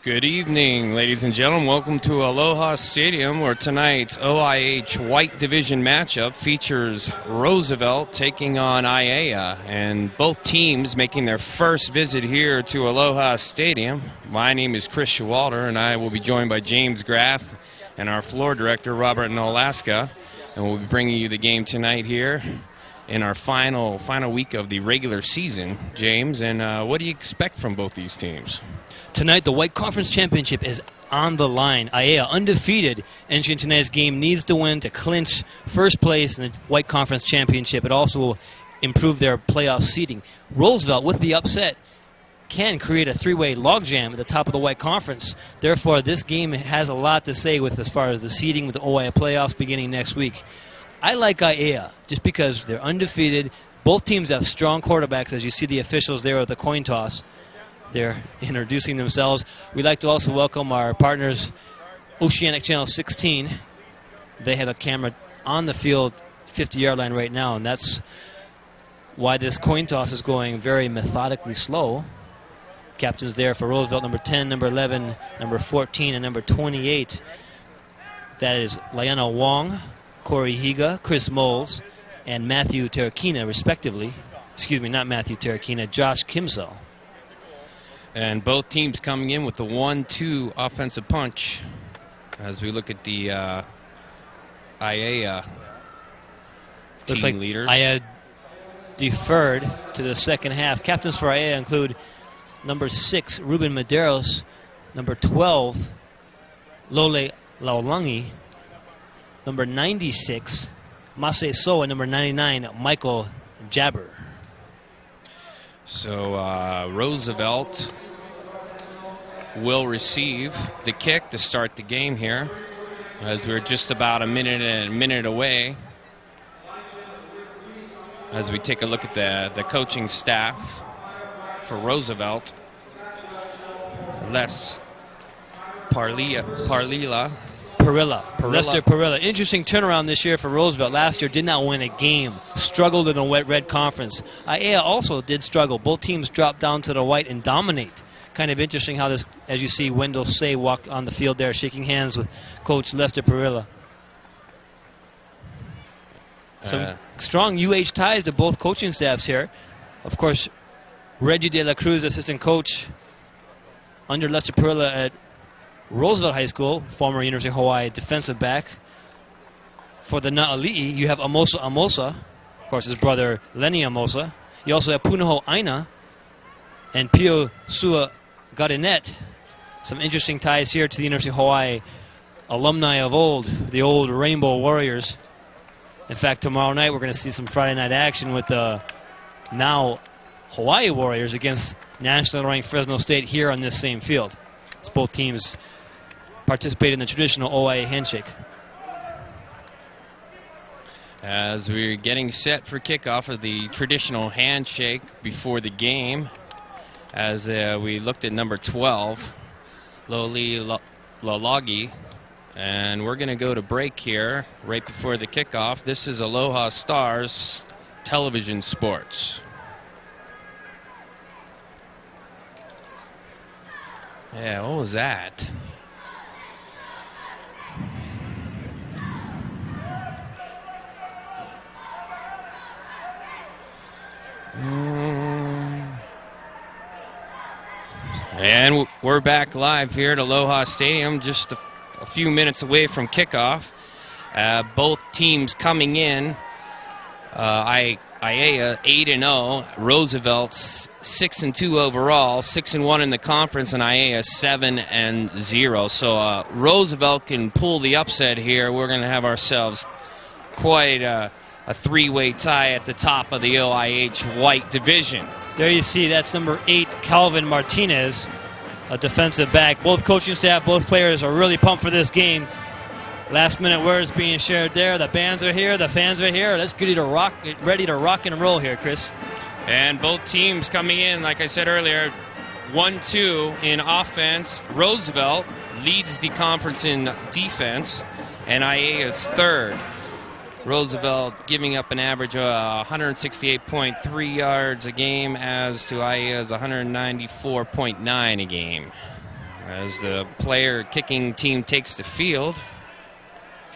Good evening, ladies and gentlemen. Welcome to Aloha Stadium, where tonight's OIH White Division matchup features Roosevelt taking on Aiea, and both teams making their first visit here to Aloha Stadium. My name is Chris Showalter, and I will be joined by James Graff and our floor director, Robert Nolaska, and we'll be bringing you the game tonight here in our final week of the regular season. James, and what do you expect from both these teams? Tonight, the White Conference Championship is on the line. Aiea, undefeated, entering tonight's game, needs to win to clinch first place in the White Conference Championship. It also will improve their playoff seeding. Roosevelt, with the upset, can create a three-way logjam at the top of the White Conference. Therefore, this game has a lot to say with as far as the seeding with the OIA playoffs beginning next week. I like Aiea just because they're undefeated. Both teams have strong quarterbacks, as you see the officials there at the coin toss. They're introducing themselves. We'd like to also welcome our partners, Oceanic Channel 16. They have a camera on the field, 50-yard line right now, and that's why this coin toss is going very methodically slow. Captains there for Roosevelt, number 10, number 11, number 14, and number 28. That is Liana Wong, Corey Higa, Chris Moles, and Matthew Terakina, respectively. Excuse me, not Matthew Terakina, Josh Kimsell. And both teams coming in with the 1-2 offensive punch as we look at the Aiea Looks team like leaders. Aiea deferred to the second half. Captains for Aiea include number 6, Ruben Medeiros, number 12, Lole Laulangi, number 96, Mase So, and number 99, Michael Jabber. So Roosevelt will receive the kick to start the game here, as we're just about a minute away. As we take a look at the coaching staff for Roosevelt, Lester Parilla. Interesting turnaround this year for Roosevelt. Last year did not win a game. Struggled in the Wet Red Conference. Aiea also did struggle. Both teams dropped down to the white and dominate. Kind of interesting how this, as you see, Wendell Say walked on the field there, shaking hands with Coach Lester Parilla. Some strong UH ties to both coaching staffs here. Of course, Reggie De La Cruz, assistant coach under Lester Parilla at Roosevelt High School, former University of Hawaii defensive back. For the Na'ali'i, you have Amosa, of course, his brother Lenny Amosa. You also have Punaho Aina and Pio Sua Garinet. Some interesting ties here to the University of Hawaii alumni of old, the old Rainbow Warriors. In fact, tomorrow night we're going to see some Friday night action with the now Hawaii Warriors against nationally ranked Fresno State here on this same field. It's both teams participate in the traditional OIA handshake. As we're getting set for kickoff of the traditional handshake before the game, as we looked at number 12, Loli Lalagi, and we're going to go to break here right before the kickoff. This is Aloha Stars Television Sports. Yeah, what was that? And we're back live here at Aloha Stadium, just a few minutes away from kickoff. Both teams coming in. Aiea 8-0, Roosevelt's 6-2 overall, 6-1 in the conference, and Aiea 7-0. So Roosevelt can pull the upset here. We're going to have ourselves quite a three-way tie at the top of the OIH White Division. There you see, that's number 8, Calvin Martinez, a defensive back. Both coaching staff, both players are really pumped for this game. Last-minute words being shared there. The bands are here, the fans are here. Let's get ready to rock and roll here, Chris. And both teams coming in, like I said earlier, 1-2 in offense. Roosevelt leads the conference in defense, and Aiea is third. Roosevelt giving up an average of 168.3 yards a game as to Aiea's 194.9 a game. as the player kicking team takes the field.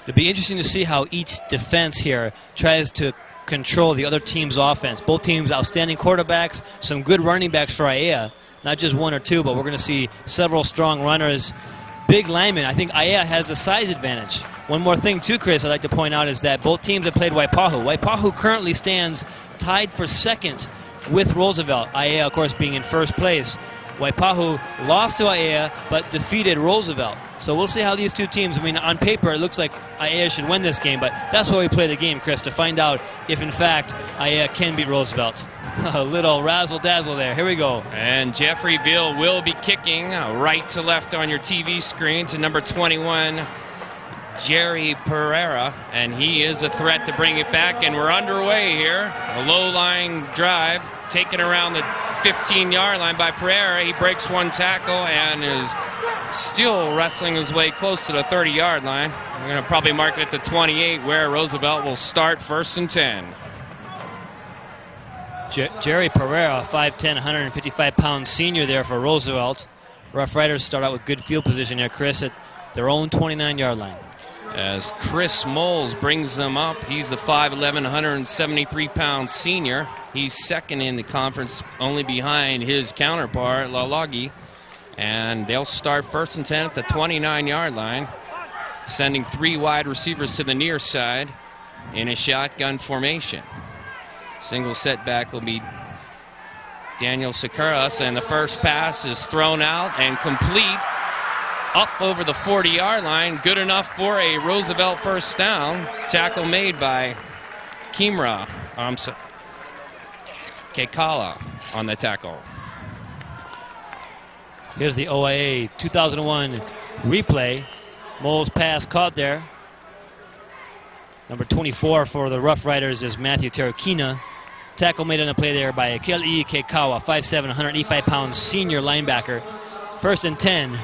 It'll be interesting to see how each defense here tries to control the other team's offense. Both teams outstanding quarterbacks, some good running backs for Aiea. Not just one or two, but we're going to see several strong runners. Big linemen. I think Aiea has a size advantage. One more thing, too, Chris, I'd like to point out is that both teams have played Waipahu. Waipahu currently stands tied for second with Roosevelt. Aiea, of course, being in first place. Waipahu lost to Aiea, but defeated Roosevelt. So we'll see how these two teams, I mean, on paper, it looks like Aiea should win this game, but that's why we play the game, Chris, to find out if, in fact, Aiea can beat Roosevelt. A little razzle-dazzle there. Here we go. And Jeffreyville will be kicking right to left on your TV screen to number 21, Jerry Pereira, and he is a threat to bring it back, and we're underway here. A low-lying drive taken around the 15-yard line by Pereira. He breaks one tackle and is still wrestling his way close to the 30-yard line. We're going to probably mark it at the 28, where Roosevelt will start 1st and 10. Jerry Pereira, 5'10", 155-pound senior there for Roosevelt. Rough Riders start out with good field position here, Chris, at their own 29-yard line. As Chris Moles brings them up, he's the 5'11", 173-pound senior. He's second in the conference, only behind his counterpart, Lalagi. And they'll start 1st and 10 at the 29-yard line, sending 3 wide receivers to the near side in a shotgun formation. Single setback will be Daniel Sakaras, and the first pass is thrown out and complete up over the 40-yard line. Good enough for a Roosevelt first down. Tackle made by Kekala on the tackle. Here's the OIA 2001 replay. Moles pass caught there. Number 24 for the Rough Riders is Matthew Terakina. Tackle made on the play there by Keli Kekawa, 5'7", 185-pound senior linebacker. 1st and 10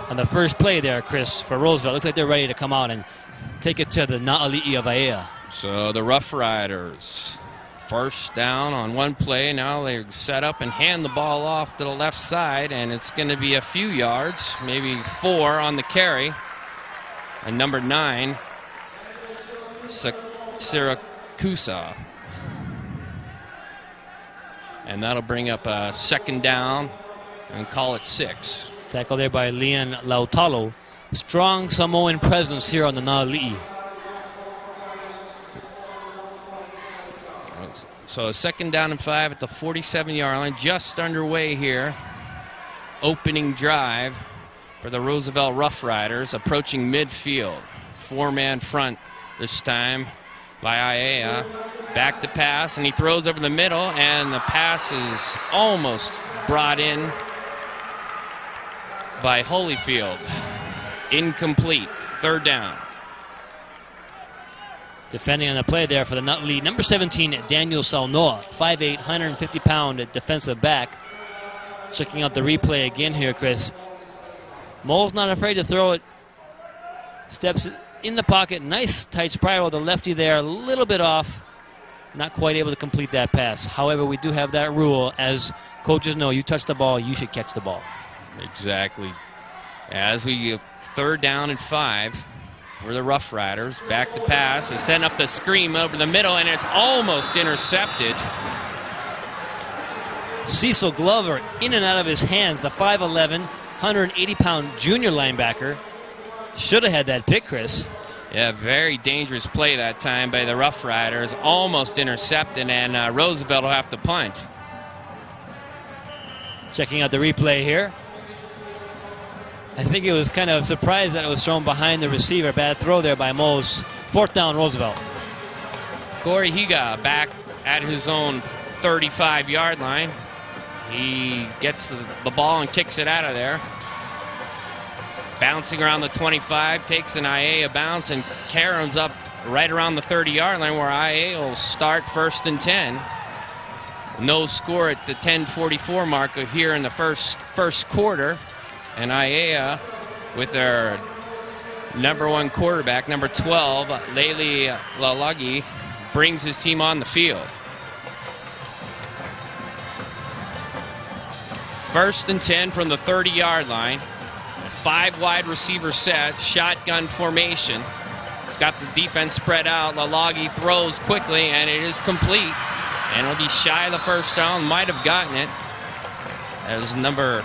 on the first play there, Chris, for Roosevelt. Looks like they're ready to come out and take it to the Na'ali'i of Aiea. So the Rough Riders, first down on one play. Now they're set up and hand the ball off to the left side, and it's going to be a few yards, maybe 4 on the carry. And number 9, Siracusa. And that'll bring up a second down and call it 6. Tackle there by Leon Lautalo. Strong Samoan presence here on the Na'ali'i. So a second down and 5 at the 47-yard line, just underway here. Opening drive for the Roosevelt Rough Riders, approaching midfield. 4-man front this time by Aiea. Back to pass, and he throws over the middle, and the pass is almost brought in by Holyfield. Incomplete. 3rd down. Defending on the play there for the Na'ali'i, number 17, Daniel Salnoa, 5'8", 150-pound defensive back. Checking out the replay again here, Chris. Mole's not afraid to throw it. Steps in the pocket. Nice tight spiral. The lefty there, a little bit off. Not quite able to complete that pass. However, we do have that rule. As coaches know, you touch the ball, you should catch the ball. Exactly. As we 3rd down and 5 for the Rough Riders. Back to pass. They send up the scream over the middle, and it's almost intercepted. Cecil Glover in and out of his hands. The 5'11", 180-pound junior linebacker. Should have had that pick, Chris. Yeah, very dangerous play that time by the Rough Riders. Almost intercepted, and Roosevelt will have to punt. Checking out the replay here. I think it was kind of surprised that it was thrown behind the receiver. Bad throw there by Moles. 4th down, Roosevelt. Corey Higa back at his own 35-yard line. He gets the ball and kicks it out of there. Bouncing around the 25, takes an Aiea bounce and caroms up right around the 30-yard line, where Aiea will start 1st and 10. No score at the 10:44 mark here in the first quarter. And Aiea, with their number 1 quarterback, number 12, Lele Lalagi, brings his team on the field. 1st and 10 from the 30-yard line. A 5 wide receiver set, shotgun formation. He's got the defense spread out. Lalagi throws quickly, and it is complete. And it'll be shy of the first down. Might have gotten it. As number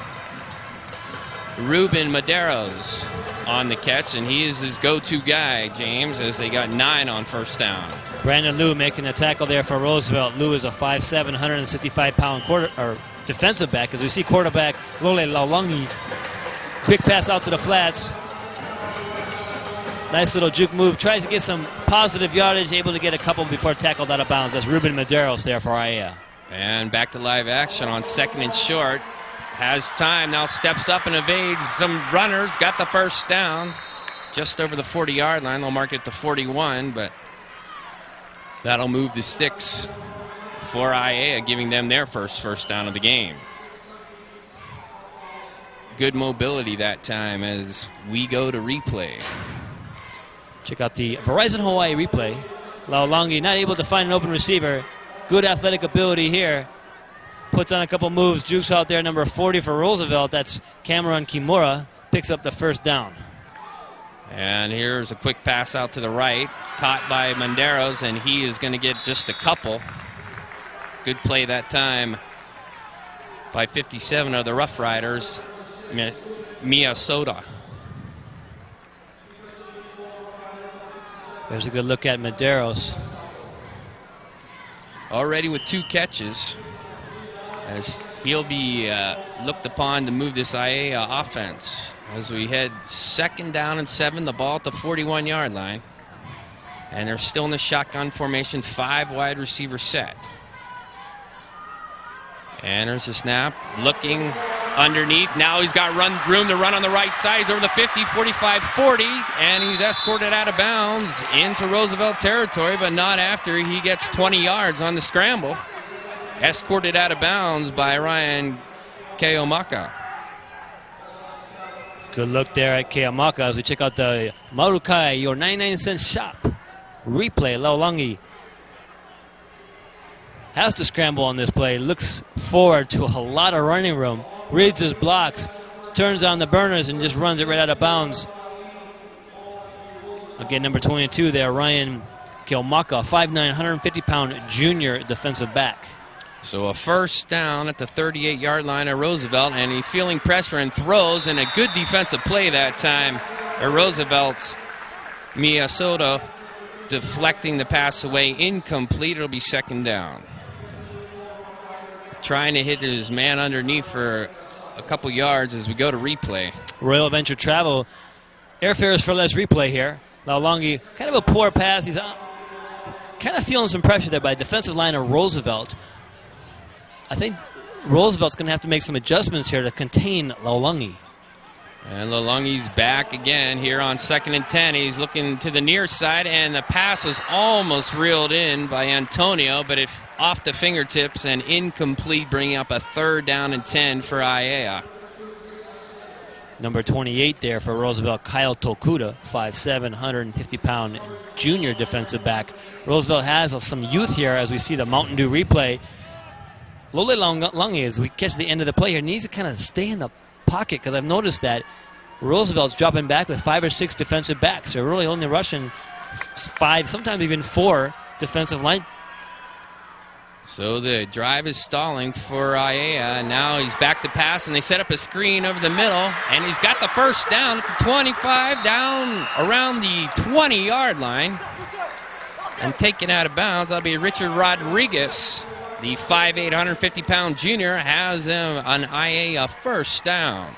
Ruben Maderos on the catch, and he is his go-to guy, James, as they got 9 on first down. Brandon Liu making the tackle there for Roosevelt. Liu is a 5'7", 165-pound defensive back. As we see quarterback Lole Laulangi, quick pass out to the flats. Nice little juke move. Tries to get some positive yardage, able to get a couple before tackled out of bounds. That's Ruben Maderos there for Aiea. And back to live action on 2nd and short. Has time, now steps up and evades some runners. Got the first down just over the 40-yard line. They'll mark it to 41, but that'll move the sticks for Aiea, giving them their first down of the game. Good mobility that time as we go to replay. Check out the Verizon Hawaii replay. Laulangi not able to find an open receiver. Good athletic ability here. Puts on a couple moves. Jukes out there, number 40 for Roosevelt. That's Cameron Kimura. Picks up the first down. And here's a quick pass out to the right. Caught by Manderos, and he is going to get just a couple. Good play that time by 57 of the Rough Riders, Minnesota. There's a good look at Maderos. Already with 2 catches, as he'll be looked upon to move this Aiea offense. As we head 2nd down and 7, the ball at the 41-yard line. And they're still in the shotgun formation, 5 wide receiver set. And there's a snap, looking underneath. Now he's got room to run on the right side. He's over the 50, 45, 40, and he's escorted out of bounds into Roosevelt territory, but not after he gets 20 yards on the scramble. Escorted out of bounds by Ryan Keomaka. Good look there at Keomaka as we check out the Marukai, your 99-cent shop replay. Laulangi has to scramble on this play. Looks forward to a lot of running room. Reads his blocks, turns on the burners, and just runs it right out of bounds. Again, number 22 there, Ryan Keomaka, 5'9", 150-pound junior defensive back. So a first down at the 38-yard line of Roosevelt, and he's feeling pressure and throws, and a good defensive play that time. Roosevelt's Minnesota deflecting the pass away, incomplete. It'll be 2nd down. Trying to hit his man underneath for a couple yards as we go to replay. Royal Venture Travel, airfares for less replay here. Laulangi, kind of a poor pass. He's kind of feeling some pressure there by the defensive line of Roosevelt. I think Roosevelt's going to have to make some adjustments here to contain Laulangi. And Laulangi's back again here on 2nd and 10. He's looking to the near side, and the pass was almost reeled in by Antonio, but if off the fingertips and incomplete, bringing up a 3rd down and 10 for Aiea. Number 28 there for Roosevelt, Kyle Tokuda, 5'7", 150-pound junior defensive back. Roosevelt has some youth here as we see the Mountain Dew replay. Lole Laulangi, as we catch the end of the play here, needs to kind of stay in the pocket because I've noticed that Roosevelt's dropping back with 5 or 6 defensive backs. They're really only rushing 5, sometimes even 4 defensive line. So the drive is stalling for Aiea. Now he's back to pass, and they set up a screen over the middle, and he's got the first down at the 25, down around the 20-yard line. And taken out of bounds, that'll be Richard Rodriguez. The 5'8", 150-pound junior has an Aiea first down.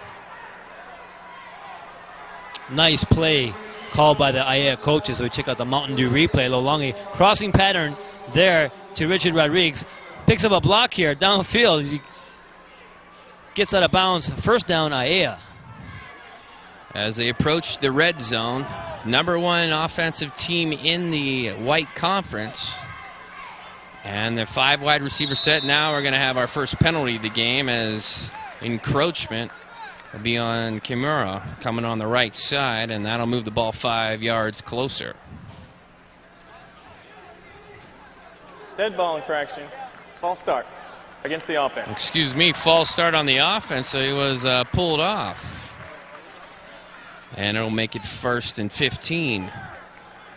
Nice play called by the Aiea coaches. So we check out the Mountain Dew replay. Laulangi crossing pattern there to Richard Rodriguez. Picks up a block here downfield as he gets out of bounds. First down, Aiea. As they approach the red zone, number 1 offensive team in the White Conference. And the 5 wide receiver set. Now we're going to have our first penalty of the game as encroachment will be on Kimura coming on the right side, and that'll move the ball 5 yards closer. Dead ball infraction. Ball start. against the offense. Excuse me, false start on the offense, so he was pulled off. And it'll make it 1st and 15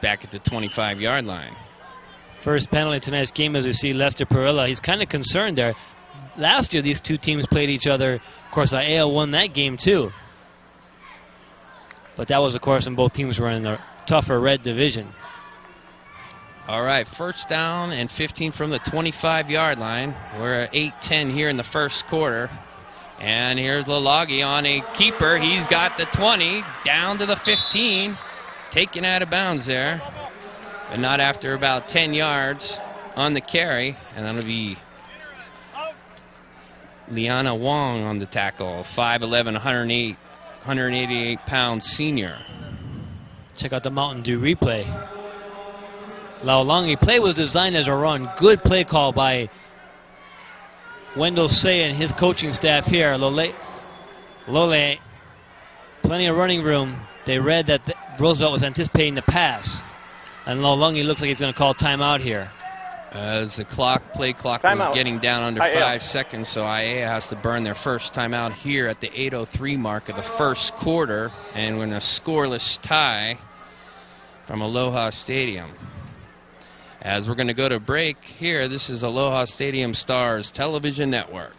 back at the 25-yard line. First penalty tonight's game as we see Lester Perilla. He's kind of concerned there. Last year, these two teams played each other. Of course, Aiea won that game, too. But that was, of course, when both teams were in the tougher red division. All right, 1st down and 15 from the 25-yard line. We're at 8:10 here in the first quarter. And here's Lalagi on a keeper. He's got the 20 down to the 15. Taken out of bounds there. But not after about 10 yards on the carry. And that'll be Liana Wong on the tackle. 5'11", 188-pound senior. Check out the Mountain Dew replay. Laulangi play was designed as a run. Good play call by Wendell Say and his coaching staff here. Lole, plenty of running room. They read that Roosevelt was anticipating the pass. And Laulangi looks like he's going to call timeout here. As the play clock was getting down under 5 seconds, so Aiea has to burn their first timeout here at the 8:03 mark of the first quarter. And we're in a scoreless tie from Aloha Stadium. As we're going to go to break here, this is Aloha Stadium Stars Television Network.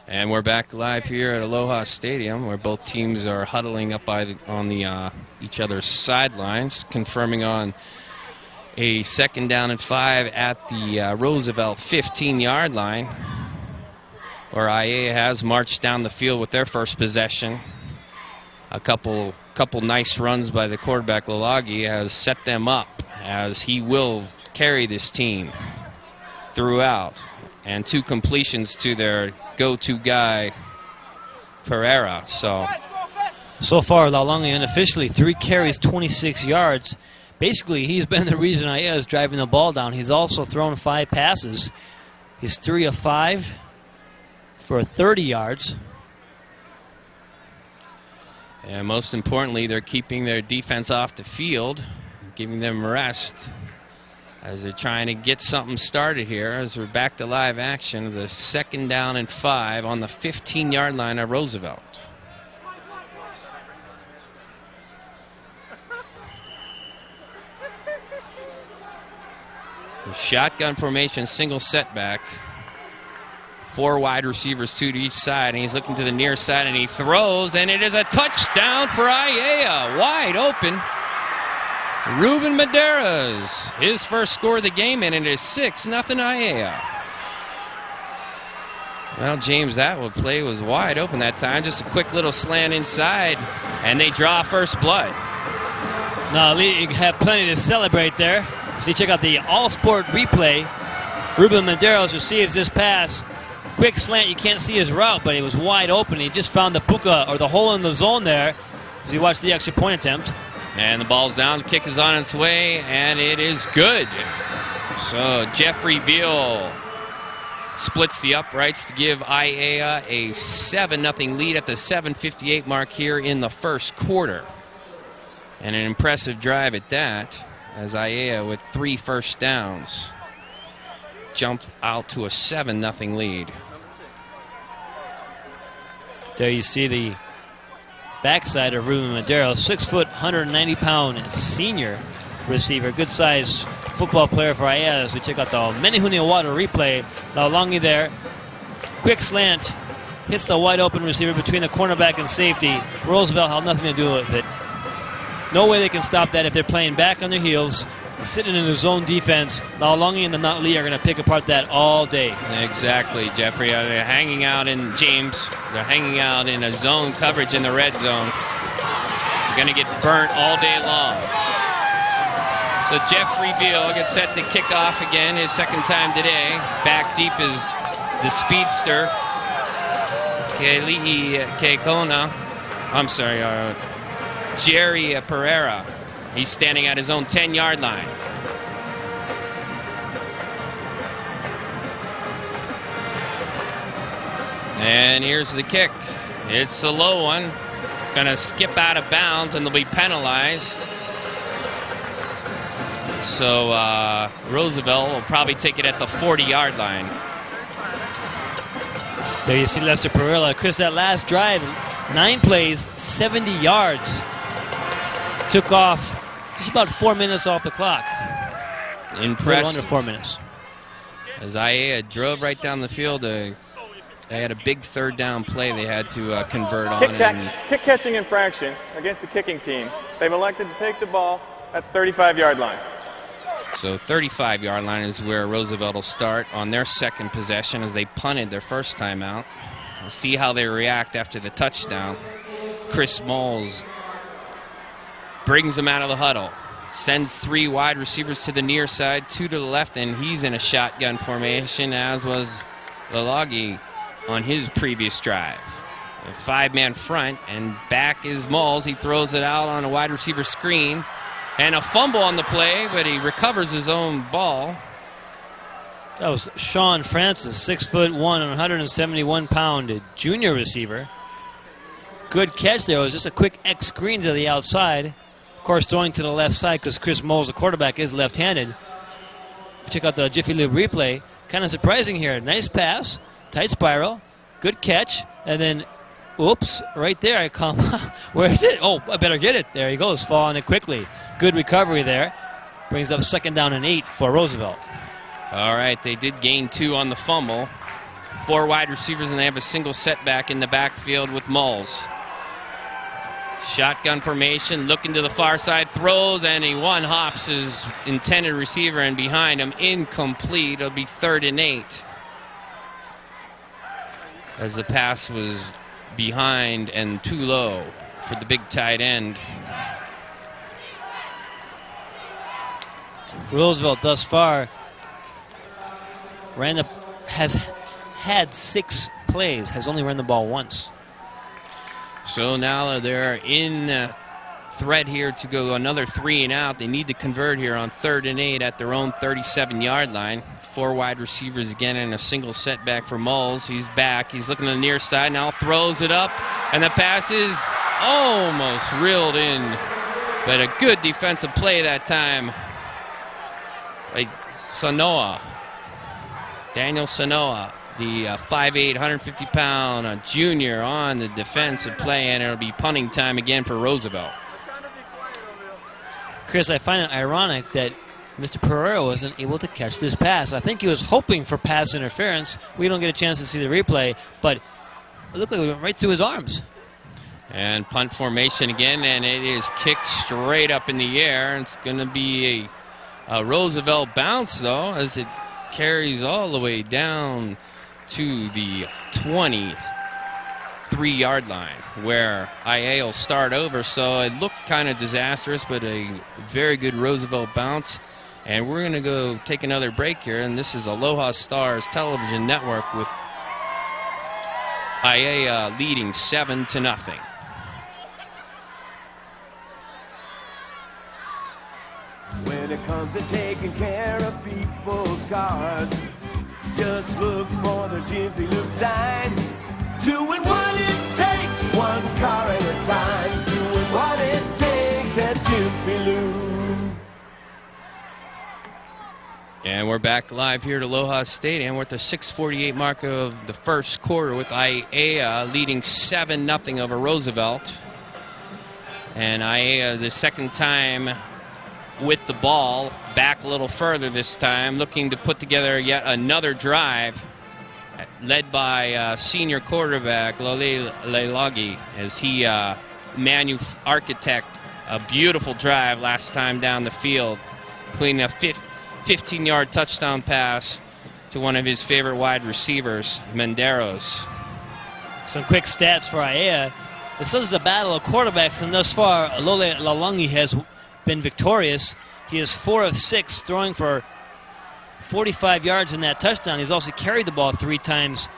And we're back live here at Aloha Stadium, where both teams are huddling up on each other's sidelines, confirming on a 2nd down and 5 at the Roosevelt 15-yard line, where Aiea has marched down the field with their first possession. A couple nice runs by the quarterback Lalagi has set them up, as he will carry this team throughout. And 2 completions to their go-to guy, Pereira. So far, Laulangi unofficially 3 carries, 26 yards. Basically, he's been the reason Aiea is driving the ball down. He's also thrown 5 passes. He's 3 of 5 for 30 yards. And most importantly, they're keeping their defense off the field, giving them rest, as they're trying to get something started here as we're back to live action. The 2nd down and 5 on the 15-yard line of Roosevelt. The shotgun formation, single setback. 4 wide receivers, 2 to each side, and he's looking to the near side, and he throws, and it is a touchdown for Aiea. Wide open. Ruben Medeiros, his first score of the game, and it is 6-0 Aiea. Well, James, that play was wide open that time. Just a quick little slant inside, and they draw first blood. Now, you have plenty to celebrate there. So you check out the all-sport replay. Ruben Medeiros receives this pass. Quick slant, you can't see his route, but it was wide open. He just found the puka, or the hole in the zone there, as he watched the extra point attempt. And the ball's down, the kick is on its way, and it is good. So Jeffrey Veal splits the uprights to give Aiea a 7-0 lead at the 7:58 mark here in the first quarter. And an impressive drive at that, as Aiea with 3 first downs jump out to a 7-0 lead. There you see the backside of Ruben Medeiros, 6 foot, 190-pound senior receiver. Good size football player for Aiea as we check out the Menehune Water replay. Laulangi there. Quick slant. Hits the wide open receiver between the cornerback and safety. Roosevelt had nothing to do with it. No way they can stop that if they're playing back on their heels, sitting in a zone defense. Laulangi and the Not Lee are going to pick apart that all day. Exactly, Jeffrey. They're hanging out in James. They're hanging out in a zone coverage in the red zone. They're going to get burnt all day long. So Jeffrey Veal gets set to kick off again, his 2nd time today. Back deep is the speedster, Keali'i Kekona. I'm sorry, Jerry Pereira. He's standing at his own 10-yard line. And here's the kick. It's a low one. It's going to skip out of bounds, and they'll be penalized. So Roosevelt will probably take it at the 40-yard line. There you see Lester Perilla. Chris, that last drive, 9 plays, 70 yards. Took off just about 4 minutes off the clock. Impressive. Under 4 minutes. As Aiea drove right down the field, they had a big third down play they had to convert on. Kick catching infraction against the kicking team. They've elected to take the ball at 35-yard line. So 35-yard line is where Roosevelt will start on their second possession as they punted their first time out. We'll see how they react after the touchdown. Chris Moles brings them out of the huddle. Sends 3 wide receivers to the near side, 2 to the left, and he's in a shotgun formation, as was Lalagi on his previous drive. A 5-man front, and back is Moles. He throws it out on a wide receiver screen. And a fumble on the play, but he recovers his own ball. That was Sean Francis, 6'1", 171-pound junior receiver. Good catch there. It was just a quick X screen to the outside. Of course, throwing to the left side because Chris Moles, the quarterback, is left-handed. Check out the Jiffy Lube replay. Kind of surprising here. Nice pass, tight spiral, good catch, and then, oops, right there I come. Where is it? Oh, I better get it. There he goes, falling it quickly. Good recovery there. Brings up 2nd down and 8 for Roosevelt. All right, they did gain 2 on the fumble. 4 wide receivers, and they have a single setback in the backfield with Moles. Shotgun formation, looking to the far side, throws, and he one-hops his intended receiver, and behind him, incomplete. It'll be 3rd and 8. As the pass was behind and too low for the big tight end. Roosevelt thus far has had 6 plays, has only run the ball once. So now they're in threat here to go another 3 and out. They need to convert here on 3rd and 8 at their own 37-yard line. 4 wide receivers again and a single setback for Moles. He's back. He's looking to the near side. Now throws it up, and the pass is almost reeled in. But a good defensive play that time by Sanoa. Daniel Sanoa, the 5'8", 150-pound junior on the defensive play, and it'll be punting time again for Roosevelt. Chris, I find it ironic that Mr. Pereira wasn't able to catch this pass. I think he was hoping for pass interference. We don't get a chance to see the replay, but it looked like it went right through his arms. And punt formation again, and it is kicked straight up in the air. It's going to be a Roosevelt bounce, though, as it carries all the way down to the 23-yard line, where Aiea will start over. So it looked kind of disastrous, but a very good Roosevelt bounce. And we're going to go take another break here, and this is Aloha Stars Television Network with Aiea leading 7-0. When it comes to taking care of people's cars, just look for the Jiffy Lube sign. Doing what it takes, one car at a time. Doing what it takes at Jiffy Lube. And we're back live here at Aloha Stadium. We're at the 6:48 mark of the first quarter with Aiea leading 7-0 over Roosevelt. And Aiea, the second time with the ball, back a little further this time, looking to put together yet another drive, led by senior quarterback Lole Leilagi, as he architect a beautiful drive last time down the field, including a 15-yard touchdown pass to one of his favorite wide receivers, Menderos. Some quick stats for Aiea. This is a battle of quarterbacks, and thus far, Lole Leilagi has been victorious. He is 4 of 6, throwing for 45 yards in that touchdown. He's also carried the ball 3 times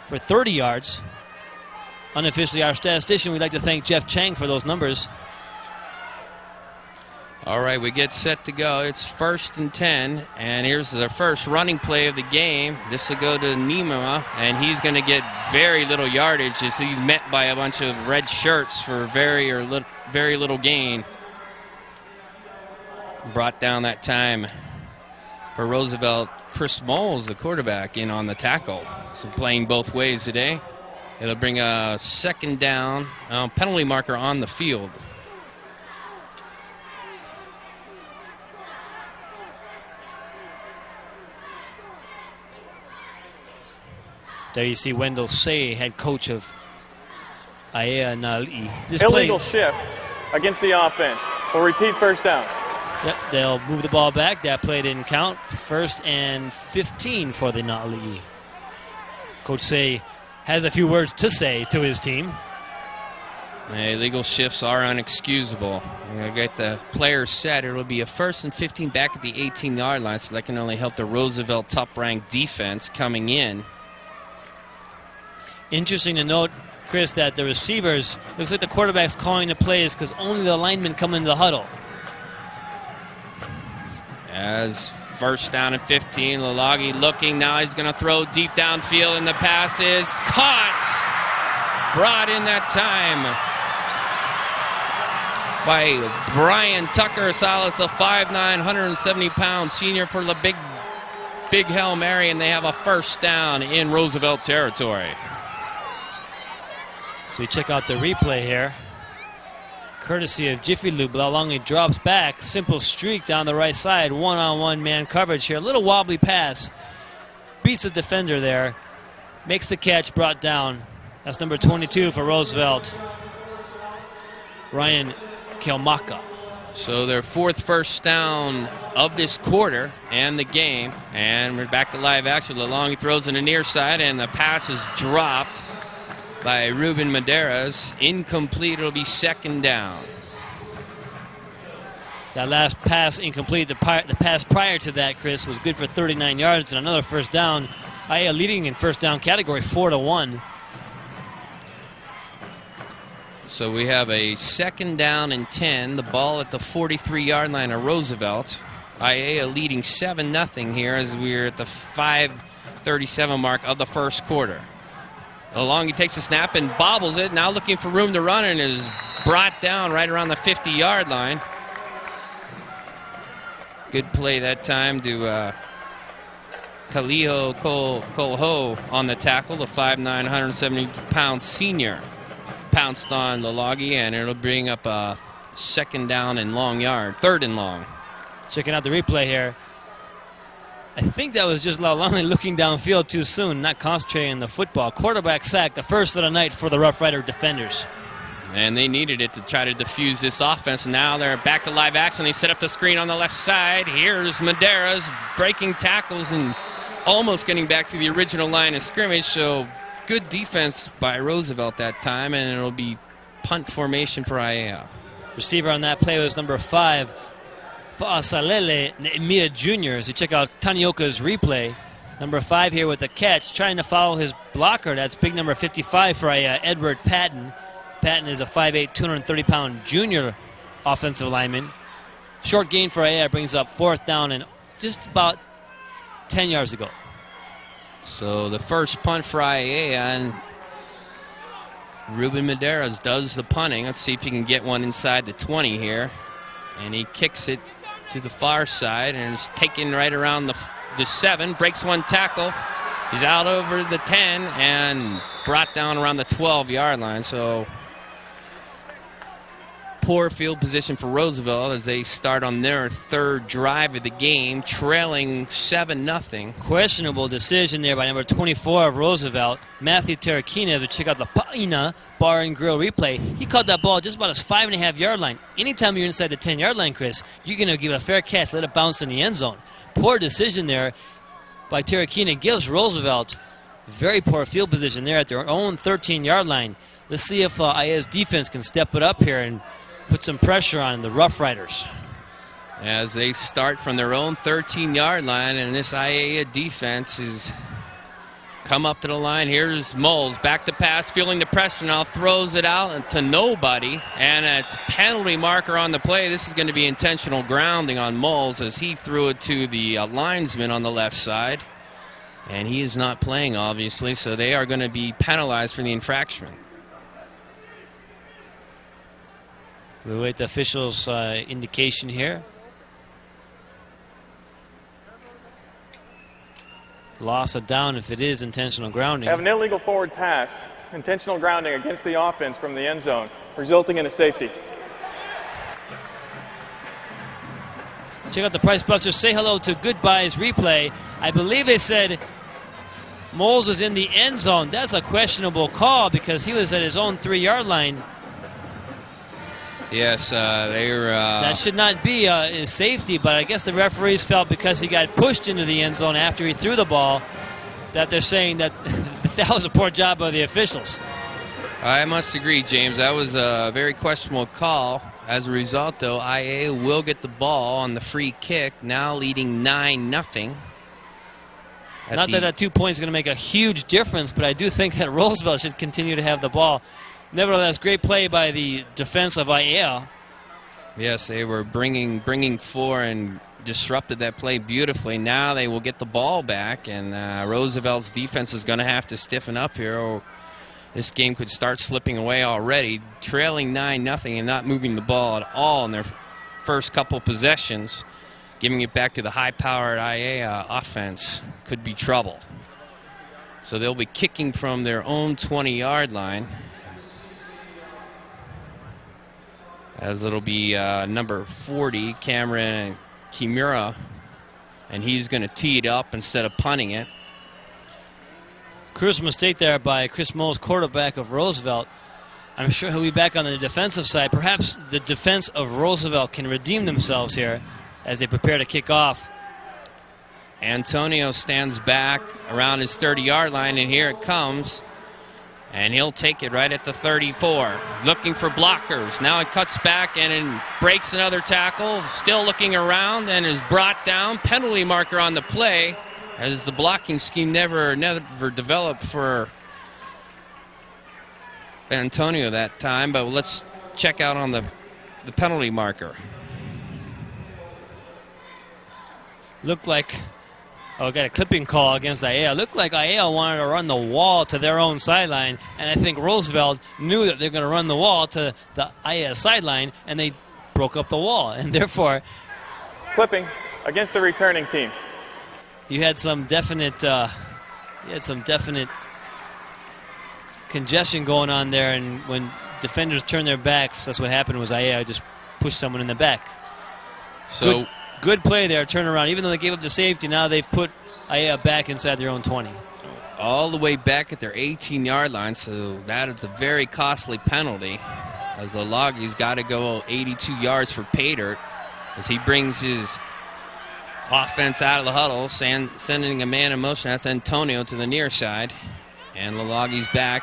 for 30 yards. Unofficially, our statistician, we'd like to thank Jeff Chang for those numbers. All right, we get set to go. It's 1st and 10, and here's the first running play of the game. This will go to Nima, and he's going to get very little yardage as he's met by a bunch of red shirts for very little gain. Brought down that time for Roosevelt. Chris Moles, the quarterback, in on the tackle. So playing both ways today. It'll bring a 2nd down, penalty marker on the field. There you see Wendell Say, head coach of Aiea Nali. Illegal shift against the offense. We'll repeat 1st down. Yep, they'll move the ball back. That play didn't count. 1st and 15 for the Nali. Coach Say has a few words to say to his team. Illegal shifts are unexcusable. We'll get the players set. It will be a 1st and 15 back at the 18-yard line, so that can only help the Roosevelt top-ranked defense coming in. Interesting to note, Chris, that the receivers, looks like the quarterback's calling the plays because only the linemen come into the huddle. As 1st down and 15, Lalagi looking. Now he's going to throw deep downfield, and the pass is caught. Brought in that time by Brian Tucker Salas, the 5'9", 170-pound senior for the big Hail Mary, and they have a 1st down in Roosevelt territory. So we check out the replay here. Courtesy of Jiffy Lube, Lalongi drops back. Simple streak down the right side. One-on-one man coverage here. A little wobbly pass. Beats the defender there. Makes the catch, brought down. That's number 22 for Roosevelt, Ryan Kelmaka. So their 4th 1st down of this quarter and the game. And we're back to live action. Lalongi throws in the near side, and the pass is dropped by Ruben Maderas. Incomplete. It'll be 2nd down. That last pass incomplete. The pass prior to that, Chris, was good for 39 yards and another 1st down. Aiea leading in 1st down category 4-1. So we have a 2nd down and 10. The ball at the 43-yard line of Roosevelt. Aiea leading 7-0 here as we're at the 5:37 mark of the 1st quarter. Along he takes a snap and bobbles it. Now looking for room to run, and is brought down right around the 50-yard line. Good play that time to Kaliho Kolho on the tackle. The 5'9", 170-pound senior pounced on Lalagi, and it'll bring up a 2nd down and long yard. 3rd and long. Checking out the replay here. I think that was just Lalongi looking downfield too soon, not concentrating on the football. Quarterback sack, the 1st of the night for the Rough Rider defenders. And they needed it to try to defuse this offense. Now they're back to live action. They set up the screen on the left side. Here's Maderas breaking tackles and almost getting back to the original line of scrimmage. So good defense by Roosevelt that time, and it'll be punt formation for Aiea. Receiver on that play was number 5. Fa'asalele Nehemiah Jr. As we check out Tanioka's replay. Number 5 here with the catch, trying to follow his blocker. That's big number 55 for Edward Patton. Patton is a 5'8", 230-pound junior offensive lineman. Short gain for Aiea brings up 4th down and just about 10 yards ago. So the first punt for Aiea, and Ruben Maderas does the punting. Let's see if he can get one inside the 20 here. And he kicks it to the far side, and it's taken right around the 7. Breaks one tackle. He's out over the 10 and brought down around the 12-yard line. So poor field position for Roosevelt as they start on their 3rd drive of the game, trailing 7-0. Questionable decision there by number 24 of Roosevelt, Matthew Terrakina. As we check out the Paina Bar and Grill replay, he caught that ball just about his 5.5-yard line. Anytime you're inside the 10-yard line, Chris, you're going to give a fair catch, let it bounce in the end zone. Poor decision there by Terrakina gives Roosevelt very poor field position there at their own 13-yard line. Let's see if Aiea's defense can step it up here and put some pressure on the Rough Riders. As they start from their own 13-yard line, and this Aiea defense is come up to the line. Here's Moles, back to pass, feeling the pressure now, throws it out to nobody, and it's penalty marker on the play. This is going to be intentional grounding on Moles as he threw it to the linesman on the left side, and he is not playing, obviously, so they are going to be penalized for the infraction. We wait the officials' indication here. Loss of down if it is intentional grounding. Have an illegal forward pass, intentional grounding against the offense from the end zone, resulting in a safety. Check out the Price Busters. Say hello to Goodbye's replay. I believe they said Moles was in the end zone. That's a questionable call because he was at his own 3-yard line. Yes, that should not be a safety, but I guess the referees felt because he got pushed into the end zone after he threw the ball that they're saying that that was a poor job by the officials. I must agree, James. That was a very questionable call. As a result, though, Aiea will get the ball on the free kick, now leading 9-0. Not that 2 points is going to make a huge difference, but I do think that Roosevelt should continue to have the ball. Nevertheless, great play by the defense of Aiea. Yes, they were bringing for and disrupted that play beautifully. Now they will get the ball back, and Roosevelt's defense is going to have to stiffen up here, or this game could start slipping away already. Trailing 9-0 and not moving the ball at all in their first couple possessions, giving it back to the high-powered Aiea offense could be trouble. So they'll be kicking from their own 20-yard line, as it'll be number 40, Cameron Kimura, and he's going to tee it up instead of punting it. Crucial mistake there by Chris Moles, quarterback of Roosevelt. I'm sure he'll be back on the defensive side. Perhaps the defense of Roosevelt can redeem themselves here as they prepare to kick off. Antonio stands back around his 30-yard line, and here it comes. And he'll take it right at the 34. Looking for blockers. Now it cuts back and it breaks another tackle. Still looking around and is brought down. Penalty marker on the play, as the blocking scheme never developed for Antonio that time. But let's check out on the penalty marker. Looked like... got a clipping call against Aiea. Looked like Aiea wanted to run the wall to their own sideline, and I think Roosevelt knew that they're going to run the wall to the Aiea sideline, and they broke up the wall, and therefore... Clipping against the returning team. You had some definite congestion going on there, and when defenders turned their backs, that's what happened was Aiea just pushed someone in the back. So... Good play there, turnaround. Even though they gave up the safety, now they've put Aiea back inside their own 20. All the way back at their 18-yard line, so that is a very costly penalty, as Lalagi's got to go 82 yards for pay dirt as he brings his offense out of the huddle, sending a man in motion. That's Antonio to the near side, and Lalagi's back,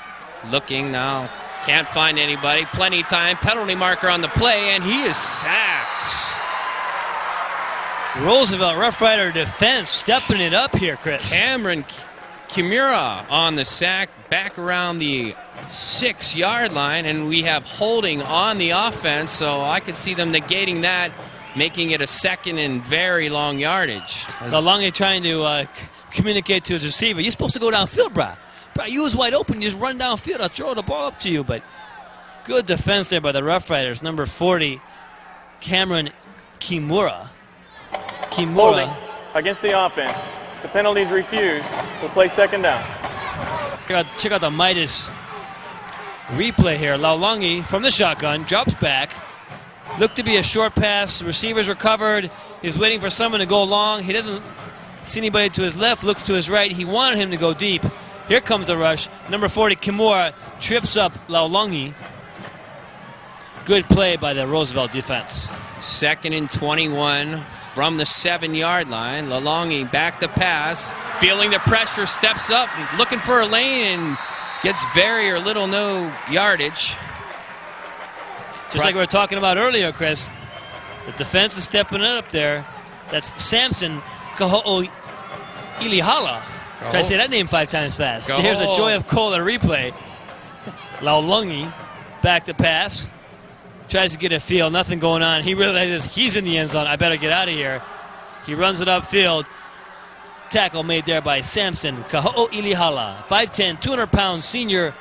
looking now, can't find anybody, plenty of time, penalty marker on the play, and he is sacked. Roosevelt Rough Rider defense stepping it up here, Chris. Cameron Kimura on the sack, back around the 6-yard line, and we have holding on the offense, so I could see them negating that, making it a second and very long yardage. Lalongi trying to communicate to his receiver. You're supposed to go downfield, brah. Brah, you was wide open. You just run downfield. I'll throw the ball up to you. But good defense there by the Rough Riders. Number 40, Cameron Kimura. Holding against the offense. The penalties refused. We'll play second down. Check out the Midas replay here. Laulungi from the shotgun drops back. Looked to be a short pass. Receivers recovered. He's waiting for someone to go long. He doesn't see anybody to his left. Looks to his right. He wanted him to go deep. Here comes the rush. Number 40, Kimura, trips up Laulungi. Good play by the Roosevelt defense. 2nd and 21 from the 7-yard line. Lalongi back to pass, feeling the pressure, steps up, looking for a lane, and gets very or little no yardage. Just like we were talking about earlier, Chris, the defense is stepping it up there. That's Samson Kaho'o Ilihala. Try to say that name 5 times fast. Go. Here's a Joy of Cola replay. Laulungi back to pass. Tries to get a feel. Nothing going on. He realizes he's in the end zone. I better get out of here. He runs it upfield. Tackle made there by Samson Kaho'ilihala. 5'10", 200-pound senior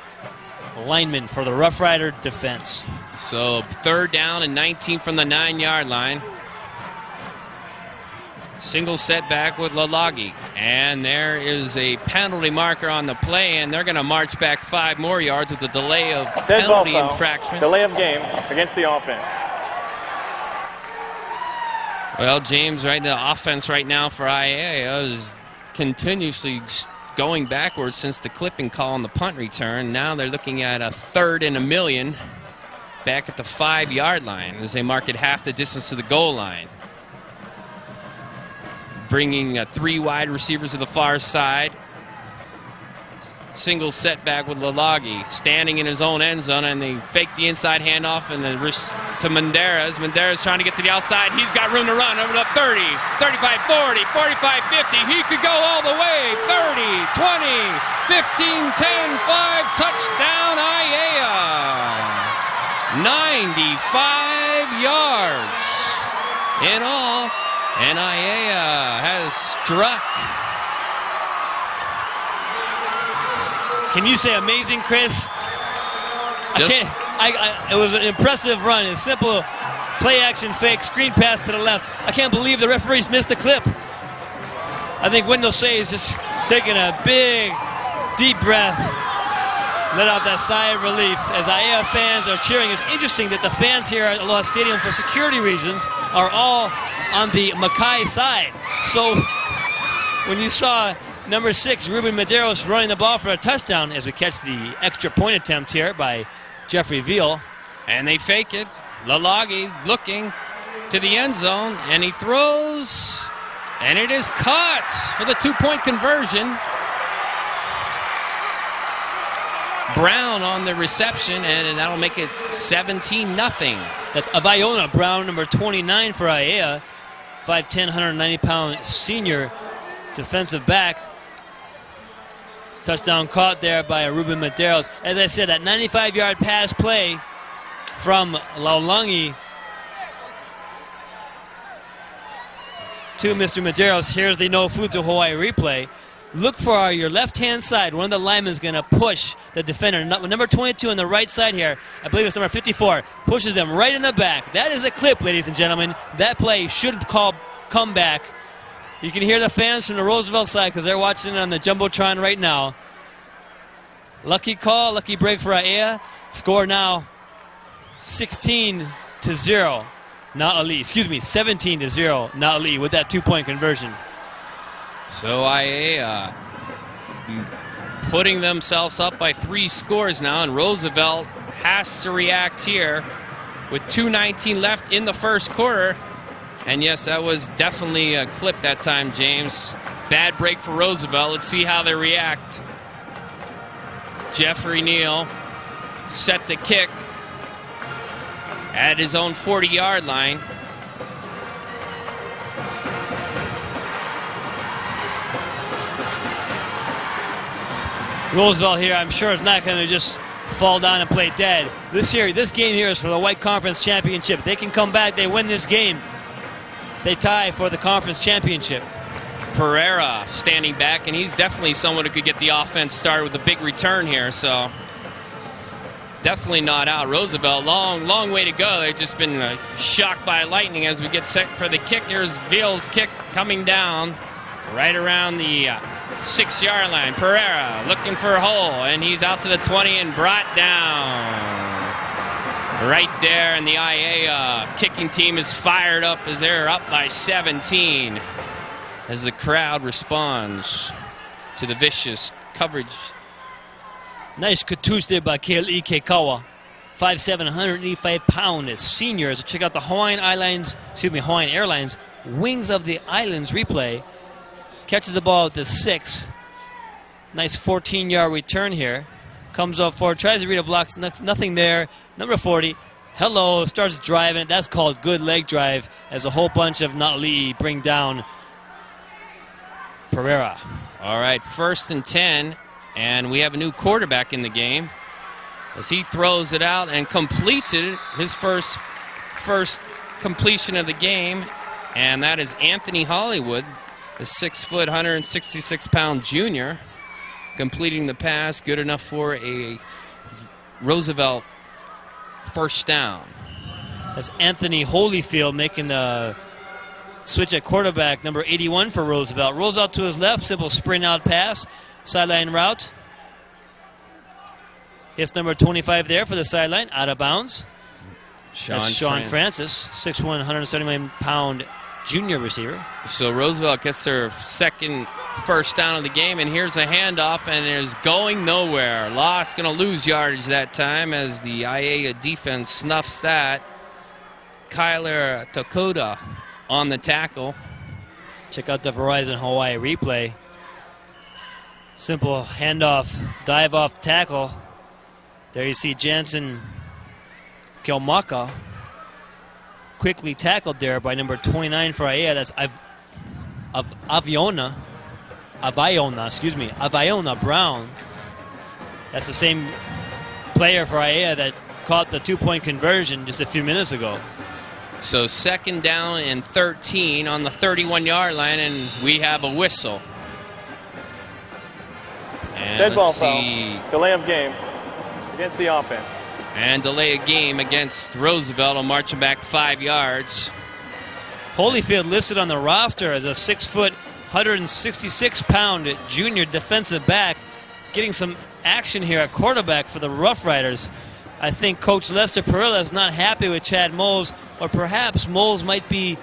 lineman for the Rough Rider defense. So 3rd down and 19 from the 9-yard line. Single setback with Lalagi. And there is a penalty marker on the play, and they're going to march back 5 more yards with a delay of Dead ball penalty foul. infraction. Delay of game against the offense. Well, James, right, the offense right now for Aiea is continuously going backwards since the clipping call on the punt return. Now they're looking at a 3rd and 1,000,000 back at the 5-yard line as they mark it half the distance to the goal line. Bringing 3 wide receivers to the far side. Single setback with Lalagi standing in his own end zone, and they fake the inside handoff and then to Menderes. Menderes trying to get to the outside. He's got room to run. Over up 30, 35, 40, 45, 50. He could go all the way. 30, 20, 15, 10, 5. Touchdown, Aiea. 95 yards in all, and Aiea has struck. Can you say amazing, Chris? It was an impressive run. A simple play-action fake, screen pass to the left. I can't believe the referees missed the clip. I think Wendell Shea is just taking a big, deep breath, let out that sigh of relief as Aiea fans are cheering. It's interesting that the fans here at Aloha Stadium, for security reasons, are all on the Mackay side. So when you saw number 6, Ruben Medeiros, running the ball for a touchdown, as we catch the extra point attempt here by Jeffrey Veal. And they fake it. Lalagi looking to the end zone, and he throws, and it is caught for the 2-point conversion. Brown on the reception, and that'll make it 17-0. That's Avaiona Brown, number 29 for Aiea. 5'10", 190-pound senior defensive back. Touchdown caught there by Ruben Medeiros. As I said, that 95-yard pass play from Laulungi to Mr. Medeiros. Here's the No Food to Hawaii replay. Look for your left-hand side. One of the linemen is going to push the defender. Number 22 on the right side here, I believe it's number 54, pushes them right in the back. That is a clip, ladies and gentlemen. That play should come back. You can hear the fans from the Roosevelt side because they're watching it on the Jumbotron right now. Lucky call, lucky break for Aiea. Score now 16-0. Na'ali, 17-0. Na'ali with that 2-point conversion. So Aiea putting themselves up by 3 scores now, and Roosevelt has to react here with 2:19 left in the first quarter. And yes, that was definitely a clip that time, James. Bad break for Roosevelt. Let's see how they react. Jeffrey Neal set the kick at his own 40-yard line. Roosevelt here, I'm sure, is not going to just fall down and play dead. This game here is for the White Conference Championship. They can come back, they win this game, they tie for the conference championship. Pereira standing back, and he's definitely someone who could get the offense started with a big return here, so definitely not out. Roosevelt, long way to go. They've just been shocked by lightning as we get set for the kick. Here's Veal's kick coming down right around the 6-yard line. Pereira looking for a hole, and he's out to the 20 and brought down right there. And the Aiea kicking team is fired up as they're up by 17 as the crowd responds to the vicious coverage. Nice katush there by Keali'i Keikawa. 5'7", 185-pound senior. So check out the Hawaiian Airlines Wings of the Islands replay. Catches the ball at the 6. Nice 14-yard return here. Comes up forward, tries to read a block, nothing there. Number 40, hello, starts driving it. That's called good leg drive as a whole bunch of Na'ali'i bring down Pereira. All right, 1st and 10, and we have a new quarterback in the game as he throws it out and completes it, his first completion of the game, and that is Anthony Hollywood, the 6 foot, 166-pound junior, completing the pass, good enough for a Roosevelt first down. That's Anthony Holyfield making the switch at quarterback, number 81 for Roosevelt. Rolls out to his left, simple sprint out pass, sideline route. Hits number 25 there for the sideline, out of bounds. That's Sean Francis, 6'1", 179-pound junior receiver. So Roosevelt gets their second first down of the game, and here's a handoff, and it is going nowhere. Lost, going to lose yardage that time as the Aiea defense snuffs that. Kyler Tokoda on the tackle. Check out the Verizon Hawaii replay. Simple handoff, dive off tackle. There you see Jansen Kilmaka quickly tackled there by number 29 for Aiea. That's Aviona Brown. That's the same player for Aiea that caught the 2-point conversion just a few minutes ago. So 2nd down and 13 on the 31-yard line, and we have a whistle. And Dead ball let's see. foul. Delay of game against the offense. And delay a game against Roosevelt. On marching back 5 yards. Holyfield listed on the roster as a 6 foot, 166-pound junior defensive back, getting some action here at quarterback for the Rough Riders. I think Coach Lester Perilla is not happy with Chad Moles, or perhaps Moles might be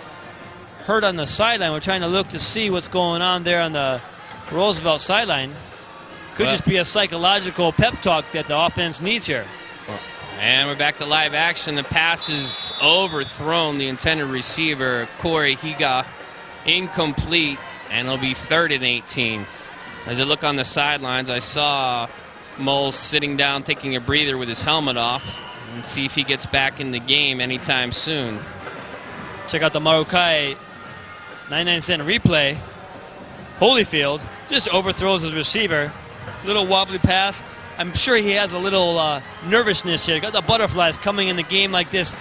hurt on the sideline. We're trying to look to see what's going on there on the Roosevelt sideline. Could just be a psychological pep talk that the offense needs here. And we're back to live action. The pass is overthrown. The intended receiver, Corey Higa, incomplete, and it'll be 3rd and 18. As I look on the sidelines, I saw Moles sitting down, taking a breather with his helmet off, and see if he gets back in the game anytime soon. Check out the Marukai 99-cent replay. Holyfield just overthrows his receiver. Little wobbly pass. I'm sure he has a little nervousness here. Got the butterflies coming in the game like this.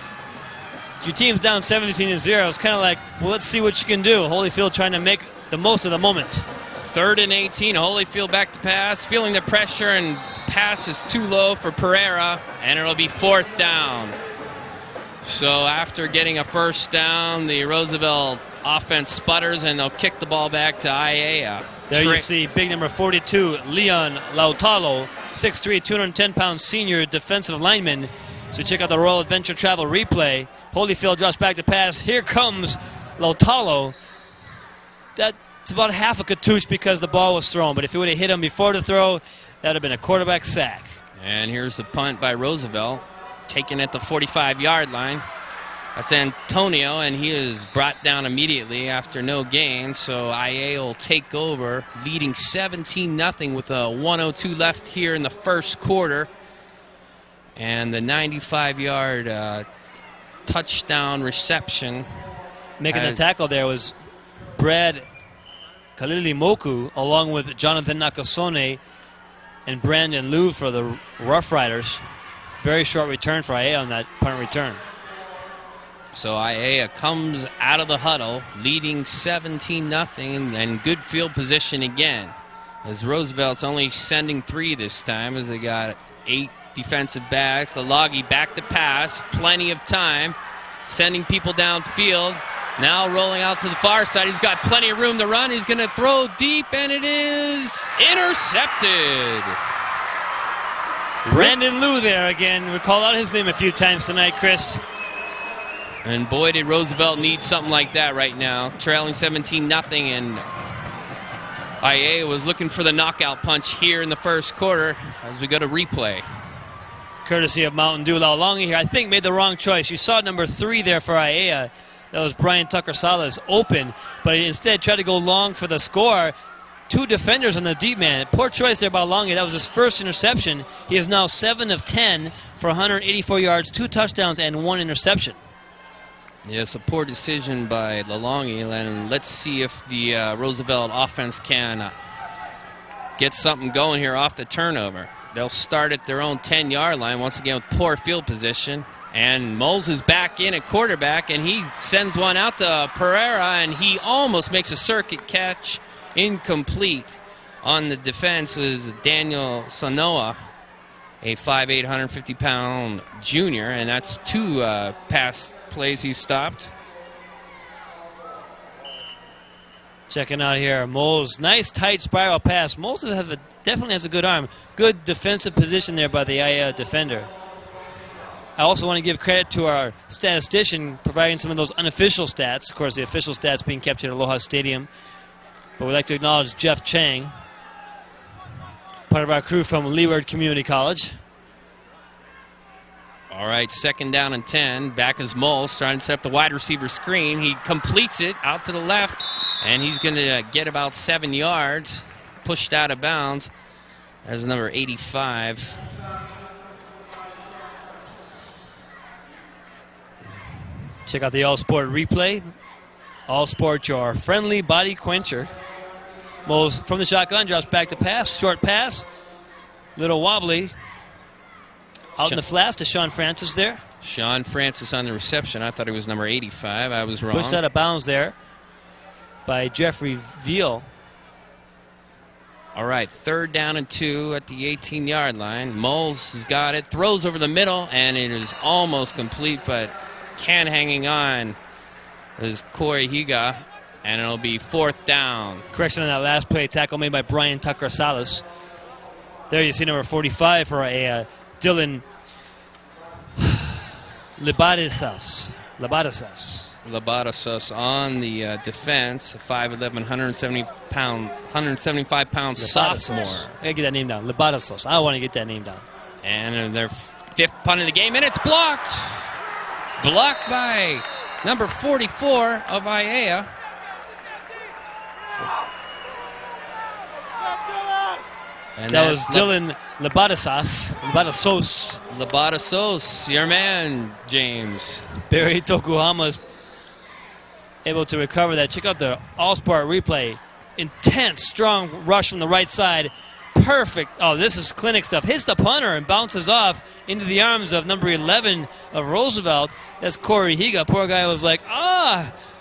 Your team's down 17-0. It's kind of like, well, let's see what you can do. Holyfield trying to make the most of the moment. 3rd and 18. Holyfield back to pass, feeling the pressure, and pass is too low for Pereira, and it'll be 4th down. So after getting a first down, the Roosevelt offense sputters, and they'll kick the ball back to Aiea. There you see big number 42, Leon Lautalo, 6'3", 210-pound senior defensive lineman. So check out the Royal Adventure Travel replay. Holyfield drops back to pass. Here comes Lautalo. That's about half a cartouche because the ball was thrown. But if he would have hit him before the throw, that would have been a quarterback sack. And here's the punt by Roosevelt, taken at the 45-yard line. That's Antonio, and he is brought down immediately after no gain. So Aiea will take over, leading 17-0 with a 1:02 left here in the first quarter. And the 95-yard touchdown reception. Making the tackle there was Brad Kalilimoku, along with Jonathan Nakasone and Brandon Liu for the Rough Riders. Very short return for Aiea on that punt return. So Aiea comes out of the huddle, leading 17-0, and good field position again. As Roosevelt's only sending 3 this time, as they got 8 defensive backs. The Loggy back to pass, plenty of time, sending people downfield. Now rolling out to the far side. He's got plenty of room to run. He's going to throw deep, and it is intercepted. Brandon Liu there again. We called out his name a few times tonight, Chris. And boy, did Roosevelt need something like that right now. Trailing 17-0, and Aiea was looking for the knockout punch here in the first quarter as we go to replay. Courtesy of Mountain Dew. Laulongi here, I think, made the wrong choice. You saw number 3 there for Aiea. That was Brian Tucker-Salas open, but he instead tried to go long for the score. 2 defenders on the deep man. Poor choice there by Laulongi. That was his first interception. He is now 7 of 10 for 184 yards, 2 touchdowns, and 1 interception. Yes, a poor decision by Laulongi, and let's see if the Roosevelt offense can get something going here off the turnover. They'll start at their own 10-yard line once again with poor field position. And Moles is back in at quarterback, and he sends one out to Pereira, and he almost makes a circuit catch. Incomplete. On the defense was Daniel Sanoa, a 5'8", 150-pound junior, and that's 2 pass plays he stopped. Checking out here, Moles, nice tight spiral pass. Moles definitely has a good arm. Good defensive position there by the Aiea defender. I also want to give credit to our statistician providing some of those unofficial stats. Of course, the official stats being kept here at Aloha Stadium. But we'd like to acknowledge Jeff Chang, part of our crew from Leeward Community College. All right, 2nd down and 10. Back is Moles trying to set up the wide receiver screen. He completes it out to the left, and he's going to get about 7 yards, pushed out of bounds. There's number 85. Check out the All-Sport replay. All-Sport, your friendly body quencher. Moles from the shotgun, drops back to pass. Short pass. Little wobbly. Out in the flats to Sean Francis there. Sean Francis on the reception. I thought it was number 85. I was wrong. Pushed out of bounds there by Jeffrey Veal. All right, 3rd down and 2 at the 18-yard line. Moles has got it. Throws over the middle, and it is almost complete, but can hanging on is Corey Higa, and it'll be 4th down. Correction on that last play. Tackle made by Brian Tucker Salas. There you see number 45 for a Dylan Libatisas. Labatasas on the defense, 5'11", 175-pound sophomore. I gotta get that name down. Libatisas. I want to get that name down. And their 5th punt of the game, and it's blocked. Blocked by number 44 of Aiea. And that was Dylan Labadasos, your man, James. Barry Tokuhama's able to recover that. Check out the All-Sport replay. Intense, strong rush from the right side. Perfect. Oh, this is clinic stuff. Hits the punter and bounces off into the arms of number 11 of Roosevelt. That's Corey Higa. Poor guy was like,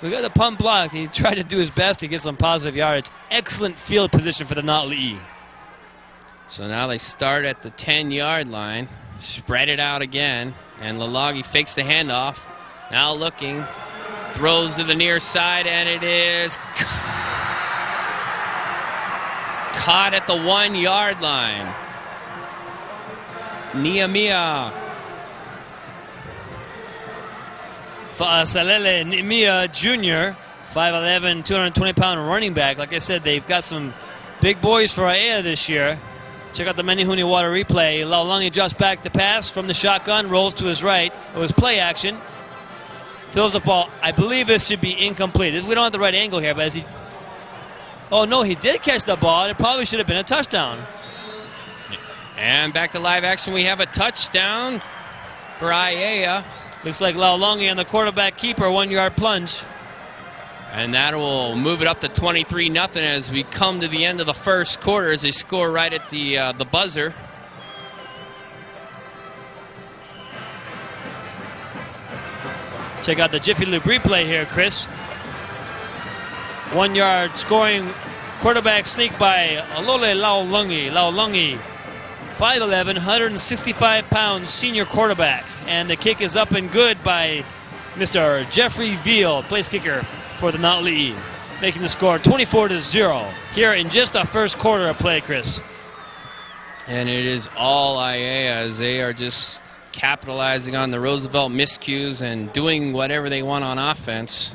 we got the punt blocked. He tried to do his best to get some positive yardage. Excellent field position for the Na'ali'i. So now they start at the 10-yard line, spread it out again, and Lalagi fakes the handoff. Now looking, throws to the near side, and it is caught at the 1-yard line. Nehemiah. Fa'asalele Nehemiah Jr., 5'11", 220-pound running back. Like I said, they've got some big boys for Aiea this year. Check out the Menihuni Water replay. Laulangi drops back the pass from the shotgun, rolls to his right. It was play action. Throws the ball. I believe this should be incomplete. We don't have the right angle here, but as he... Oh, no, he did catch the ball. It probably should have been a touchdown. And back to live action. We have a touchdown for Aiea. Looks like Laulangi on the quarterback keeper, 1-yard plunge. And that will move it up to 23-0 as we come to the end of the first quarter as they score right at the buzzer. Check out the Jiffy Lube replay here, Chris. 1-yard scoring quarterback sneak by Alole Laulangi. Laulangi, 5'11", 165-pound senior quarterback. And the kick is up and good by Mr. Jeffrey Veal, place kicker for the Na'ali'i, making the score 24-0 here in just the first quarter of play, Chris. And it is all Aiea as they are just capitalizing on the Roosevelt miscues and doing whatever they want on offense.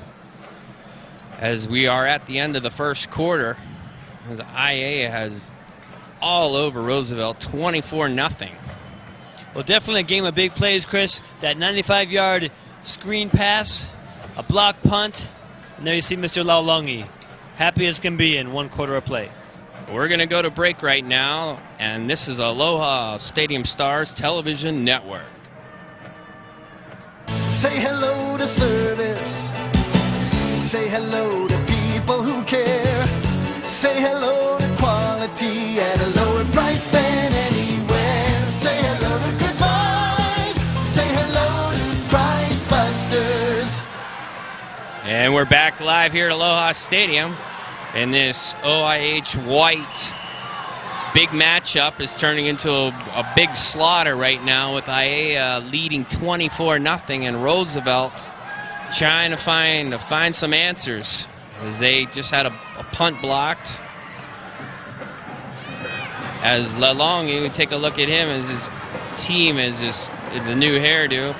As we are at the end of the first quarter, as Aiea has all over Roosevelt, 24-0. Well, definitely a game of big plays, Chris. That 95-yard screen pass, a block punt, and there you see Mr. Laulangi, happy as can be in 1 quarter of play. We're going to go to break right now, and this is Aloha Stadium Stars Television Network. Say hello to service. Say hello to people who care. Say hello to quality. quality at a lower price than anywhere. Say hello to Good Boys. Say hello to Price Busters. And we're back live here at Aloha Stadium. And this OIH White big matchup is turning into a big slaughter right now, with Aiea leading 24-0, and Roosevelt trying to find some answers, as they just had a punt blocked. As Lalong, you take a look at him, as his team is just the new hairdo,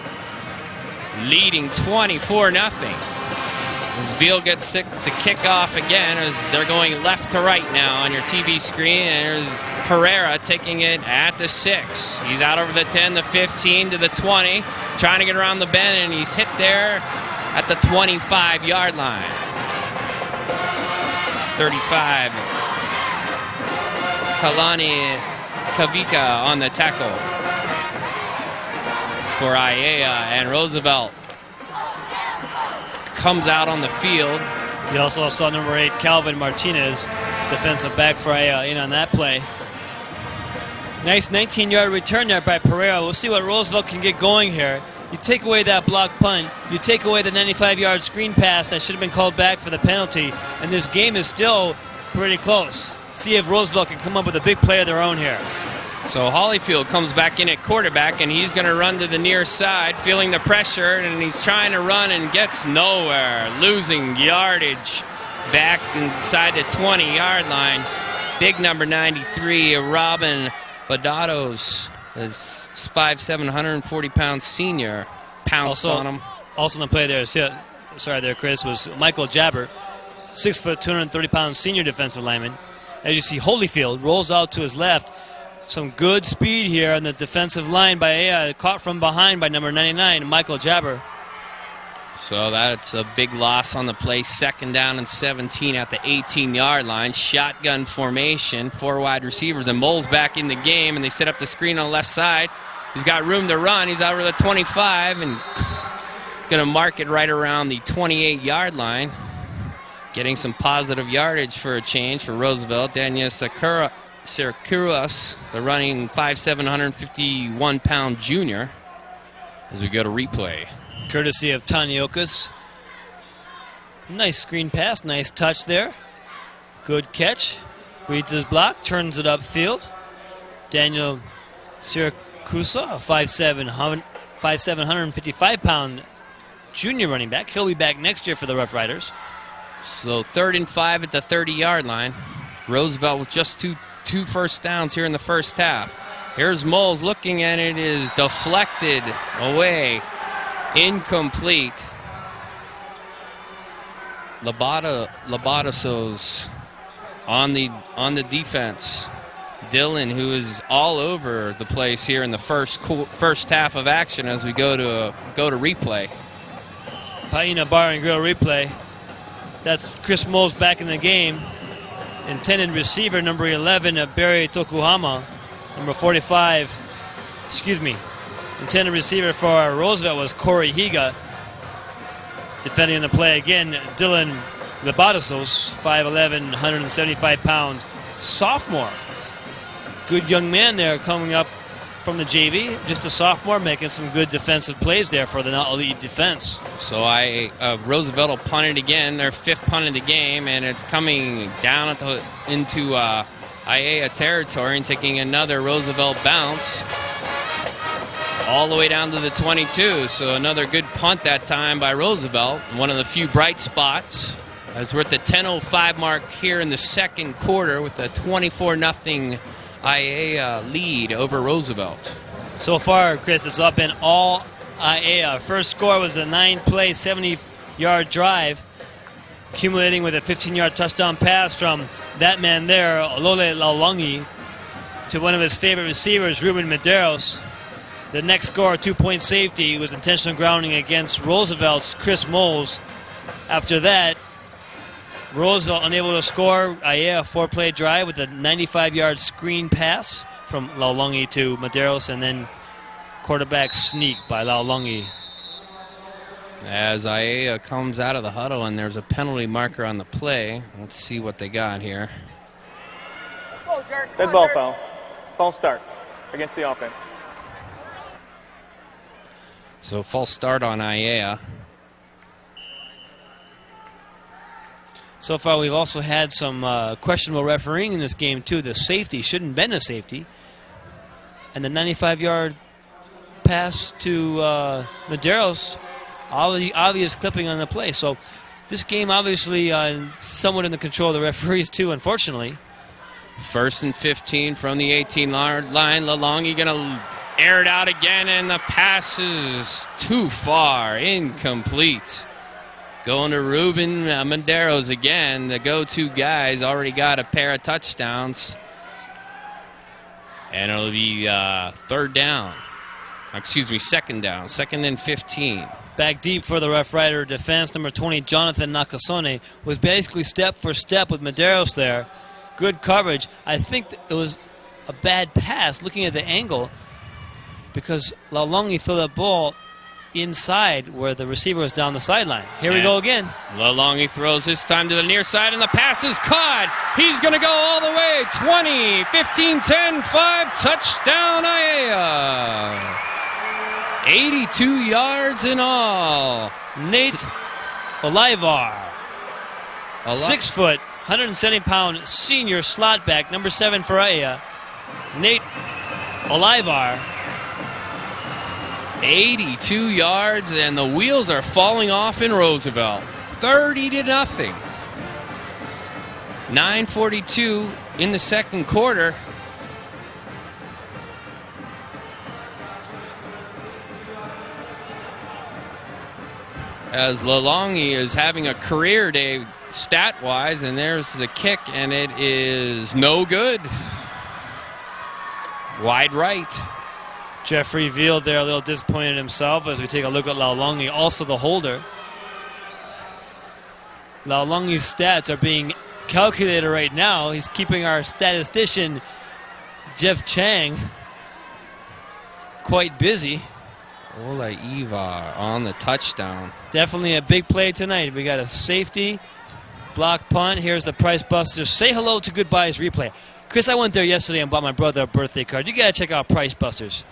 leading 24-0. As Veal gets sick to kick off again, as they're going left to right now on your TV screen. And there's Pereira taking it at the 6. He's out over the 10, the 15 to the 20, trying to get around the bend, and he's hit there at the 25-yard line. 35. Kalani Kavika on the tackle for Aiea, and Roosevelt comes out on the field. We also saw number 8, Calvin Martinez, defensive back for Aiea, in on that play. Nice 19-yard return there by Pereira. We'll see what Roosevelt can get going here. You take away that block punt, you take away the 95-yard screen pass that should have been called back for the penalty, and this game is still pretty close. See if Roosevelt can come up with a big play of their own here. So Hollyfield comes back in at quarterback, and he's going to run to the near side, feeling the pressure, and he's trying to run and gets nowhere, losing yardage back inside the 20-yard line. Big number 93, Robin Badados, is 5'7", 140-pound senior, pounced on him. Also in the play there, sorry there, Chris, was Michael Jabber, 6 foot, 230-pound senior defensive lineman. As you see, Holyfield rolls out to his left. Some good speed here on the defensive line by Aiea, caught from behind by number 99, Michael Jabber. So that's a big loss on the play. 2nd down and 17 at the 18-yard line. Shotgun formation, 4 wide receivers, and Mole's back in the game, and they set up the screen on the left side. He's got room to run. He's over the 25 and going to mark it right around the 28-yard line. Getting some positive yardage for a change for Roosevelt. Daniel Sirkuras, the running 5'7", 151-pound junior, as we go to replay. Courtesy of Taniokas. Nice screen pass, nice touch there. Good catch. Reads his block, turns it upfield. Daniel Siracusa, a 5'7", 155-pound junior running back. He'll be back next year for the Rough Riders. So 3rd and 5 at the 30-yard line. Roosevelt with just two first downs here in the first half. Here's Moles looking, and it is deflected away. Incomplete. Labatosos on the defense. Dylan, who is all over the place here in the first half of action, as we go to replay. Paina Bar and Grill replay. That's Chris Moles back in the game. Intended receiver, number 11, Barry Tokuhama. Number 45, intended receiver for Roosevelt was Corey Higa. Defending the play again, Dylan Labatosos, 5'11", 175-pound sophomore. Good young man there coming up from the JV. Just a sophomore, making some good defensive plays there for the elite defense. So Roosevelt will punt it again, their 5th punt of the game, and it's coming down into Aiea territory and taking another Roosevelt bounce all the way down to the 22. So another good punt that time by Roosevelt. One of the few bright spots, as we're at the 10:05 mark here in the second quarter with a 24-0 Aiea lead over Roosevelt. So far, Chris, it's up in all Aiea. First score was a 9-play, 70-yard drive, accumulating with a 15-yard touchdown pass from that man there, Olole Laulongi, to one of his favorite receivers, Ruben Medeiros. The next score, a 2-point safety, was intentional grounding against Roosevelt's Chris Moles. After that, Roosevelt unable to score. Aiea, a 4-play drive with a 95-yard screen pass from Laulongi to Medeiros, and then quarterback sneak by Laulongi. As Aiea comes out of the huddle, and there's a penalty marker on the play. Let's see what they got here. Dead ball foul. False start against the offense. So false start on Aiea. So far, we've also had some questionable refereeing in this game, too. The safety shouldn't have been a safety. And the 95-yard pass to Medeiros, obvious clipping on the play. So this game obviously somewhat in the control of the referees, too, unfortunately. 1st and 15 from the 18-yard line. Lalongi going to air it out again, and the pass is too far. Incomplete. Going to Ruben Medeiros again. The go-to guy's already got a pair of touchdowns. And it'll be second down. 2nd and 15. Back deep for the Rough Rider defense. Number 20, Jonathan Nakasone, was basically step for step with Medeiros there. Good coverage. I think it was a bad pass looking at the angle because Lalongi threw that ball inside where the receiver was down the sideline. Here we go again. Lalongi throws this time to the near side, and the pass is caught. He's going to go all the way. 20, 15, 10, 5, touchdown Aiea. 82 yards in all. Nate Olivar, 6 foot, 170-pound senior slot back, number 7 for Aiea. Nate Olivar. 82 yards, and the wheels are falling off in Roosevelt. 30-0. 9:42 in the second quarter. As Lalongi is having a career day stat-wise, and there's the kick, and it is no good. Wide right. Jeffrey Veal there a little disappointed himself as we take a look at Lalongi, also the holder. Lalongi's stats are being calculated right now. He's keeping our statistician, Jeff Chang, quite busy. Ola Ivar on the touchdown. Definitely a big play tonight. We got a safety, block punt. Here's the Price Busters. Say hello to Goodbyes replay. Chris, I went there yesterday and bought my brother a birthday card. You got to check out Price Busters.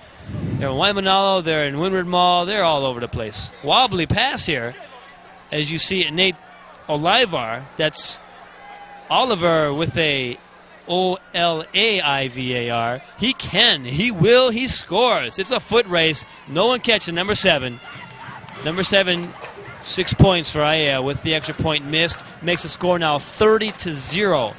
They're in Waimanalo, they're in Windward Mall, they're all over the place. Wobbly pass here, as you see Nate Olivar. That's Oliver with a O-L-A-I-V-A-R. He can, he will, he scores. It's a foot race. No one catching number 7. Number 7, 6 points for Aiea with the extra point missed. Makes the score now 30-0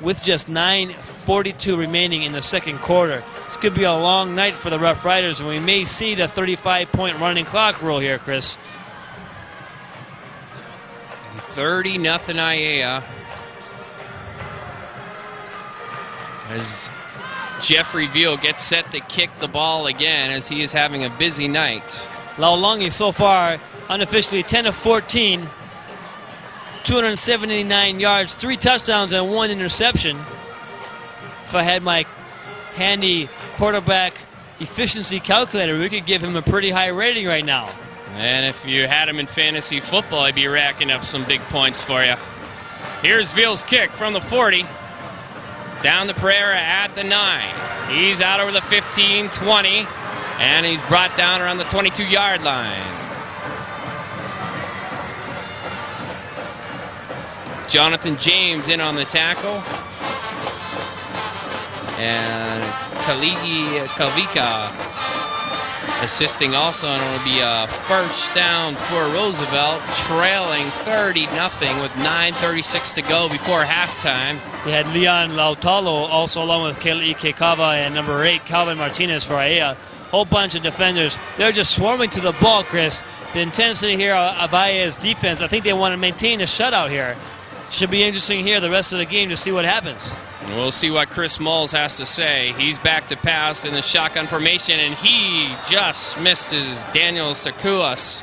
with just 9:42 remaining in the second quarter. This could be a long night for the Rough Riders, and we may see the 35-point running clock rule here, Chris. 30-0 Aiea. As Jeffrey Veal gets set to kick the ball again, as he is having a busy night. Lalongi so far unofficially 10 of 14. 279 yards, 3 touchdowns, and 1 interception. If I had my handy quarterback efficiency calculator, we could give him a pretty high rating right now. And if you had him in fantasy football, I'd be racking up some big points for you. Here's Veal's kick from the 40. Down the Pereira at the 9. He's out over the 15, 20, and he's brought down around the 22-yard line. Jonathan James in on the tackle. And Kavika assisting also, and it'll be a first down for Roosevelt, trailing 30-0 with 9:36 to go before halftime. We had Leon Lautalo also along with Ke'Ike Kava and number 8, Calvin Martinez for Aiea. Whole bunch of defenders. They're just swarming to the ball, Chris. The intensity here of Aia's defense, I think they want to maintain the shutout here. Should be interesting here the rest of the game to see what happens. We'll see what Chris Mulls has to say. He's back to pass in the shotgun formation, and he just missed his Daniel Sakuas.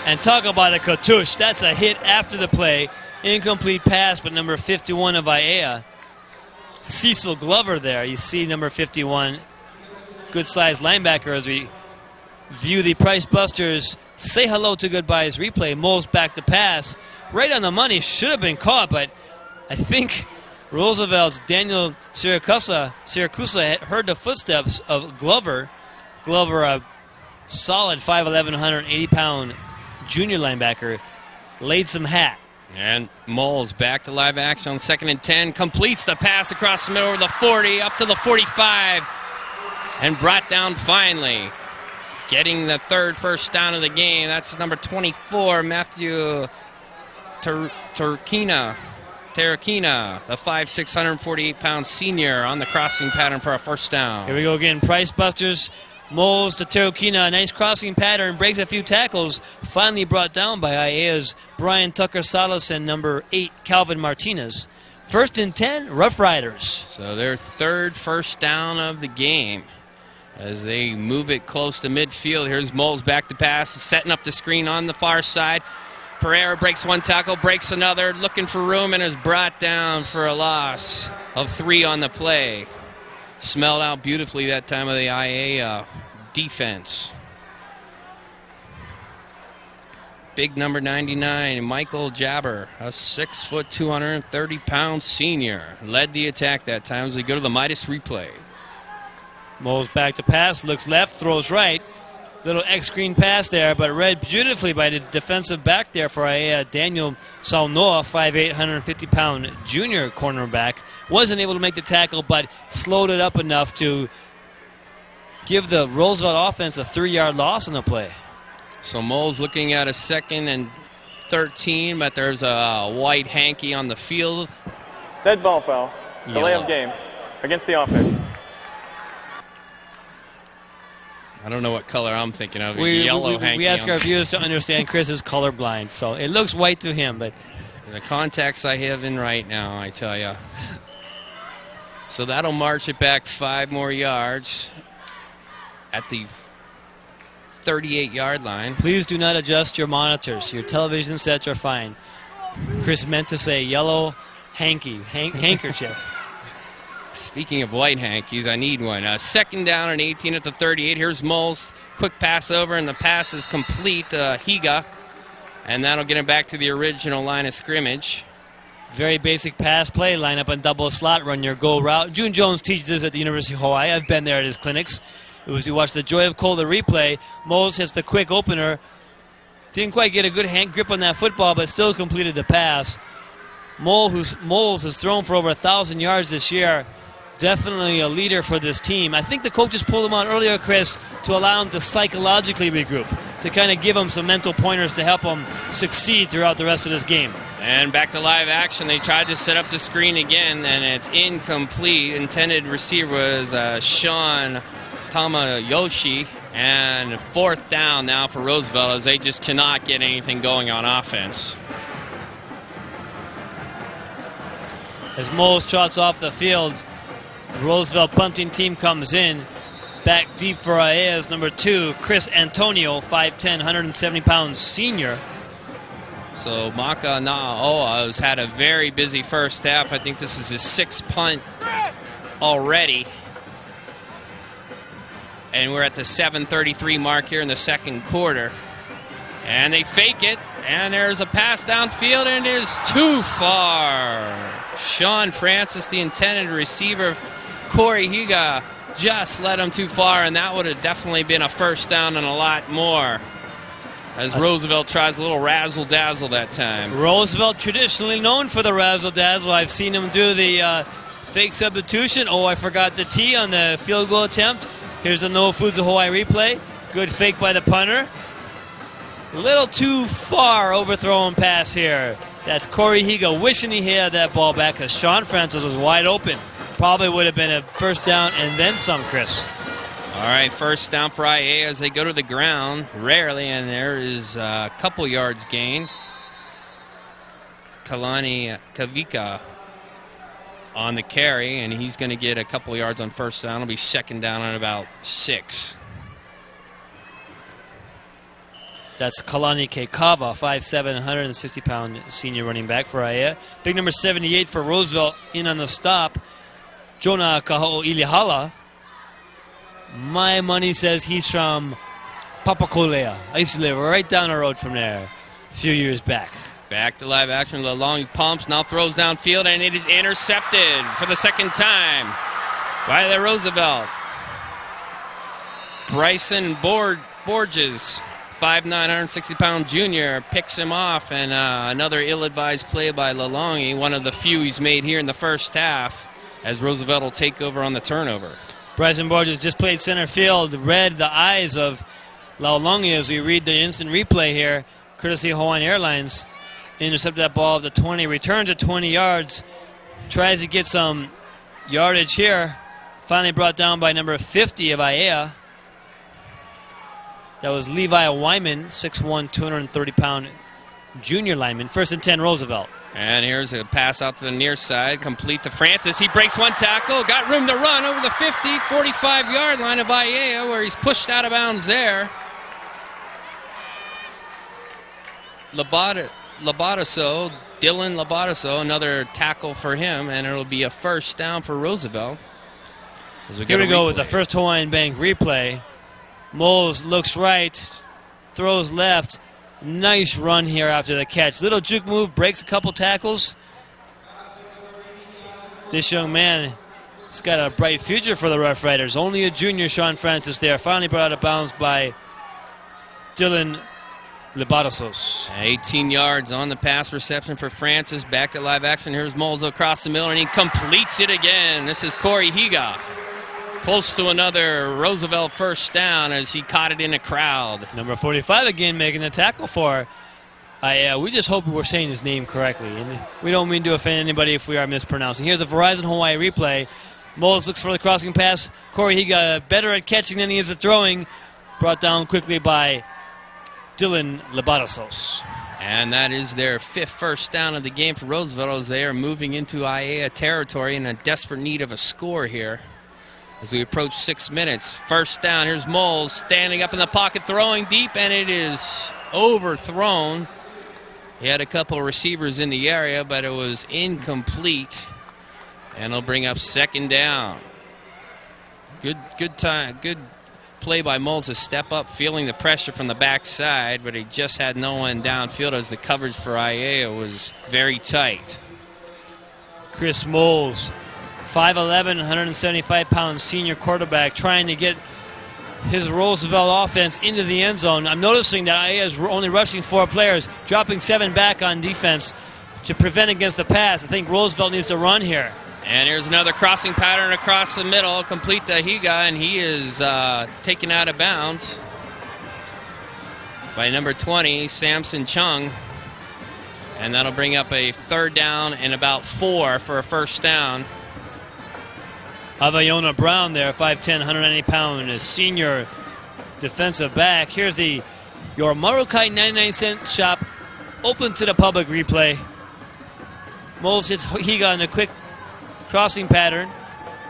And talk about a cartouche. That's a hit after the play. Incomplete pass, but number 51 of Aiea. Cecil Glover there. You see number 51. Good-sized linebacker as we view the Price Busters. Say hello to Goodbyes replay. Mulls back to pass. Right on the money. Should have been caught, but I think Roosevelt's Daniel Siracusa heard the footsteps of Glover. Glover, a solid 5'11", 180-pound junior linebacker, laid some hat. And Moles back to live action on 2nd and 10. Completes the pass across the middle over the 40, up to the 45, and brought down finally. Getting the third first down of the game. That's number 24, Matthew Terquina, the 5'6", 148-pound senior on the crossing pattern for a first down. Here we go again. Price busters. Moles to Terquina. Nice crossing pattern. Breaks a few tackles. Finally brought down by Aiea's Brian Tucker Salas and number 8, Calvin Martinez. 1st and 10, Rough Riders. So their third first down of the game as they move it close to midfield. Here's Moles back to pass, setting up the screen on the far side. Pereira breaks one tackle, breaks another, looking for room, and is brought down for a loss of 3 on the play. Smelled out beautifully that time of the Aiea defense. Big number 99, Michael Jabber, a 6', 230-pound senior, led the attack that time as we go to the Midas replay. Moles back to pass, looks left, throws right. Little X-screen pass there, but read beautifully by the defensive back there for Aiea, Daniel Salnoa, 5'8", 150-pound junior cornerback. Wasn't able to make the tackle, but slowed it up enough to give the Roosevelt offense a 3-yard loss on the play. So Moles looking at a 2nd and 13, but there's a white hanky on the field. Dead ball foul. Delay of game against the offense. I don't know what color I'm thinking of. We hanky. We ask our viewers to understand Chris is colorblind, so it looks white to him. But the contacts I have in right now, I tell you. So that'll march it back 5 more yards at the 38-yard line. Please do not adjust your monitors. Your television sets are fine. Chris meant to say yellow handkerchief. Speaking of white hankies, I need one. 2nd down and 18 at the 38. Here's Moles. Quick pass over, and the pass is complete. Higa. And that'll get him back to the original line of scrimmage. Very basic pass play. Line up on double slot, run your go route. June Jones teaches this at the University of Hawaii. I've been there at his clinics. It was you watch the Joy of Cola replay. Moles hits the quick opener. Didn't quite get a good hand grip on that football, but still completed the pass. Moles has thrown for over 1,000 yards this year. Definitely a leader for this team. I think the coaches pulled him on earlier, Chris, to allow him to psychologically regroup, to kind of give him some mental pointers to help him succeed throughout the rest of this game. And back to live action. They tried to set up the screen again, and it's incomplete. Intended receiver was Sean Tamayoshi. And 4th down now for Roosevelt as they just cannot get anything going on offense. As Moles trots off the field, the Roosevelt punting team comes in. Back deep for Aiea's number 2, Chris Antonio, 5'10", 170-pound senior. So Maka Na'oa has had a very busy first half. I think this is his 6th punt already. And we're at the 7:33 mark here in the second quarter. And they fake it, and there's a pass downfield, and it is too far. Sean Francis, the intended receiver, Corey Higa, just led him too far, and that would have definitely been a first down and a lot more. As Roosevelt tries a little razzle-dazzle that time. Roosevelt traditionally known for the razzle-dazzle. I've seen him do the fake substitution. Oh, I forgot the T on the field goal attempt. Here's the No Foods of Hawaii replay. Good fake by the punter. A little too far overthrown pass here. That's Corey Higa wishing he had that ball back because Sean Francis was wide open. Probably would have been a first down and then some, Chris. All right, first down for Aiea as they go to the ground. Rarely, and there is a couple yards gained. Kalani Kavika on the carry, and he's going to get a couple yards on first down. It'll be 2nd down and about 6. That's Kalani Kekava, 5'7", 160-pound senior running back for Aiea. Big number 78 for Roosevelt in on the stop. Jonah Kaho'ilihala. My money says he's from Papakolea. I used to live right down the road from there a few years back. Back to live action. LeLong pumps, now throws downfield, and it is intercepted for the second time by the Roosevelt. Bryson Borges, 5'9", 160-pound junior, picks him off, and another ill-advised play by LeLong, one of the few he's made here in the first half, as Roosevelt will take over on the turnover. Bryson Borges just played center field, read the eyes of Laulongi as we read the instant replay here, courtesy of Hawaiian Airlines. Intercepted that ball at the 20, returns at 20 yards, tries to get some yardage here. Finally brought down by number 50 of Aiea. That was Levi Wyman, 6'1", 230-pound junior lineman. 1st and 10, Roosevelt. And here's a pass out to the near side, complete to Francis. He breaks one tackle, got room to run over the 50, 45-yard line of Aiea, where he's pushed out of bounds there. Dylan Labataso, another tackle for him, and it'll be a first down for Roosevelt. Here we go with the first Hawaiian Bank replay. Moles looks right, throws left. Nice run here after the catch. Little juke move, breaks a couple tackles. This young man has got a bright future for the Rough Riders. Only a junior, Sean Francis there. Finally brought out of bounds by Dylan Labatasos. 18 yards on the pass reception for Francis. Back to live action. Here's Moles across the middle, and he completes it again. This is Corey Higa. Close to another Roosevelt first down as he caught it in a crowd. Number 45 again making the tackle for Aiea. We just hope we're saying his name correctly. And we don't mean to offend anybody if we are mispronouncing. Here's a Verizon Hawaii replay. Moles looks for the crossing pass. Corey Higa better at catching than he is at throwing. Brought down quickly by Dylan Labatasos. And that is their 5th first down of the game for Roosevelt as they are moving into Aiea territory in a desperate need of a score here. As we approach 6 minutes, first down, here's Moles standing up in the pocket, throwing deep, and it is overthrown. He had a couple of receivers in the area, but it was incomplete. And he'll bring up second down. Good play by Moles to step up, feeling the pressure from the backside, but he just had no one downfield as the coverage for Aiea was very tight. Chris Moles, 5'11", 175-pound senior quarterback, trying to get his Roosevelt offense into the end zone. I'm noticing that Aiea is only rushing 4 players, dropping 7 back on defense to prevent against the pass. I think Roosevelt needs to run here. And here's another crossing pattern across the middle, complete to Higa, and he is taken out of bounds by number 20, Samson Chung. And that'll bring up a third down and about 4 for a first down. Avayona Brown there, 5'10", 190-pound senior defensive back. Here's your Marukai 99-cent shop, open to the public replay. Moles hits Higa in a quick crossing pattern,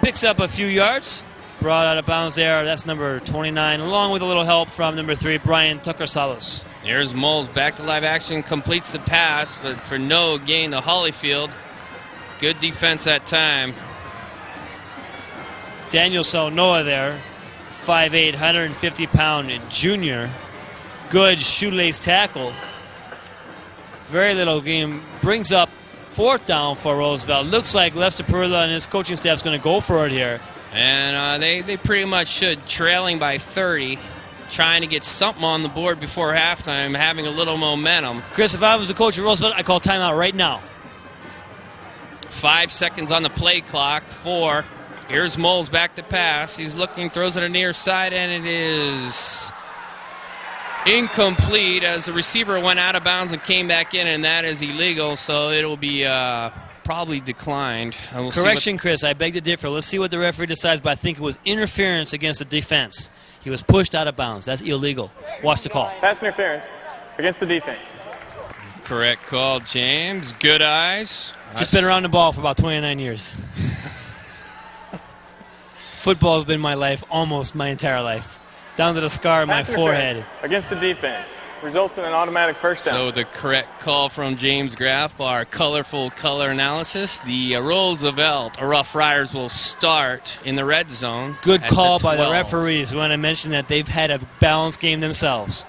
picks up a few yards, brought out of bounds there. That's number 29, along with a little help from number 3, Brian Tucker-Salas. Here's Moles back to live action, completes the pass, but for no gain to Holyfield. Good defense that time. Daniel Saunoa there, 5'8", 150-pound junior. Good shoelace tackle. Very little game. Brings up 4th down for Roosevelt. Looks like Lester Perla and his coaching staff is going to go for it here. And they pretty much should, trailing by 30, trying to get something on the board before halftime, having a little momentum. Chris, if I was the coach of Roosevelt, I'd call timeout right now. 5 seconds on the play clock. 4. Here's Moles back to pass. He's looking, throws it on the near side, and it is incomplete as the receiver went out of bounds and came back in, and that is illegal, so it'll be probably declined. Correction, Chris, I beg to differ. Let's see what the referee decides, but I think it was interference against the defense. He was pushed out of bounds. That's illegal. Watch the call. Pass interference against the defense. Correct call, James. Good eyes. Just been around the ball for about 29 years. Football's been my life almost my entire life. Down to the scar on my forehead. Against the defense. Results in an automatic first down. So the correct call from James Graff, our colorful color analysis. The Roosevelt Rough Riders will start in the red zone. Good call by the referees. We want to mention that they've had a balanced game themselves.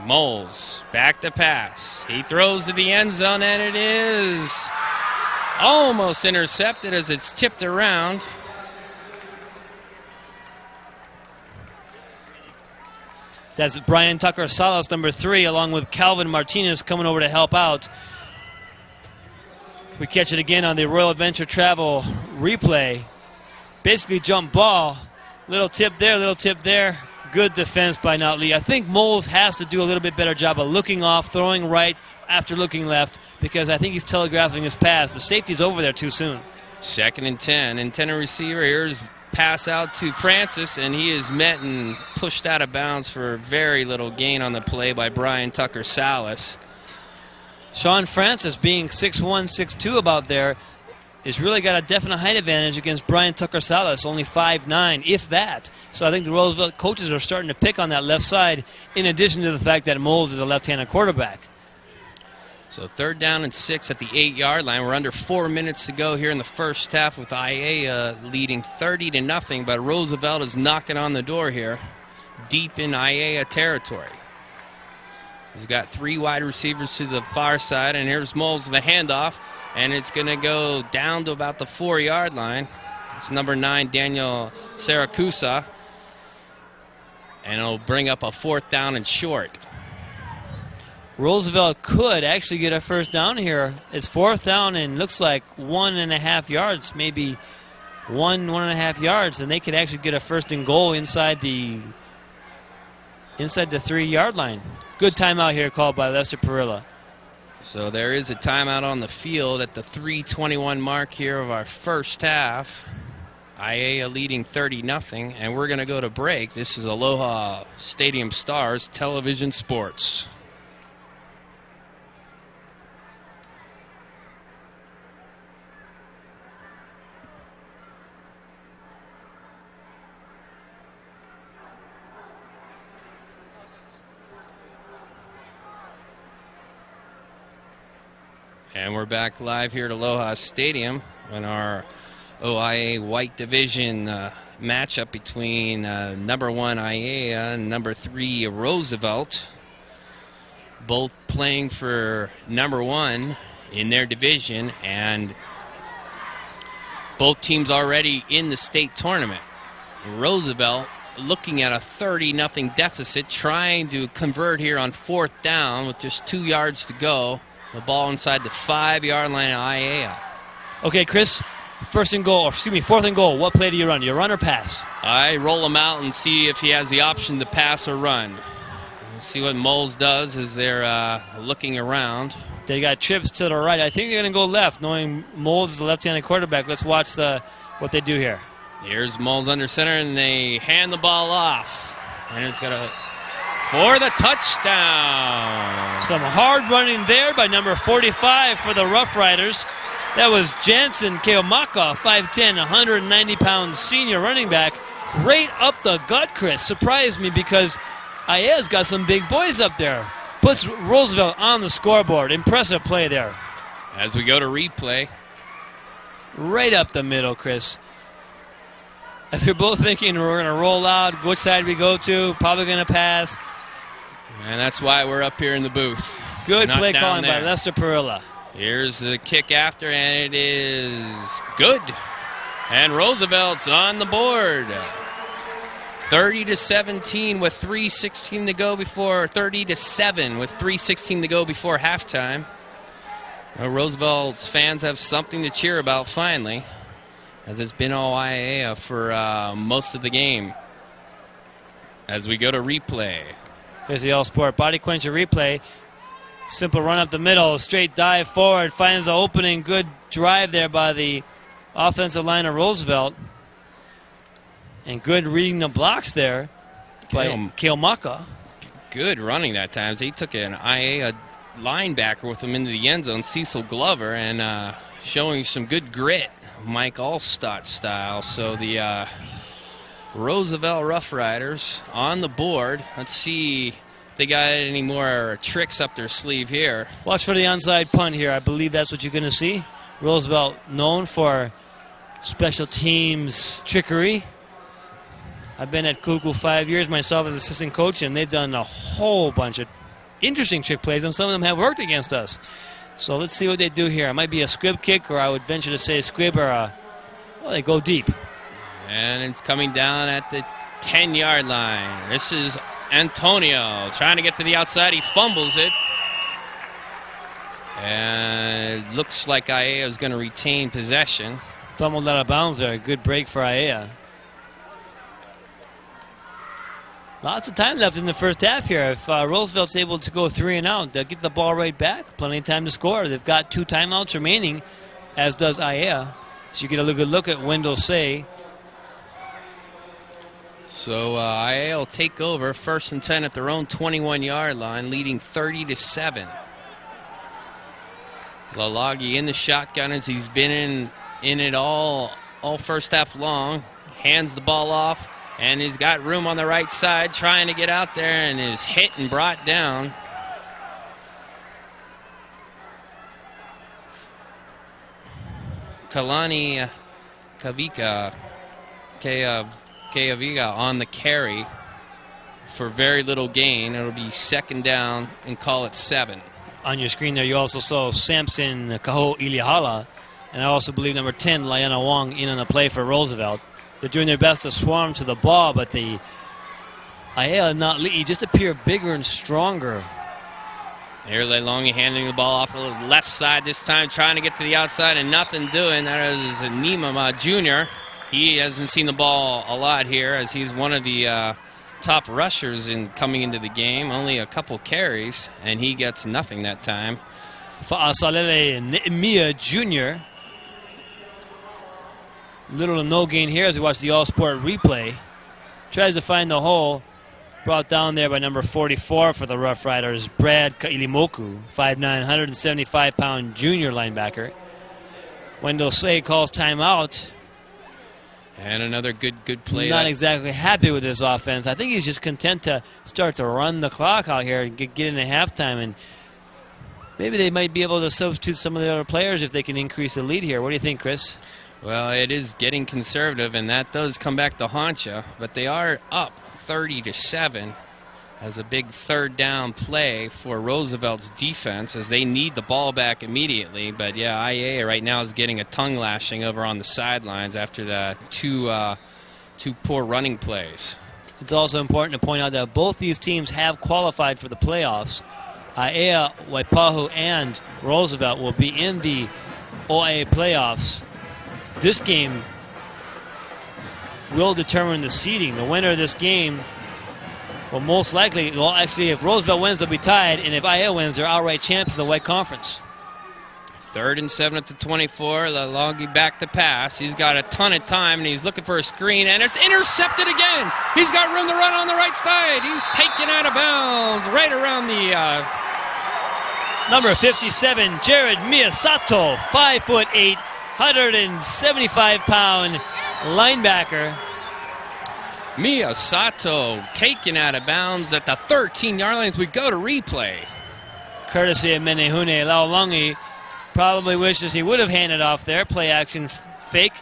Moles back to pass. He throws to the end zone, and it is almost intercepted as it's tipped around. That's Brian Tucker Salas, number 3, along with Calvin Martinez coming over to help out. We catch it again on the Royal Adventure Travel replay. Basically jump ball. Little tip there, little tip there. Good defense by Notley. I think Moles has to do a little bit better job of looking off, throwing right after looking left, because I think he's telegraphing his pass. The safety's over there too soon. 2nd and 10. Intended receiver. Here's pass out to Francis, and he is met and pushed out of bounds for very little gain on the play by Brian Tucker Salas. Sean Francis, being 6'1", 6'2", about there, has really got a definite height advantage against Brian Tucker Salas, only 5'9", if that. So I think the Roosevelt coaches are starting to pick on that left side, in addition to the fact that Moles is a left-handed quarterback. So 3rd down and 6 at the 8-yard line. We're under 4 minutes to go here in the first half with Aiea leading 30-0, but Roosevelt is knocking on the door here, deep in Aiea territory. He's got 3 wide receivers to the far side, and here's Moles with the handoff, and it's going to go down to about the 4-yard line. It's number 9, Daniel Saracusa, and it'll bring up a 4th down and short. Roosevelt could actually get a first down here. It's 4th down and looks like 1.5 yards, maybe 1.5 yards, and they could actually get a 1st and goal inside the 3-yard line. Good timeout here called by Lester Perilla. So there is a timeout on the field at the 3:21 mark here of our first half. Aiea leading 30-0, and we're going to go to break. This is Aloha Stadium Stars Television Sports. And we're back live here at Aloha Stadium in our OIA White Division matchup between number 1 Aiea and number 3 Roosevelt. Both playing for number 1 in their division, and both teams already in the state tournament. Roosevelt looking at a 30-0 deficit, trying to convert here on 4th down with just 2 yards to go. The ball inside the 5-yard line of Aiea. Okay, Chris, 4th and goal. What play do you run? Do you run or pass? I roll him out and see if he has the option to pass or run. We'll see what Moles does as they're looking around. They got trips to the right. I think they're going to go left, knowing Moles is a left-handed quarterback. Let's watch what they do here. Here's Moles under center, and they hand the ball off. And it's going to... for the touchdown. Some hard running there by number 45 for the Rough Riders. That was Jansen Keomaka, 5'10", 190-pound senior running back. Right up the gut, Chris. Surprised me because Aiea's got some big boys up there. Puts Roosevelt on the scoreboard. Impressive play there. As we go to replay. Right up the middle, Chris. As we're both thinking we're going to roll out, which side we go to, probably going to pass. And that's why we're up here in the booth. Good Not play down calling there. by Lester Perilla. Here's the kick after, and it is good. And Roosevelt's on the board. 30-17 with 3:16 to go before 30-7 with 3:16 to go before halftime. Roosevelt's fans have something to cheer about finally, as it's been all Aiea for most of the game. As we go to replay. Here's the All-Sport Body Quencher replay. Simple run up the middle, straight dive forward, finds the opening. Good drive there by the offensive line of Roosevelt. And good reading the blocks there by Keomaka. Good running that time. He took an Aiea linebacker with him into the end zone, Cecil Glover, and showing some good grit, Mike Allstott style. So the Roosevelt Rough Riders on the board. Let's see if they got any more tricks up their sleeve here. Watch for the onside punt here. I believe that's what you're going to see. Roosevelt known for special teams trickery. I've been at Kuku 5 years myself as assistant coach, and they've done a whole bunch of interesting trick plays, and some of them have worked against us. So let's see what they do here. It might be a squib kick, or I would venture to say squib, or well, they go deep. And it's coming down at the 10-yard line. This is Antonio trying to get to the outside. He fumbles it. And it looks like Aiea is going to retain possession. Fumbled out of bounds there. Good break for Aiea. Lots of time left in the first half here. If Roosevelt's able to go 3 and out, they'll get the ball right back. Plenty of time to score. They've got 2 timeouts remaining, as does Aiea. So you get a good look at Wendell Say. So Aiea will take over 1st and 10 at their own 21-yard line, leading 30-7. Lalagi in the shotgun as he's been in it all first half long. Hands the ball off. And he's got room on the right side, trying to get out there, and is hit and brought down. Kalani Kayaviga on the carry for very little gain. It'll be 2nd down and call it 7. On your screen there, you also saw Samson Kaho Ilihala, and I also believe number 10, Liana Wong, in on the play for Roosevelt. They're doing their best to swarm to the ball, but the Aiea not lead, just appear bigger and stronger. Here Leilongi handing the ball off the left side this time, trying to get to the outside and nothing doing. That is Nimama Jr. He hasn't seen the ball a lot here, as he's one of the top rushers coming into the game. Only a couple carries, and he gets nothing that time. Fa'asalele Mia Jr. Little to no gain here as we watch the all-sport replay. Tries to find the hole. Brought down there by number 44 for the Rough Riders, Brad Kailimoku, 5'9", 175-pound junior linebacker. Wendell Say calls timeout. And another good play. Not exactly happy with this offense. I think he's just content to start to run the clock out here and get into halftime. And maybe they might be able to substitute some of the other players if they can increase the lead here. What do you think, Chris? Well, it is getting conservative, and that does come back to haunt you. But they are up 30-7 as a big 3rd down play for Roosevelt's defense, as they need the ball back immediately. But yeah, Aiea right now is getting a tongue lashing over on the sidelines after the two poor running plays. It's also important to point out that both these teams have qualified for the playoffs. Aiea, Waipahu, and Roosevelt will be in the OIA playoffs. This game will determine the seeding. The winner of this game will most likely, well, actually, if Roosevelt wins, they'll be tied, and if Aiea wins, they're outright champions of the White Conference. 3rd and 7 at the 24. Lalongi back to pass. He's got a ton of time, and he's looking for a screen, and it's intercepted again. He's got room to run on the right side. He's taken out of bounds right around the... Number 57, Jared Miyasato, 5'8", 175-pound linebacker. Miyasato taken out of bounds at the 13-yard line as we go to replay. Courtesy of Menehune, Laolangi probably wishes he would have handed off there. Play action fake.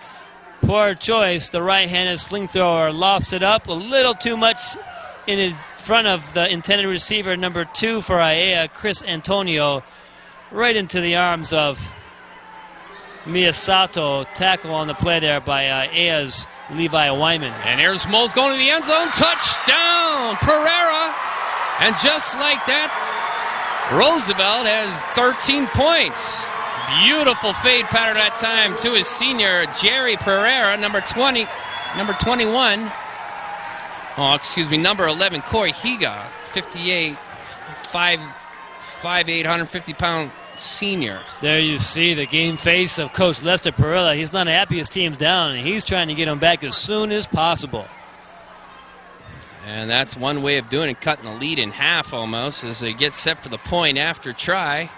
Poor choice. The right-handed sling thrower lofts it up a little too much in front of the intended receiver, number 2 for Aiea, Chris Antonio, right into the arms of Miyasato. Tackle on the play there by Aia's Levi Wyman. And here's Moles going to the end zone. Touchdown, Pereira. And just like that, Roosevelt has 13 points. Beautiful fade pattern that time to his senior, Jerry Pereira, number 21. Oh, excuse me, number 11, Corey Higa, 58, 5'8", 150-pound senior. There you see the game face of Coach Lester Perilla. He's not happy his team's down, and he's trying to get them back as soon as possible. And that's one way of doing it, cutting the lead in half almost, as they get set for the point after try.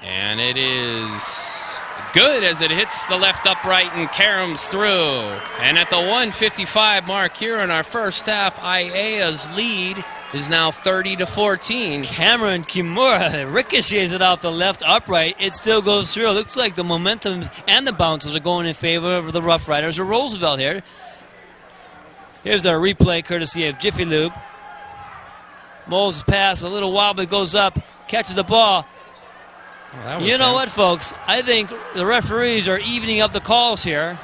And it is good as it hits the left upright and caroms through. And at the 1:55 mark here in our first half, Aiea's lead is now 30-14. Cameron Kimura ricochets it off the left upright. It still goes through. It looks like the momentums and the bounces are going in favor of the Rough Riders of Roosevelt here. Here's the replay courtesy of Jiffy Lube. Moses pass, a little wobbly, goes up, catches the ball. Well, you know what, folks? I think the referees are evening up the calls here.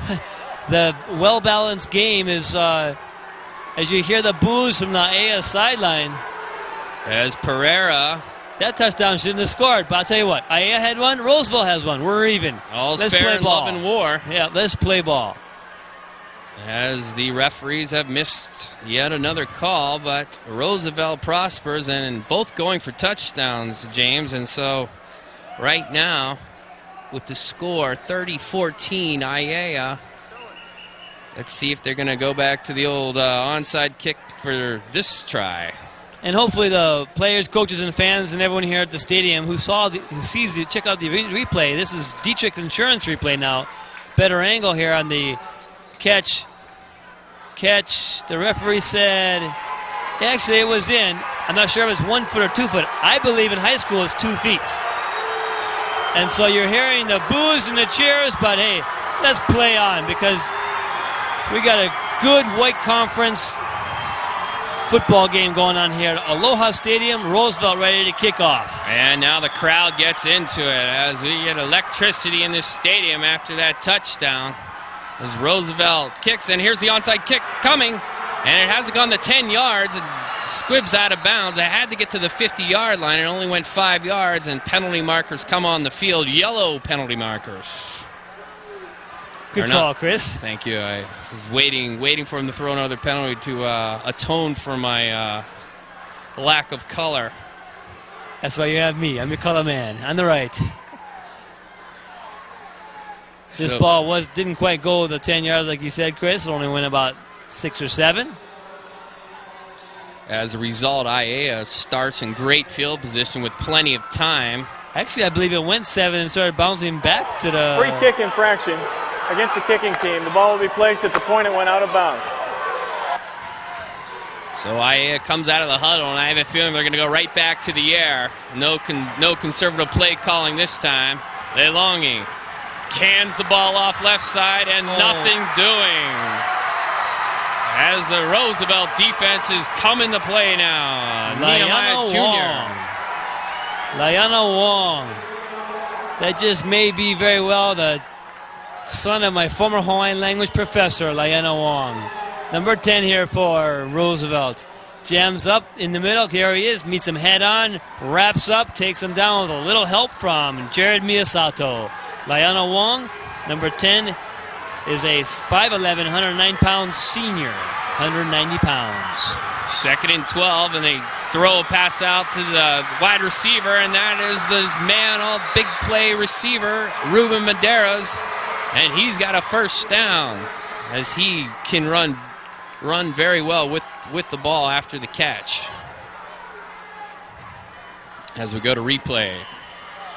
The well-balanced game is, as you hear the boos from the Aiea sideline. As Pereira. That touchdown shouldn't have scored, but I'll tell you what. Aiea had one, Roosevelt has one. We're even. All's let's fair play in ball. love and war. Yeah, let's play ball. As the referees have missed yet another call, but Roosevelt prospers, and both going for touchdowns, James. And so right now, with the score 30-14, Aiea, let's see if they're going to go back to the old onside kick for this try. And hopefully the players, coaches, and fans, and everyone here at the stadium who sees it, check out the replay. This is Dietrich's insurance replay now. Better angle here on the catch. The referee said, actually it was in. I'm not sure if it's 1 foot or 2 foot. I believe in high school it's 2 feet. And so you're hearing the boos and the cheers, but hey, let's play on because we got a good White Conference football game going on here. Aloha Stadium, Roosevelt ready to kick off. And now the crowd gets into it as we get electricity in this stadium after that touchdown. As Roosevelt kicks, and here's the onside kick coming, and it hasn't gone the 10 yards. It squibs out of bounds. It had to get to the 50-yard line. It only went 5 yards, and penalty markers come on the field. Yellow penalty markers. Good call, Chris. Thank you. I was waiting for him to throw another penalty to atone for my lack of color. That's why you have me. I'm your color man. On the right. This ball didn't quite go the 10 yards like you said, Chris. It only went about 6 or 7. As a result, Aiea starts in great field position with plenty of time. Actually, I believe it went 7 and started bouncing back to the... Free kick infraction against the kicking team. The ball will be placed at the point it went out of bounds. So Aiea comes out of the huddle, and I have a feeling they're going to go right back to the air. No conservative play calling this time. Leilongi cans the ball off left side, and nothing doing. As the Roosevelt defense is coming to play now. Nehemiah Jr. Laiana Wong. That just may be very well the son of my former Hawaiian language professor, Laiana Wong. Number 10 here for Roosevelt. Jams up in the middle. Here he is. Meets him head on. Wraps up. Takes him down with a little help from Jared Miyasato. Laiana Wong, number 10, is a 5'11", 109-pound senior. 190 pounds. 2nd and 12, and they throw a pass out to the wide receiver, and that is this man, all big play receiver, Ruben Medeiros, and he's got a first down as he can run very well with the ball after the catch. As we go to replay.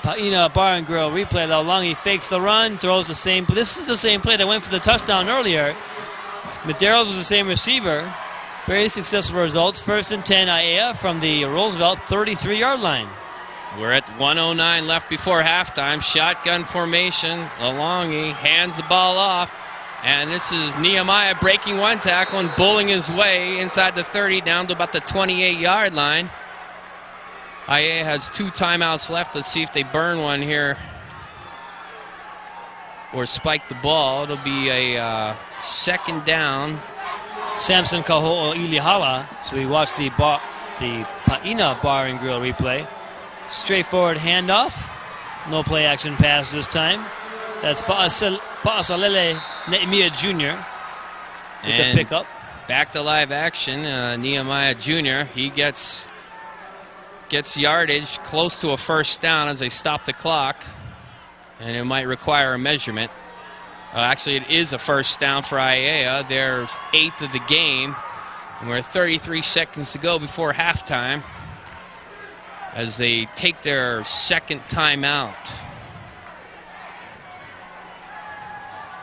Paina Bar and Grill replay. Leilongi fakes the run, throws the same. This is the same play that went for the touchdown earlier. Medeiros was the same receiver. Very successful results. 1st and 10, Aiea from the Roosevelt 33-yard line. We're at 1:09 left before halftime. Shotgun formation. Leilongi hands the ball off. And this is Nehemiah breaking one tackle and bullying his way inside the 30 down to about the 28-yard line. Aiea has 2 timeouts left. Let's see if they burn one here or spike the ball. It'll be a 2nd down. Samson Kaho'o Ilihala. So we watch the Paina Bar and Grill replay. Straightforward handoff. No play action pass this time. That's Fa'asalele Nehemiah Jr. with the pickup. Back to live action. Nehemiah Jr. He gets yardage close to a first down as they stop the clock, and it might require a measurement. Actually, it is a first down for Aiea. Their 8th of the game, and we're 33 seconds to go before halftime as they take their 2nd timeout.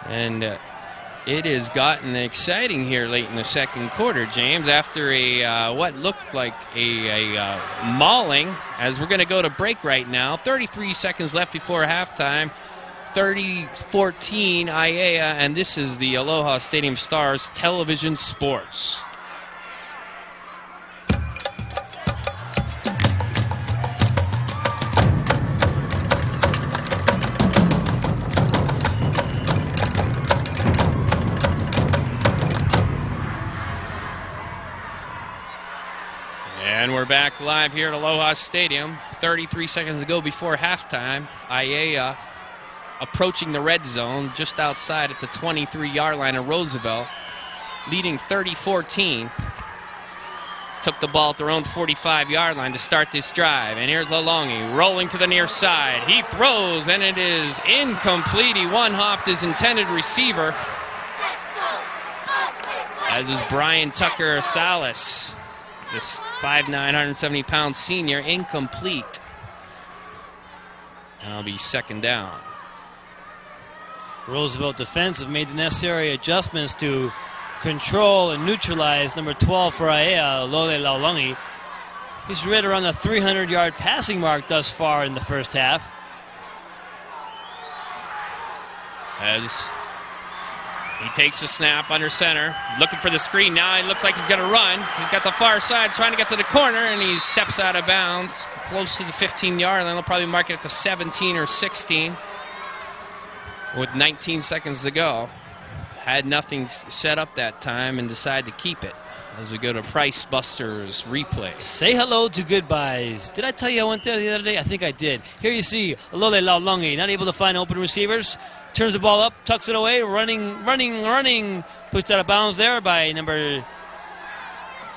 And it has gotten exciting here late in the 2nd quarter, James, after what looked like a mauling, as we're going to go to break right now. 33 seconds left before halftime. 30-14 Aiea, and this is the Aloha Stadium Stars Television Sports. And we're back live here at Aloha Stadium. 33 seconds to go before halftime. Aiea approaching the red zone just outside at the 23-yard line of Roosevelt, leading 30-14. Took the ball at their own 45-yard line to start this drive. And here's Lalongi rolling to the near side. He throws, and it is incomplete. He one-hopped his intended receiver. As is Brian Tucker Salas. This 5'9", 170-pound senior, incomplete. And it'll be second down. Roosevelt defense have made the necessary adjustments to control and neutralize number 12 for Aiea, Lole Laulungi. He's right around the 300-yard passing mark thus far in the first half. As he takes the snap under center, looking for the screen. Now he looks like he's going to run. He's got the far side trying to get to the corner, and he steps out of bounds close to the 15-yard line. They'll probably mark it at the 17 or 16 with 19 seconds to go. Had nothing set up that time and decided to keep it as we go to Price Buster's replay. Say hello to goodbyes. Did I tell you I went there the other day? I think I did. Here you see Lole Laulungi, not able to find open receivers. Turns the ball up, tucks it away, running. Pushed out of bounds there by number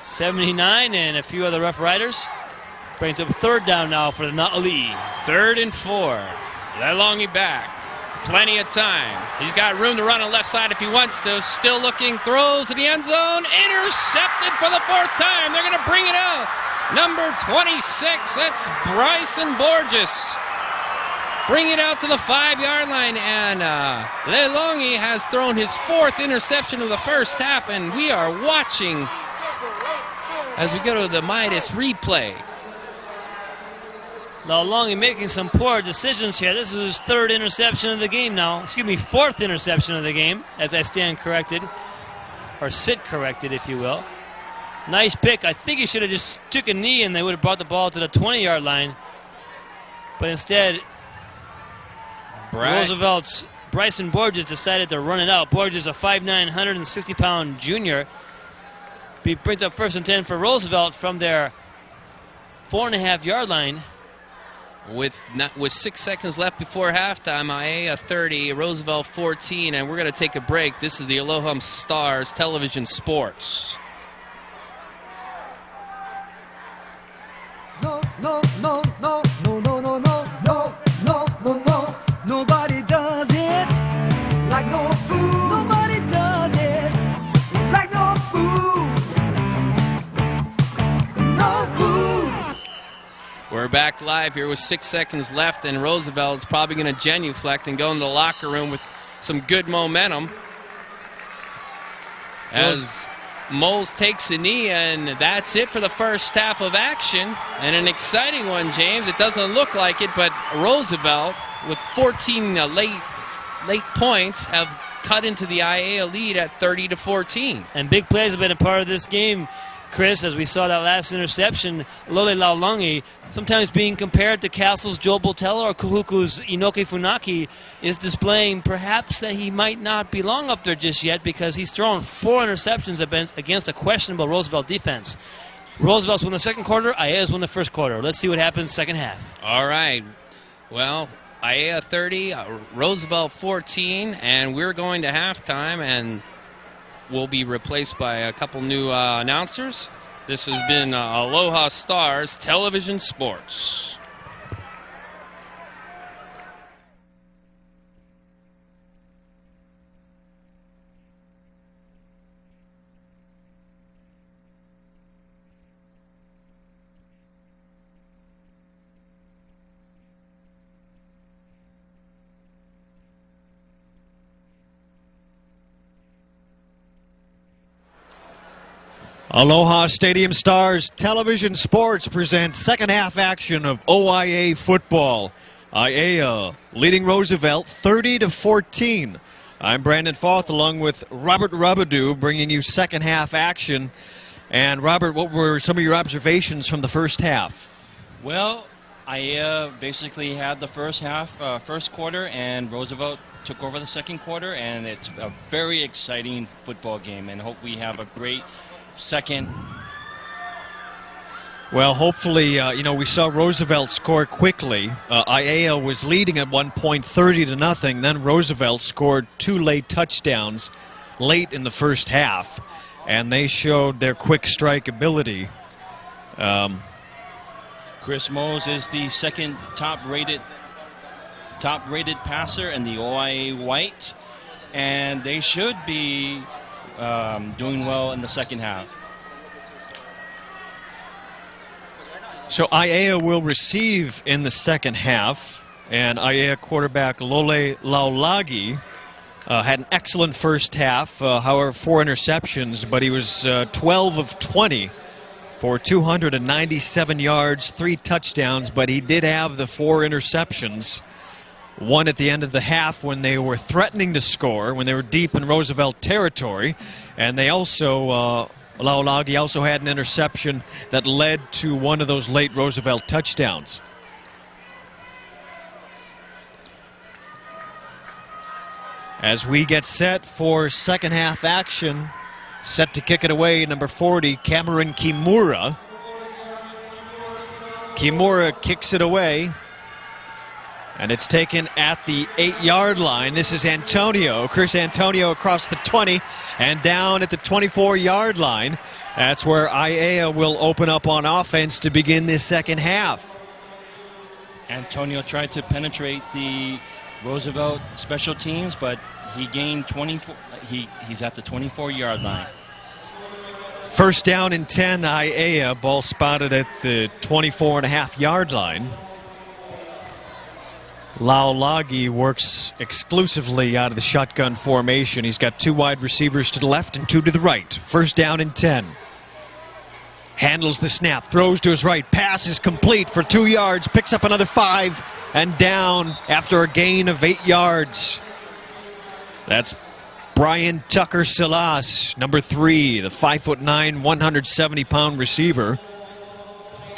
79 and a few other Rough Riders. Brings up third down now for the Na'ali. 3rd and 4. Laulungi back. Plenty of time. He's got room to run on left side if he wants to. Still looking, throws to the end zone. Intercepted for the 4th time. They're going to bring it out. Number 26, that's Bryson Borges. Bring it out to the 5-yard line, and Laulungi has thrown his 4th interception of the first half, and we are watching as we go to the Midas replay. Laulungi making some poor decisions here. This is his 3rd interception of the game now. 4th interception of the game, as I stand corrected, or sit corrected, if you will. Nice pick. I think he should have just took a knee, and they would have brought the ball to the 20-yard line. But instead, Roosevelt's Bryson Borges decided to run it out. Borges, a 5'9", 160-pound junior. He brings up 1st and 10 for Roosevelt from their 4.5-yard line. With 6 seconds left before halftime, Aiea 30, Roosevelt 14, and we're going to take a break. This is the Aloha Stars Television Sports. No. Nobody does it like no fool. Nobody does it like no fools. No fools. We're back live here with 6 seconds left, and Roosevelt is probably going to genuflect and go into the locker room with some good momentum. As Moles takes a knee, and that's it for the first half of action. And an exciting one, James. It doesn't look like it, but Roosevelt, with 14 late points, have cut into the Aiea lead at 30-14. And big plays have been a part of this game, Chris, as we saw that last interception. Lole Laulungi, sometimes being compared to Castle's Joe Botella or Kahuku's Inoke Funaki, is displaying perhaps that he might not belong up there just yet because he's thrown 4 interceptions against a questionable Roosevelt defense. Roosevelt's won the second quarter, Aieia's won the first quarter. Let's see what happens second half. All right. Well, Aiea 30, Roosevelt 14, and we're going to halftime, and we'll be replaced by a couple new announcers. This has been Aloha Stars Television Sports. Aloha Stadium Stars Television Sports presents second half action of OIA football. Aiea leading Roosevelt 30-14. I'm Brandon Foth along with Robert Robidoux bringing you second half action. And Robert, what were some of your observations from the first half? Well, Aiea basically had the first half, first quarter, and Roosevelt took over the second quarter, and it's a very exciting football game, and hope we have a great second. Well, hopefully, we saw Roosevelt score quickly. Aiea was leading at one point 30-0. Then Roosevelt scored 2 late touchdowns late in the first half, and they showed their quick strike ability. Chris Mose is the second top-rated passer in the OIA White, and they should be doing well in the second half. So Aiea will receive in the second half, and Aiea quarterback Lole Laulagi had an excellent first half, however 4 interceptions, but he was 12 of 20 for 297 yards, 3 touchdowns, but he did have the 4 interceptions. One at the end of the half when they were threatening to score, when they were deep in Roosevelt territory, and they also Laulagi also had an interception that led to one of those late Roosevelt touchdowns. As we get set for second half action, set to kick it away, number 40, Cameron Kimura. Kimura kicks it away, and it's taken at the 8-yard line. This is Antonio, Chris Antonio across the 20 and down at the 24-yard line. That's where Aiea will open up on offense to begin this second half. Antonio tried to penetrate the Roosevelt special teams, but he gained 24. He's at the 24-yard line. First down and 10, Aiea. Ball spotted at the 24.5-yard line. Laulagi works exclusively out of the shotgun formation. He's got 2 wide receivers to the left and 2 to the right. First down and 10. Handles the snap, throws to his right, pass is complete for 2 yards, picks up another 5, and down after a gain of 8 yards. That's Brian Tucker Silas, number 3, the 5'9", 170-pound receiver.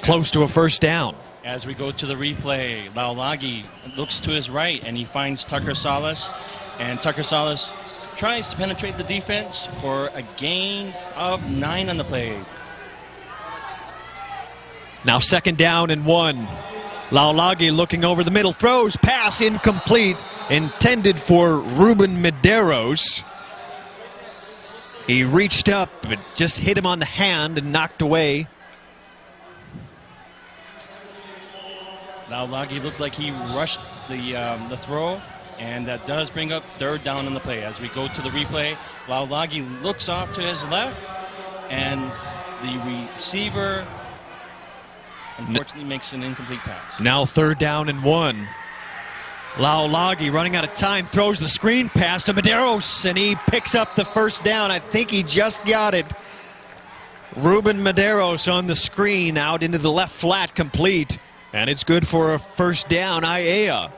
Close to a first down. As we go to the replay, Laulagi looks to his right, and he finds Tucker Salas. And Tucker Salas tries to penetrate the defense for a gain of 9 on the play. Now second down and 1. Laulagi looking over the middle, throws, pass incomplete, intended for Ruben Medeiros. He reached up, but just hit him on the hand and knocked away. Laulagi looked like he rushed the throw, and that does bring up third down on the play. As we go to the replay, Laulagi looks off to his left, and the receiver unfortunately makes an incomplete pass. Now third down and 1. Laulagi running out of time, throws the screen pass to Medeiros, and he picks up the first down. I think he just got it. Ruben Medeiros on the screen, out into the left flat, complete. And it's good for a first down, Aiea.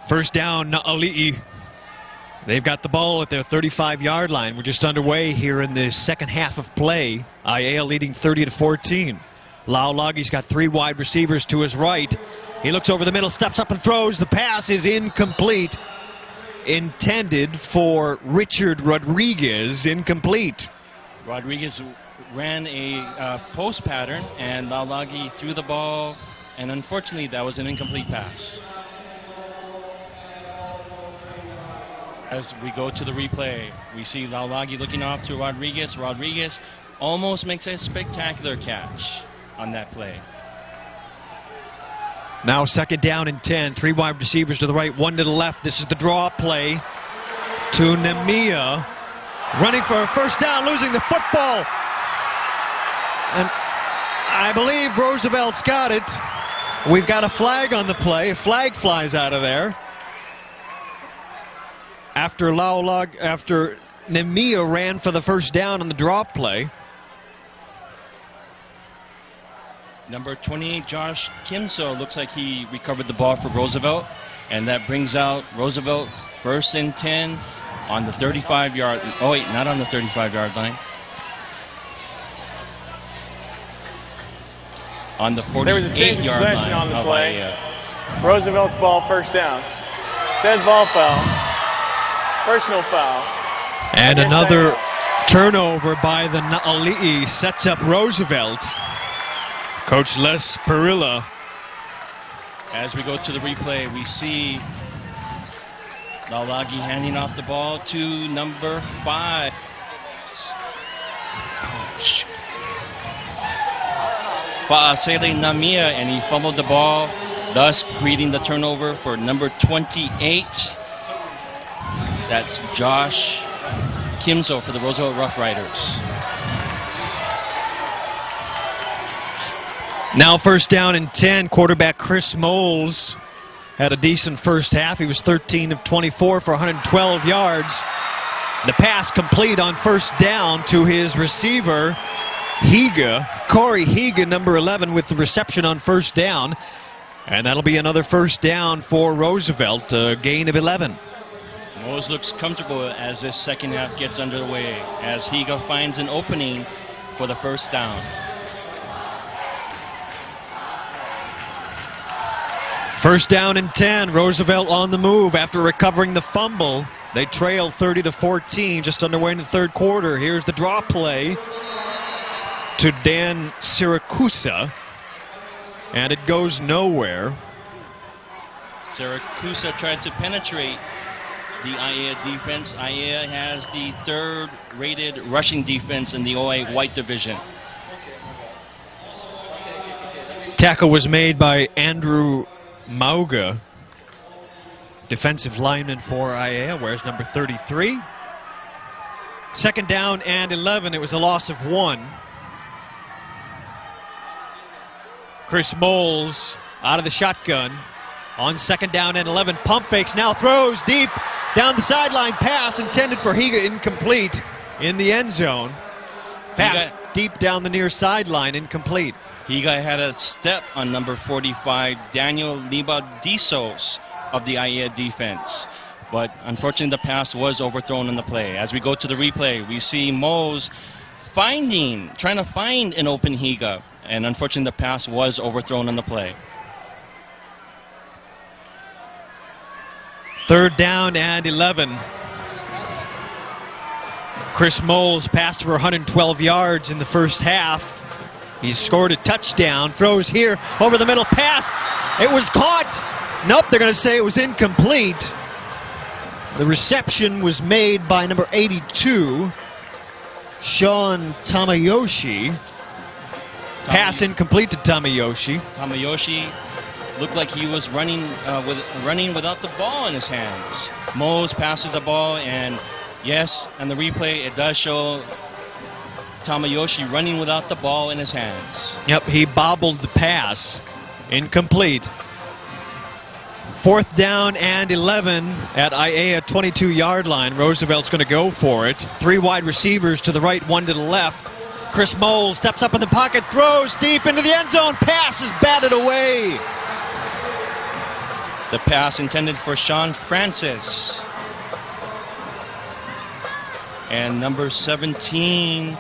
First down, Na'ali'i. They've got the ball at their 35-yard line. We're just underway here in the second half of play. Aiea leading 30-14. Laulagi's got 3 wide receivers to his right. He looks over the middle, steps up and throws. The pass is incomplete. Intended for Richard Rodriguez, incomplete. Rodriguez ran a post pattern, and Laulagi threw the ball, and unfortunately that was an incomplete pass. As we go to the replay, we see Laulagi looking off to Rodriguez. Rodriguez almost makes a spectacular catch on that play. Now second down and 10. 3 wide receivers to the right, 1 to the left. This is the draw play to Nemia. Running for a first down, losing the football. And I believe Roosevelt's got it. We've got a flag on the play. A flag flies out of there. after Nemia ran for the first down on the drop play. Number 28, Josh Kimso, looks like he recovered the ball for Roosevelt, and that brings out Roosevelt 1st and 10 on the 35-yard. Oh wait, not on the 35-yard line. On the 48-yard line. There was a change of possession on the play. Aiea. Roosevelt's ball, first down. Dead ball foul. Personal foul. And Against another Aiea. turnover by the Na'ali'i sets up Roosevelt. Coach Les Perilla. As we go to the replay, we see Laulagi handing off the ball to number 5. Fa'asele Namia, and he fumbled the ball, thus creating the turnover for number 28. That's Josh Kimso for the Roosevelt Rough Riders. Now 1st down and 10. Quarterback Chris Moles had a decent first half. He was 13 of 24 for 112 yards. The pass complete on 1st down to his receiver, Higa. Corey Higa, number 11, with the reception on 1st down. And that'll be another 1st down for Roosevelt, a gain of 11. Mose looks comfortable as this second half gets underway, as Higa finds an opening for the 1st down. 1st down and 10. Roosevelt on the move after recovering the fumble. They trail 30-14, just underway in the 3rd quarter. Here's the draw play to Dan Siracusa, and it goes nowhere. Siracusa tried to penetrate the Aiea defense. Aiea has the 3rd-rated rushing defense in the OIA White Division. Tackle was made by Andrew Mauga, defensive lineman for Aiea, wears number 33. 2nd down and 11. It was a loss of 1. Chris Moles out of the shotgun on 2nd down and 11. Pump fakes, now throws deep down the sideline. Pass intended for Higa, incomplete in the end zone. Pass deep down the near sideline, incomplete. Higa had a step on number 45, Daniel Libadisos of the Aiea defense. But unfortunately, the pass was overthrown in the play. As we go to the replay, we see Mose trying to find an open Higa. And unfortunately, the pass was overthrown in the play. 3rd down and 11. Chris Moles passed for 112 yards in the 1st half. He scored a touchdown. Throws here over the middle. Pass. It was caught. Nope, they're going to say it was incomplete. The reception was made by number 82, Sean Tamayoshi. Pass incomplete to Tamayoshi. Tamayoshi looked like he was running without the ball in his hands. Mose passes the ball, and yes, on the replay, it does show Tamayoshi running without the ball in his hands. Yep, he bobbled the pass. Incomplete. 4th down and 11 at Aiea 22-yard line. Roosevelt's going to go for it. 3 wide receivers to the right, 1 to the left. Chris Moles steps up in the pocket, throws deep into the end zone. Pass is batted away. The pass intended for Sean Francis. And number 17,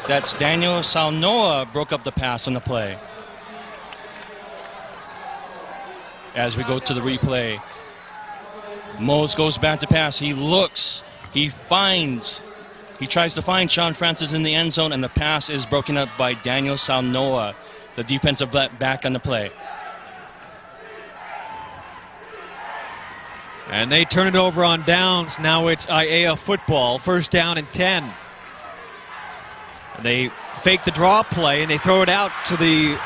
that's Daniel Salnoa, broke up the pass on the play. As we go to the replay, Mose goes back to pass. He looks, he tries to find Sean Francis in the end zone, and the pass is broken up by Daniel Salnoa, the defensive back on the play. And they turn it over on downs. Now it's Aiea football. 1st down and 10. And they fake the draw play, and they throw it out to the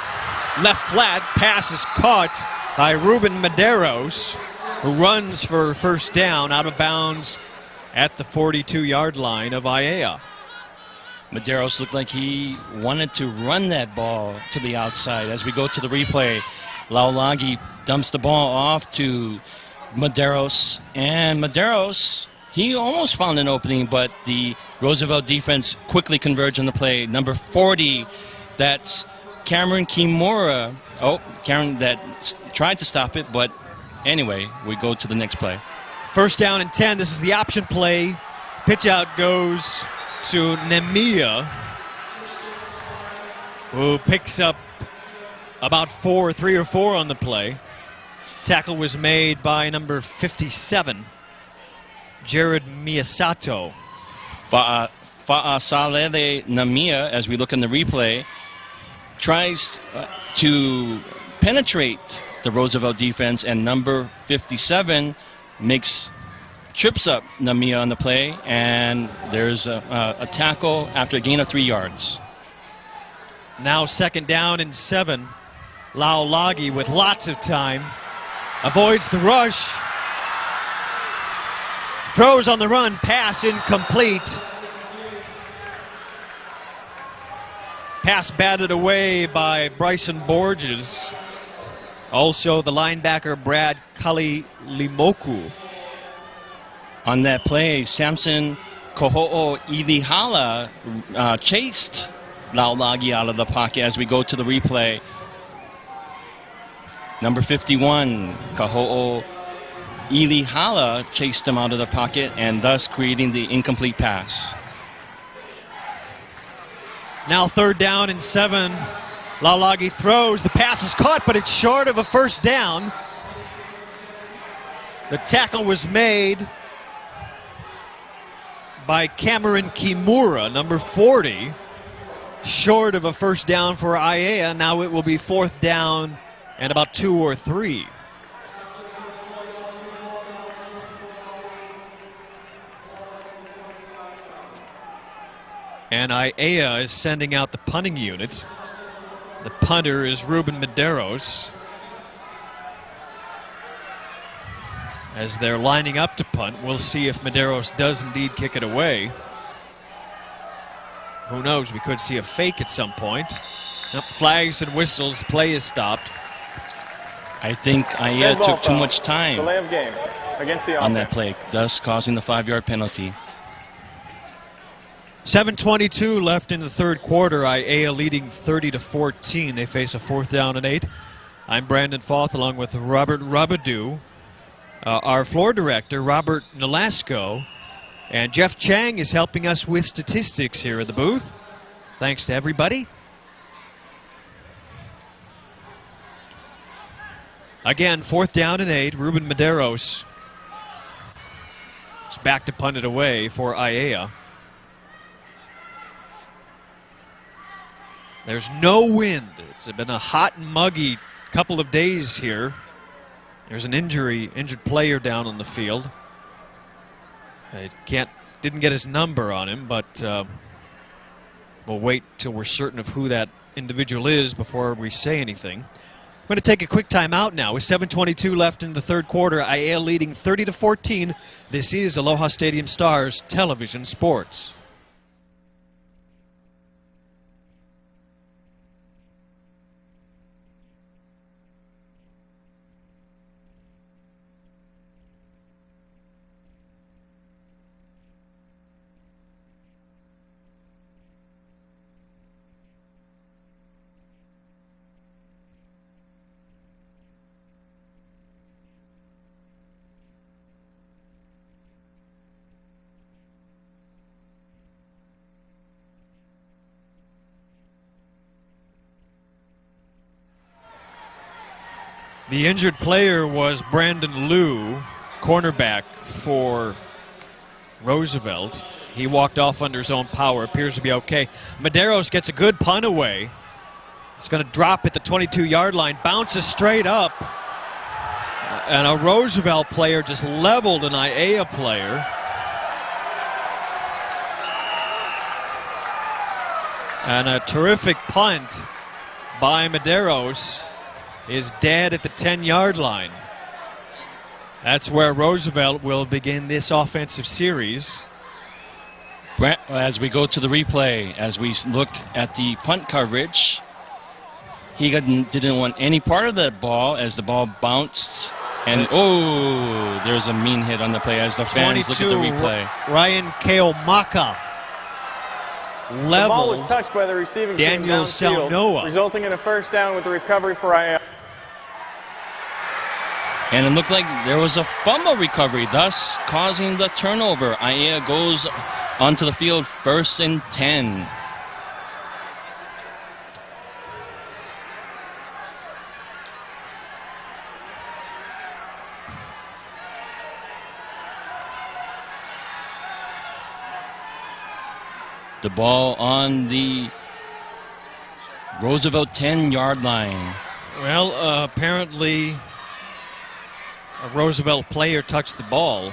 left flat. Pass is caught by Ruben Medeiros, who runs for 1st down out of bounds at the 42-yard line of Aiea. Medeiros looked like he wanted to run that ball to the outside. As we go to the replay, Laulagi dumps the ball off to Medeiros, and Medeiros He almost found an opening, but the Roosevelt defense quickly converged on the play. Number 40, that's Cameron Kimura. Oh, Cameron that tried to stop it, but anyway, we go to the next play. First down and 10. This is the option play. Pitch out goes to Nemiya, who picks up about 3 or 4 on the play. Tackle was made by number 57, Jared Miyasato. Fa'asalele Nemiya, as we look in the replay, tries to penetrate the Roosevelt defense, and number 57 trips up Nemiya on the play, and there's a tackle after a gain of 3 yards. Now second down and 7. Laolagi with lots of time. Avoids the rush. Throws on the run. Pass incomplete. Pass batted away by Bryson Borges. Also the linebacker Brad Kalilimoku. On that play, Samson Koho'o Ilihala chased Laolagi out of the pocket as we go to the replay. Number 51, Koho'o Ilihala chased him out of the pocket and thus creating the incomplete pass. Now third down and 7. Laolagi throws. The pass is caught, but it's short of a first down. The tackle was made by Cameron Kimura, number 40. Short of a first down for Aiea. Now it will be fourth down and about 2 or 3. And Aiea is sending out the punting unit. The punter is Ruben Medeiros. As they're lining up to punt, we'll see if Medeiros does indeed kick it away. Who knows? We could see a fake at some point. Nope, flags and whistles. Play is stopped. I think Aiea took too much time Delay of game against the on that play, thus causing the 5-yard penalty. 7:22 left in the third quarter. Aiea leading 30-14. They face a fourth down and 8. I'm Brandon Foth along with Robert Rabadou, our floor director, Robert Nolasco, and Jeff Chang is helping us with statistics here in the booth. Thanks to everybody. Again, fourth down and 8. Ruben Medeiros is back to punt it away for Aiea. There's no wind. It's been a hot and muggy couple of days here. There's an injured player down on the field. Didn't get his number on him, but we'll wait till we're certain of who that individual is before we say anything. I'm going to take a quick time out now. With 7:22 left in the third quarter, Aiea leading 30-14. This is Aloha Stadium Stars Television Sports. The injured player was Brandon Liu, cornerback for Roosevelt. He walked off under his own power. Appears to be okay. Medeiros gets a good punt away. It's going to drop at the 22-yard line. Bounces straight up. And a Roosevelt player just leveled an Aiea player. And a terrific punt by Medeiros is dead at the 10-yard line. That's where Roosevelt will begin this offensive series. As we go to the replay, as we look at the punt coverage, he didn't want any part of that ball as the ball bounced And, there's a mean hit on the play as the fans look at the replay. Ryan Keomaka The ball was leveled touched by the receiving Daniel team downfield, Salnoa. resulting in a first down with the recovery for Aiea. And it looked like there was a fumble recovery, thus causing the turnover. Aiea goes onto the field 1st and 10. The ball on the Roosevelt 10-yard line. Well, apparently a Roosevelt player touched the ball,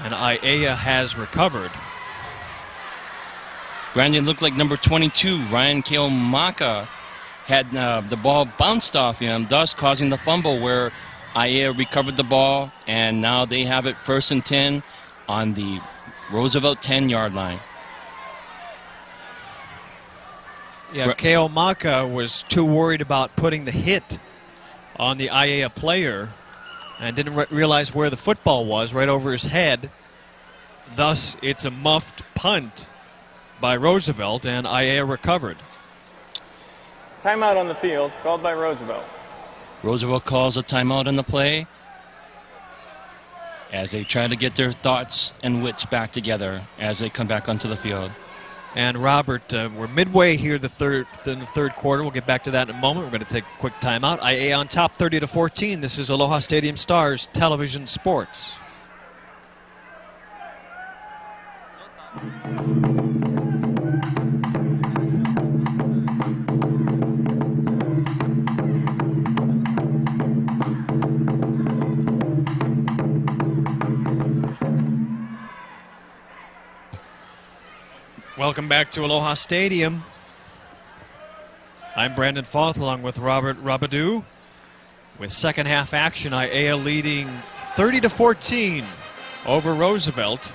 and Aiea has recovered. Brandon, looked like number 22, Ryan Keomaka, had the ball bounced off him, thus causing the fumble where Aiea recovered the ball, and now they have it 1st and 10 on the Roosevelt 10-yard line. Yeah, Keomaka was too worried about putting the hit on the Aiea player and didn't realize where the football was, right over his head. Thus, it's a muffed punt by Roosevelt, and Aiea recovered. Timeout on the field called by Roosevelt. Roosevelt calls a timeout on the play as they try to get their thoughts and wits back together as they come back onto the field. And Robert, we're midway here in the third quarter. We'll get back to that in a moment. We're going to take a quick timeout. Aiea on top 30-14. This is Aloha Stadium Stars Television Sports. Welcome back to Aloha Stadium. I'm Brandon Foth along with Robert Rabadou. With second half action, Aiea leading 30-14 over Roosevelt.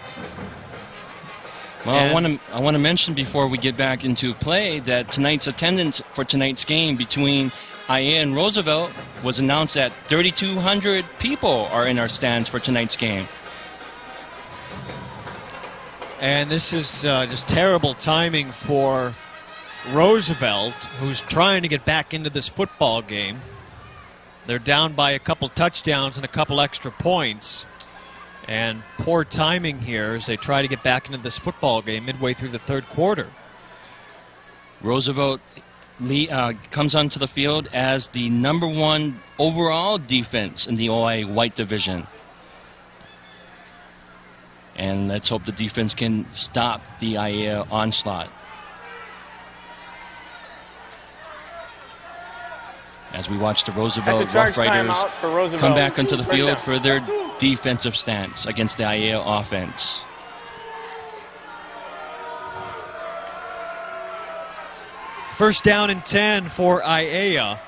Well, I want to mention before we get back into play that tonight's attendance for tonight's game between Aiea and Roosevelt was announced that 3,200 people are in our stands for tonight's game. And this is just terrible timing for Roosevelt, who's trying to get back into this football game. They're down by a couple touchdowns and a couple extra points. And poor timing here as they try to get back into this football game midway through the third quarter. Roosevelt comes onto the field as the number 1 overall defense in the OIA White Division. And let's hope the defense can stop the Aiea onslaught. As we watch the Roosevelt Rough Riders come back onto the field for their defensive stance against the Aiea offense. First down and 10 for Aiea.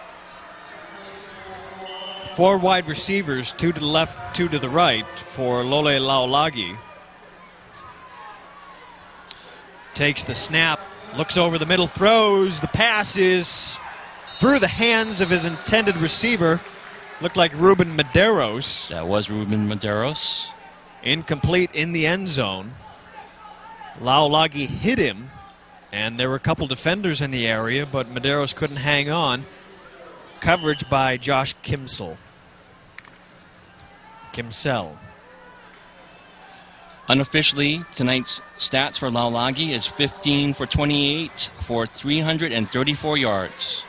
4 wide receivers, 2 to the left, 2 to the right for Lole Laulagi. Takes the snap, looks over the middle, throws. The pass is through the hands of his intended receiver. Looked like Ruben Medeiros. That was Ruben Medeiros. Incomplete in the end zone. Laulagi hit him, and there were a couple defenders in the area, but Medeiros couldn't hang on. Coverage by Josh Kimsel. Unofficially, tonight's stats for Laulagi is 15 for 28 for 334 yards.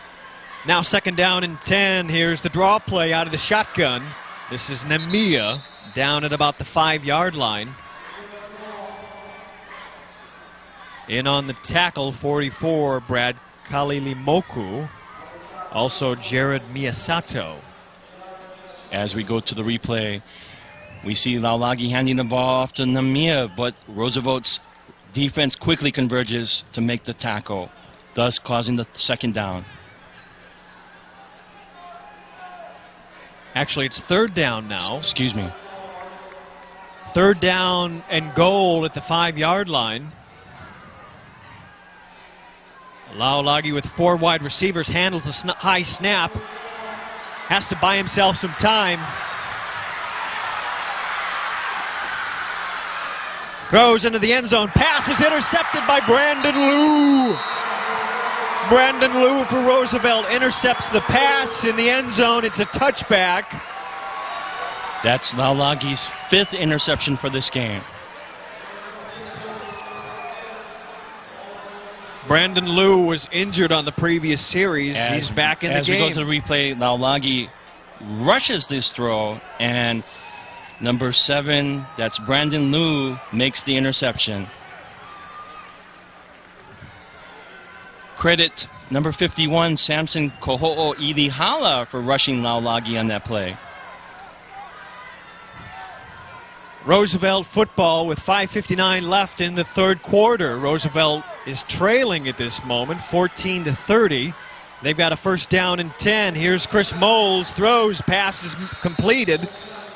Now second down and 10. Here's the draw play out of the shotgun. This is Nemia down at about the 5-yard line. In on the tackle, 44, Brad Kalilimoku. Also Jared Miyasato. As we go to the replay, we see Laulagi handing the ball off to Nemia, but Roosevelt's defense quickly converges to make the tackle, thus causing the second down. Actually, it's third down now. Excuse me. Third down and goal at the 5-yard line. Laulagi with 4 wide receivers handles the high snap. has to buy himself some time. Throws into the end zone. Pass is intercepted by Brandon Liu. Brandon Liu for Roosevelt intercepts the pass in the end zone. It's a touchback. That's Laulagi's 5th interception for this game. Brandon Liu was injured on the previous series. He's back in the game. As we go to the replay, Laulagi rushes this throw, and number 7, that's Brandon Liu, makes the interception. Credit number 51, Samson Koho'o Ilihala, for rushing Laulagi on that play. Roosevelt football with 5:59 left in the third quarter. Roosevelt is trailing at this moment, 14-30. They've got a first down and 10. Here's Chris Moles, throws, passes completed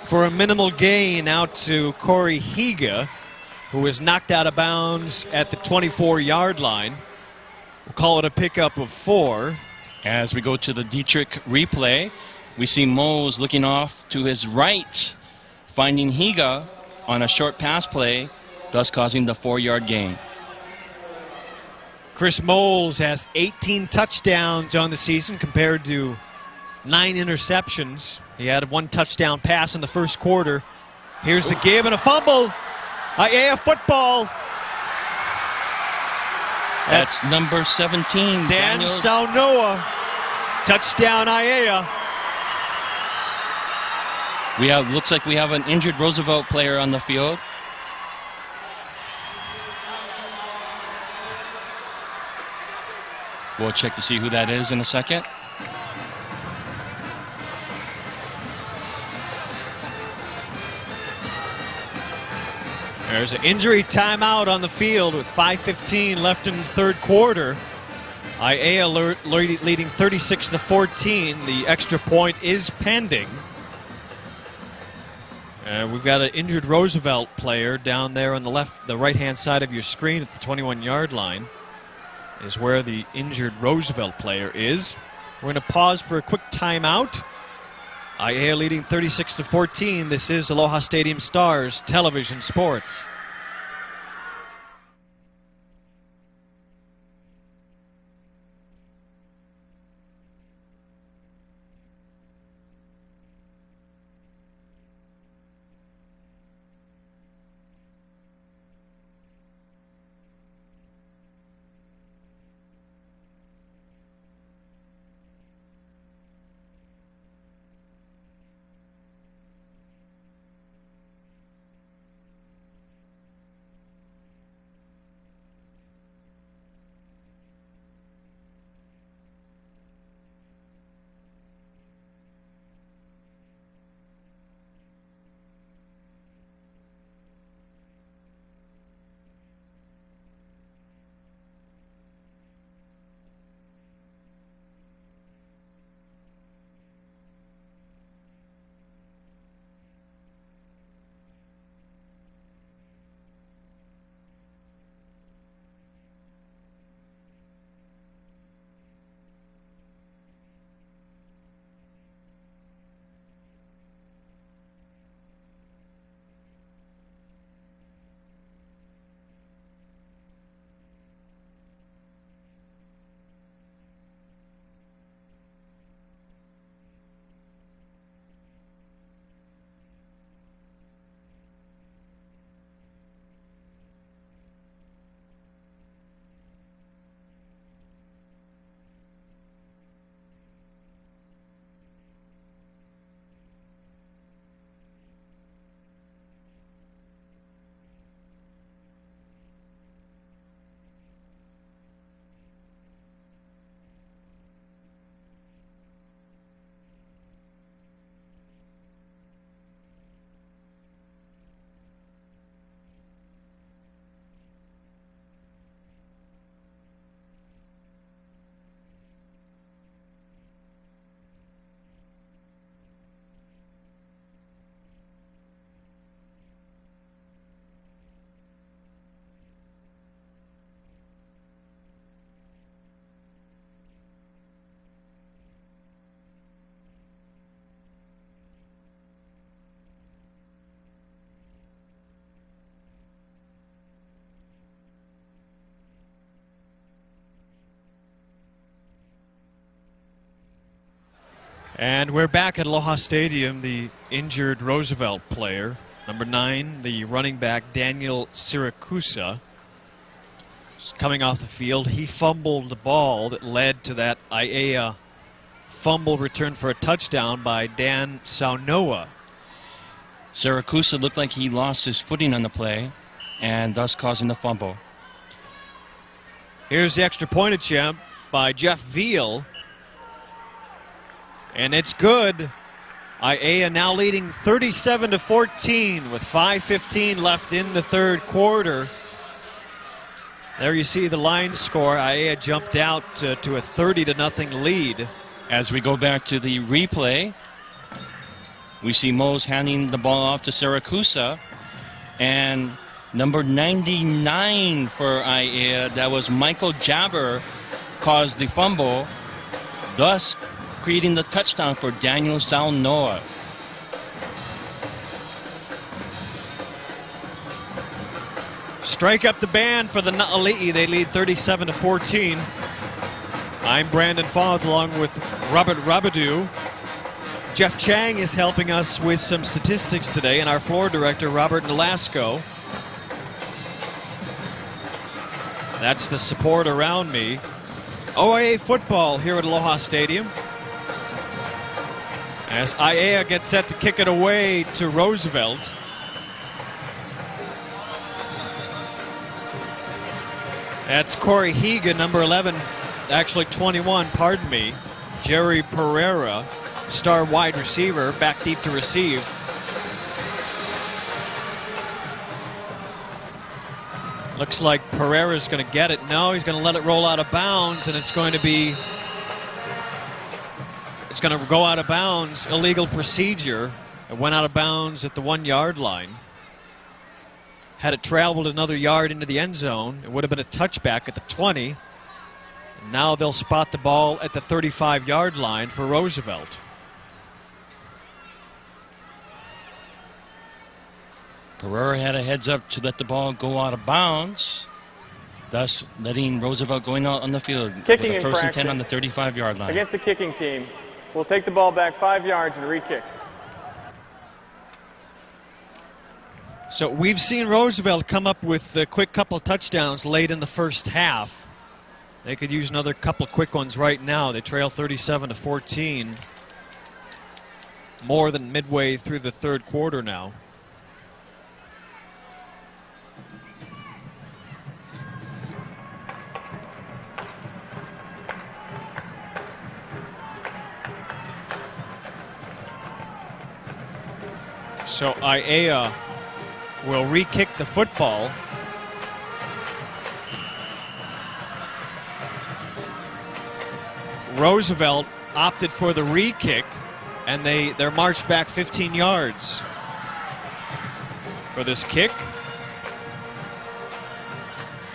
for a minimal gain out to Corey Higa, who was knocked out of bounds at the 24-yard line. We'll call it a pickup of 4. As we go to the Dietrich replay, we see Moles looking off to his right, finding Higa on a short pass play, thus causing the 4-yard gain. Chris Moles has 18 touchdowns on the season compared to 9 interceptions. He had 1 touchdown pass in the first quarter. Here's the give and a fumble. Aiea football. That's number 17, Dan Daniels. Saunoa. Touchdown Aiea. Looks like we have an injured Roosevelt player on the field. We'll check to see who that is in a second. There's an injury timeout on the field with 5:15 left in the third quarter. Aiea leading 36-14. The extra point is pending. We've got an injured Roosevelt player down there on the right-hand side of your screen at the 21-yard line is where the injured Roosevelt player is. We're going to pause for a quick timeout. Aiea leading 36-14. This is Aloha Stadium Stars Television Sports. And we're back at Aloha Stadium. The injured Roosevelt player, number 9, the running back Daniel Siracusa, is coming off the field. He fumbled the ball that led to that Aiea fumble return for a touchdown by Dan Saunoa. Siracusa looked like he lost his footing on the play and thus causing the fumble. Here's the extra point attempt by Jeff Veal. And it's good. Aiea now leading 37-14 with 5:15 left in the third quarter. There you see the line score. Aiea jumped out to a 30-0 lead. As we go back to the replay, we see Mose handing the ball off to Siracusa, and number 99 for Aiea, that was Michael Jabber, caused the fumble, thus creating the touchdown for Daniel Saunoa. Strike up the band for the Na'ali'i. They lead 37-14. I'm Brandon Foth along with Robert Rabadou. Jeff Chang is helping us with some statistics today, and our floor director, Robert Nolasco. That's the support around me. OIA football here at Aloha Stadium. As Aiea gets set to kick it away to Roosevelt. That's Corey Higa, number 11, actually 21, pardon me. Jerry Pereira, star wide receiver, back deep to receive. Looks like Pereira's going to get it. No, he's going to let it roll out of bounds, and it's going to go out of bounds. Illegal procedure. It went out of bounds at the 1-yard line. Had it traveled another yard into the end zone, it would have been a touchback at the 20. And now they'll spot the ball at the 35-yard line for Roosevelt. Pereira had a heads up to let the ball go out of bounds, thus letting Roosevelt going out on the field Kicking with a first and 10 infraction on the 35-yard line. Against the kicking team, we'll take the ball back 5 yards and re-kick. So we've seen Roosevelt come up with a quick couple touchdowns late in the first half. They could use another couple quick ones right now. They trail 37-14. More than midway through the third quarter now. So Aiea will re-kick the football. Roosevelt opted for the re-kick, and they're marched back 15 yards for this kick.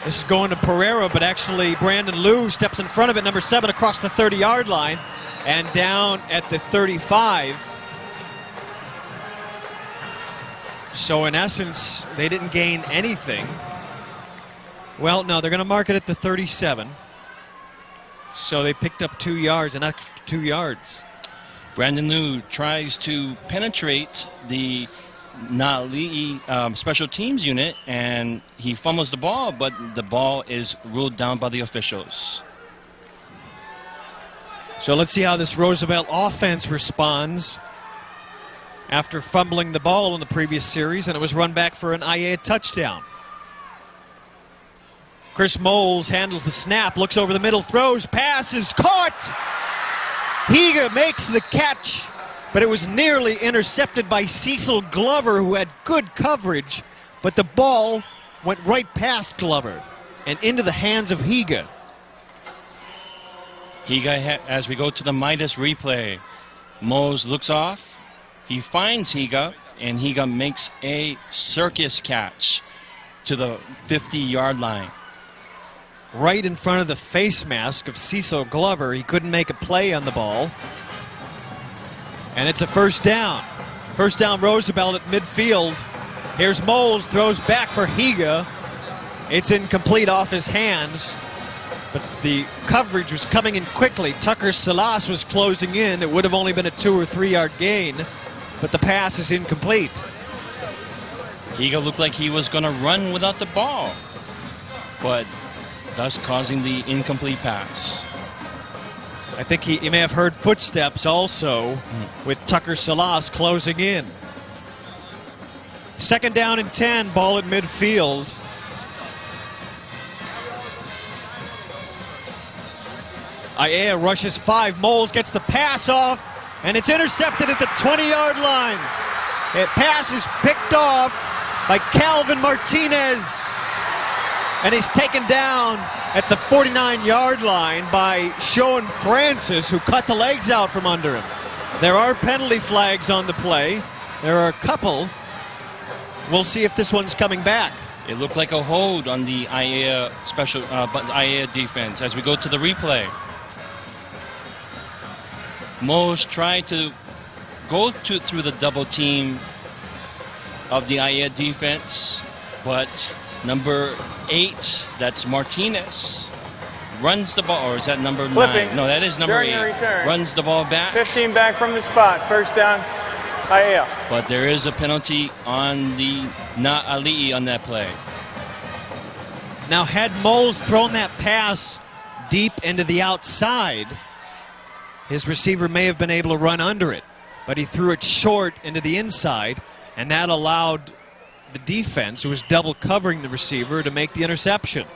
This is going to Pereira, but actually Brandon Liu steps in front of it, number 7, across the 30-yard line, and down at the 35. So in essence, they didn't gain anything. Well, no, they're going to mark it at the 37. So they picked up 2 yards, an extra 2 yards. Brandon Liu tries to penetrate the Na'ali'i special teams unit, and he fumbles the ball, but the ball is ruled down by the officials. So let's see how this Roosevelt offense responds after fumbling the ball in the previous series, and it was run back for an Aiea touchdown. Chris Moles handles the snap, looks over the middle, throws, pass is caught. Higa makes the catch, but it was nearly intercepted by Cecil Glover, who had good coverage, but the ball went right past Glover and into the hands of Higa. Higa, as we go to the Midas replay, Mose looks off. He finds Higa, and Higa makes a circus catch to the 50-yard line. Right in front of the face mask of Cecil Glover. He couldn't make a play on the ball. And it's a first down. First down, Roosevelt at midfield. Here's Moles, throws back for Higa. It's incomplete off his hands. but the coverage was coming in quickly. Tucker Salas was closing in. It would have only been a 2 or 3 yard gain, but the pass is incomplete. Higa looked like he was going to run without the ball, but thus causing the incomplete pass. I think he may have heard footsteps also with Tucker Salas closing in. 2nd down and 10, ball at midfield. Aiea rushes 5. Moles gets the pass off, and it's intercepted at the 20-yard line. It pass is picked off by Calvin Martinez, and he's taken down at the 49-yard line by Sean Francis, who cut the legs out from under him. There are penalty flags on the play. There are a couple. We'll see if this one's coming back. It looked like a hold on the Aiea Aiea defense as we go to the replay. Mose tried to go through the double team of the Aiea defense, but number 8, that's Martinez, runs the ball, or is that number 9? Flipping. No, that is number During 8. the return. Runs the ball back. 15 back from the spot. 1st down, Aiea. But there is a penalty on the Na'ali'i on that play. Now, had Moles thrown that pass deep into the outside, his receiver may have been able to run under it, but he threw it short into the inside, and that allowed the defense, who was double covering the receiver, to make the interception.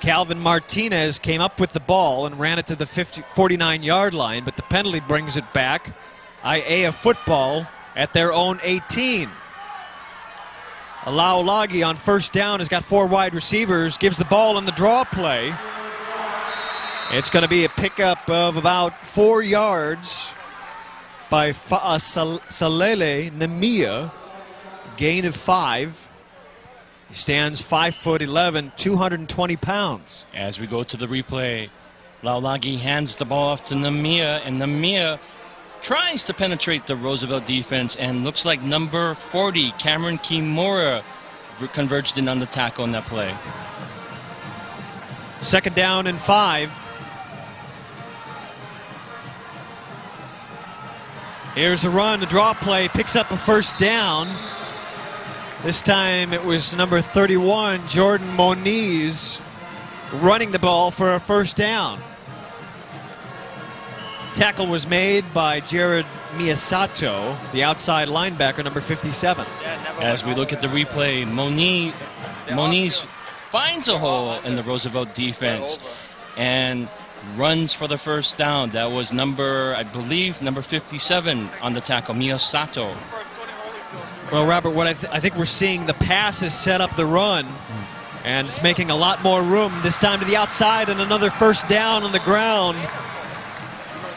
Calvin Martinez came up with the ball and ran it to the 49-yard line, but the penalty brings it back. Aiea football at their own 18. Alaulagi on 1st down has got 4 wide receivers, gives the ball in the draw play. It's going to be a pickup of about 4 yards by Salele Nemia, gain of 5. He stands 5'11", 220 pounds. As we go to the replay, Laulagi hands the ball off to Nemia, and Nemia tries to penetrate the Roosevelt defense, and looks like number 40, Cameron Kimura, converged in on the tackle on that play. 2nd down and 5. Here's a run, the draw play, picks up a 1st down. This time it was number 31, Jordan Moniz, running the ball for a 1st down. Tackle was made by Jared Miyasato, the outside linebacker, number 57. As we look at the replay, Moniz finds a hole in the Roosevelt defense and runs for the 1st down. That was number 57 on the tackle, Miyasato. Well, Robert, what I think we're seeing, the pass has set up the run, and it's making a lot more room. This time to the outside, and another 1st down on the ground.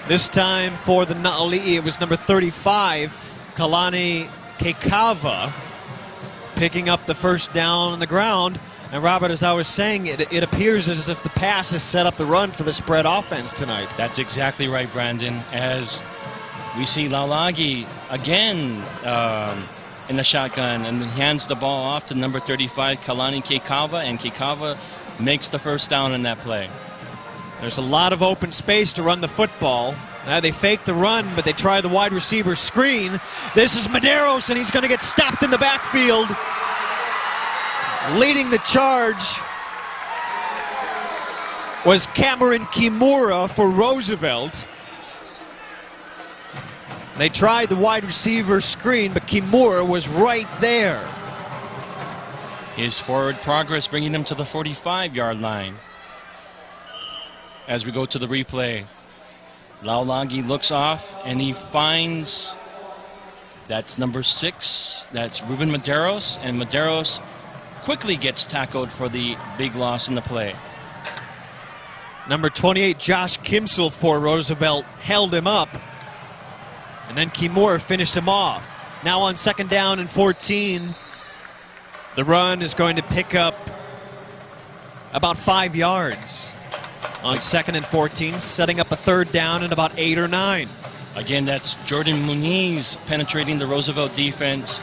This time for the Na'ali'i, it was number 35, Kalani Kekava, picking up the 1st down on the ground. And Robert, as I was saying, it appears as if the pass has set up the run for the spread offense tonight. That's exactly right, Brandon. As we see Laulagi again in the shotgun, and he hands the ball off to number 35, Kalani Kekava, and Kekava makes the 1st down in that play. There's a lot of open space to run the football. Now they fake the run, but they try the wide receiver screen. This is Medeiros, and he's going to get stopped in the backfield. Leading the charge was Cameron Kimura for Roosevelt. They tried the wide receiver screen, but Kimura was right there. His forward progress bringing him to the 45-yard line. As we go to the replay, Laulagi looks off, and he finds, that's number 6, that's Ruben Medeiros, and Medeiros quickly gets tackled for the big loss in the play. Number 28, Josh Kimsel for Roosevelt, held him up, and then Kimura finished him off. Now on 2nd down and 14, the run is going to pick up about 5 yards. On 2nd and 14, setting up a 3rd down and about 8 or 9. Again, that's Jordan Muniz penetrating the Roosevelt defense.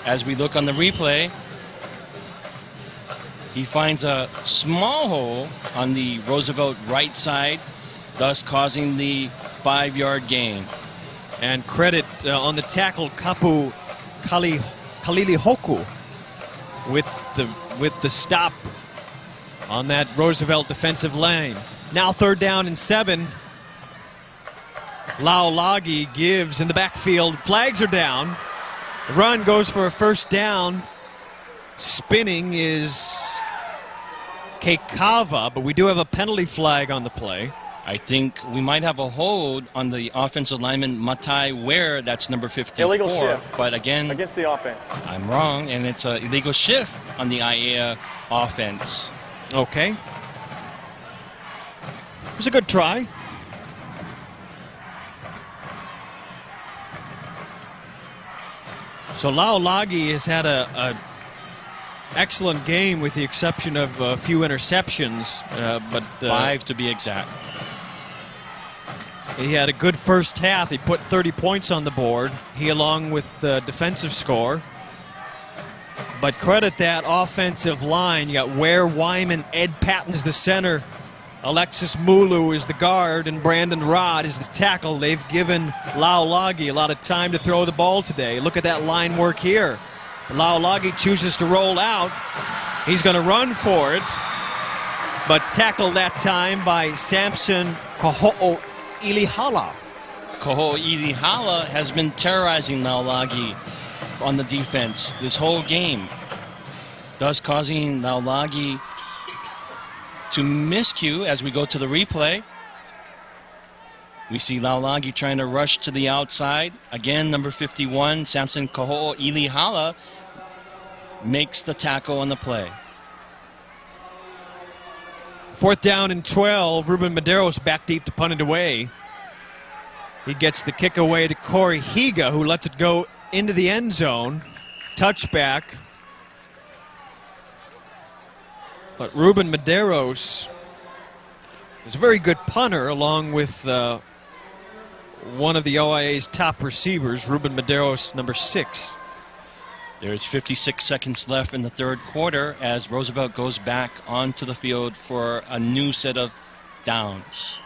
As we look on the replay, He finds a small hole on the Roosevelt right side, thus causing the 5-yard gain. And credit on the tackle, Kapu Kalilihoku with the stop on that Roosevelt defensive lane. Now 3rd down and 7. Laulagi gives in the backfield. Flags are down. The run goes for a 1st down. Spinning is Keikava, but we do have a penalty flag on the play. I think we might have a hold on the offensive lineman Matai Ware, that's number 54. Illegal shift. But again, Against the offense. I'm wrong, and it's an illegal shift on the Aiea offense. Okay. It was a good try. So Laulagi has had a excellent game with the exception of a few interceptions. But 5 to be exact. He had a good first half. He put 30 points on the board. He along with the defensive score. But credit that offensive line. You got Ware, Wyman, Ed Patton's the center. Alexis Mulu is the guard, and Brandon Rod is the tackle. They've given Laulagi a lot of time to throw the ball today. Look at that line work here. Laulagi chooses to roll out. He's going to run for it, but tackled that time by Samson Koho'o Ilihala. Koho'o Ilihala has been terrorizing Laulagi on the defense this whole game, thus causing Laulagi to miscue as we go to the replay. We see Laulagi trying to rush to the outside. Again, number 51, Samson Koho'o Ilihala, makes the tackle on the play. 4th down and 12. Ruben Medeiros back deep to punt it away. He gets the kick away to Corey Higa, who lets it go into the end zone. Touchback. But Ruben Medeiros is a very good punter, along with one of the OIA's top receivers, Ruben Medeiros, number 6. There's 56 seconds left in the 3rd quarter as Roosevelt goes back onto the field for a new set of downs.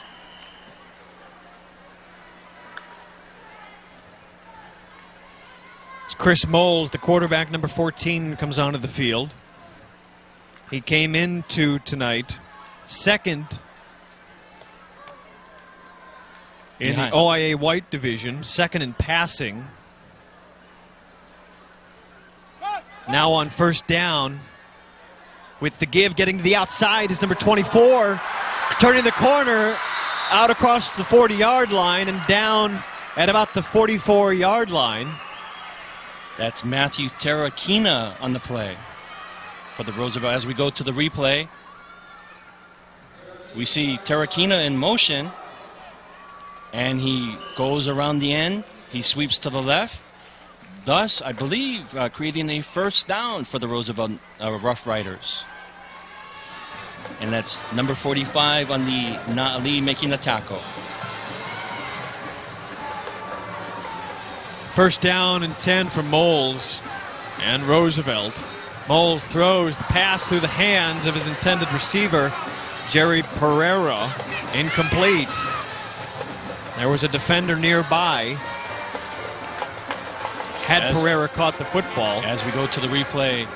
It's Chris Moles, the quarterback, number 14, comes onto the field. He came into tonight second in the OIA white division, second in passing. Now on 1st down, with the give, getting to the outside is number 24, turning the corner out across the 40-yard line and down at about the 44-yard line. That's Matthew Terrakina on the play for the Roosevelt. As we go to the replay, we see Terrakina in motion, and he goes around the end. He sweeps to the left, thus, I believe, creating a 1st down for the Roosevelt Rough Riders. And that's number 45 on the Na'ali making the tackle. 1st down and 10 from Moles and Roosevelt. Moles throws the pass through the hands of his intended receiver, Jerry Pereira, incomplete. There was a defender nearby. Had Pereira caught the football. As we go to the replay,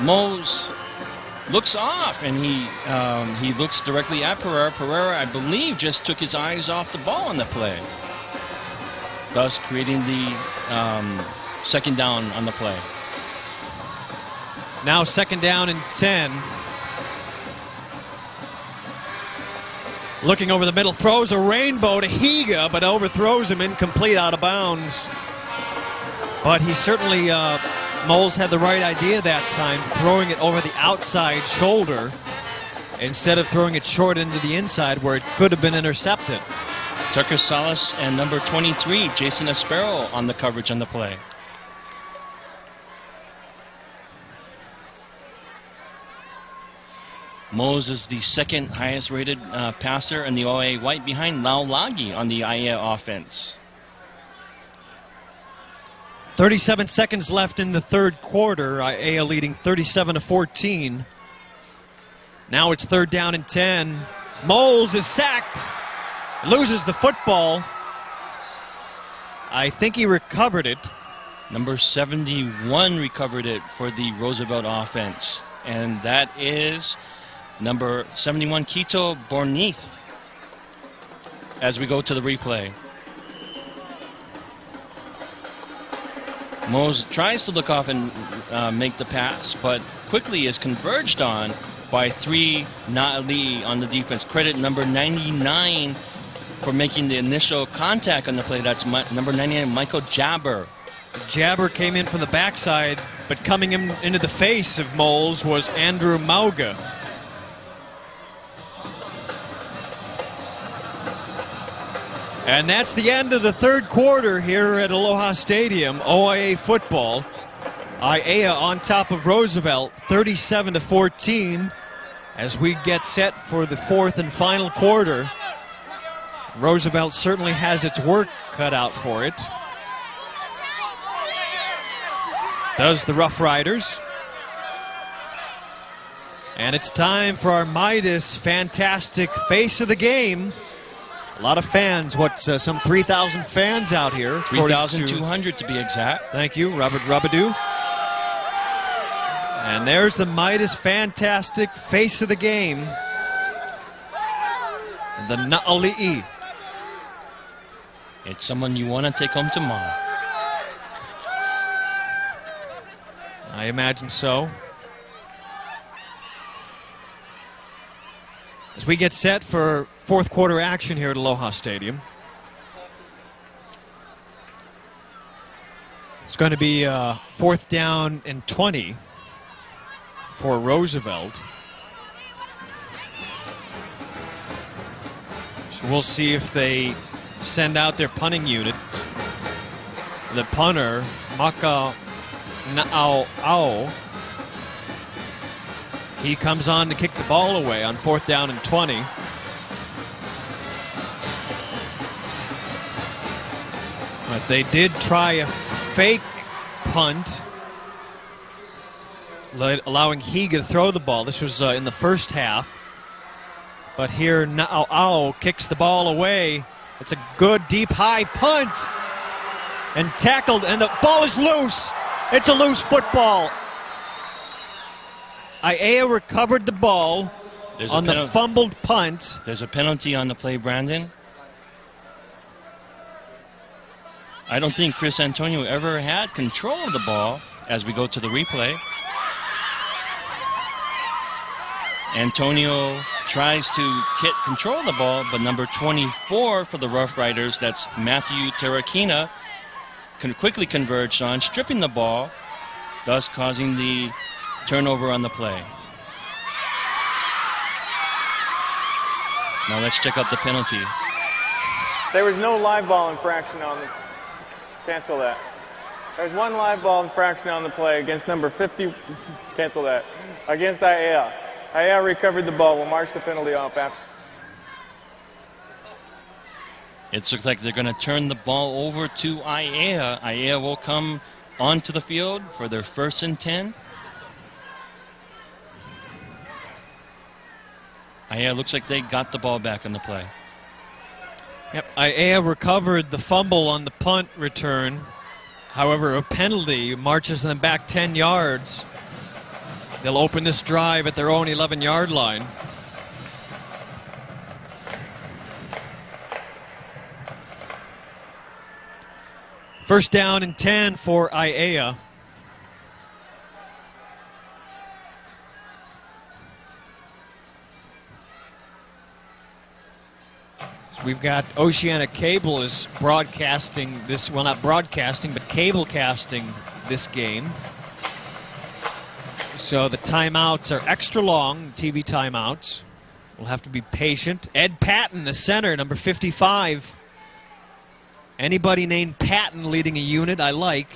Moles looks off, and he looks directly at Pereira. Pereira, I believe, just took his eyes off the ball on the play, thus creating the 2nd down on the play. Now 2nd down and 10. Looking over the middle, throws a rainbow to Higa, but overthrows him, incomplete, out of bounds. But he certainly, Moles had the right idea that time, throwing it over the outside shoulder instead of throwing it short into the inside where it could have been intercepted. Tucker Salas and number 23, Jason Espero, on the coverage on the play. Moles is the 2nd highest rated passer in the OIA white, behind Laulagi on the Aiea offense. 37 seconds left in the third quarter. Aiea leading 37-14. Now it's 3rd down and 10. Moles is sacked. Loses the football. I think he recovered it. Number 71 recovered it for the Roosevelt offense. And that is number 71, Quito Bornith, as we go to the replay. Mose tries to look off and make the pass, but quickly is converged on by 3 Na'ali on the defense. Credit number 99 for making the initial contact on the play. That's number 99, Michael Jabber. Jabber came in from the backside, but coming into the face of Moles was Andrew Mauga. And that's the end of the third quarter here at Aloha Stadium. OIA football. Aiea on top of Roosevelt, 37-14. As we get set for the fourth and final quarter, Roosevelt certainly has its work cut out for it. Does the Rough Riders. And it's time for our Midas fantastic face of the game. A lot of fans, some 3,000 fans out here. 3,200 to be exact. Thank you, Robert Rabadou. And there's the Midas fantastic face of the game. The Na'ali'i. It's someone you want to take home tomorrow. I imagine so. As we get set for fourth quarter action here at Aloha Stadium. It's going to be 4th down and 20 for Roosevelt. So we'll see if they send out their punting unit. The punter, Maka Na'au. He comes on to kick the ball away on 4th down and 20. But they did try a fake punt, allowing Higa to throw the ball. This was in the first half. But here Na'au kicks the ball away. It's a good deep high punt. And tackled, and the ball is loose. It's a loose football. Aiea recovered the ball on the fumbled punt. There's a penalty on the play, Brandon. I don't think Chris Antonio ever had control of the ball as we go to the replay. Antonio tries to get control of the ball, but number 24 for the Rough Riders, that's Matthew Terakina, quickly converged on, stripping the ball, thus causing the turnover on the play. Now let's check out the penalty. There was no live ball infraction on the... Cancel that. There's one live ball infraction on the play against number 50. Cancel that. Against Aiea. Aiea recovered the ball. We'll march the penalty off after. It looks like they're going to turn the ball over to Aiea. Aiea will come onto the field for their 1st and 10. Aiea looks like they got the ball back on the play. Yep, Aiea recovered the fumble on the punt return. However, a penalty marches them back 10 yards. They'll open this drive at their own 11-yard line. First down and 10 for Aiea. So we've got Oceanic Cable is broadcasting this, well, not broadcasting, but cable casting this game. So the timeouts are extra long, TV timeouts. We'll have to be patient. Ed Patton, the center, number 55. Anybody named Patton leading a unit, I like.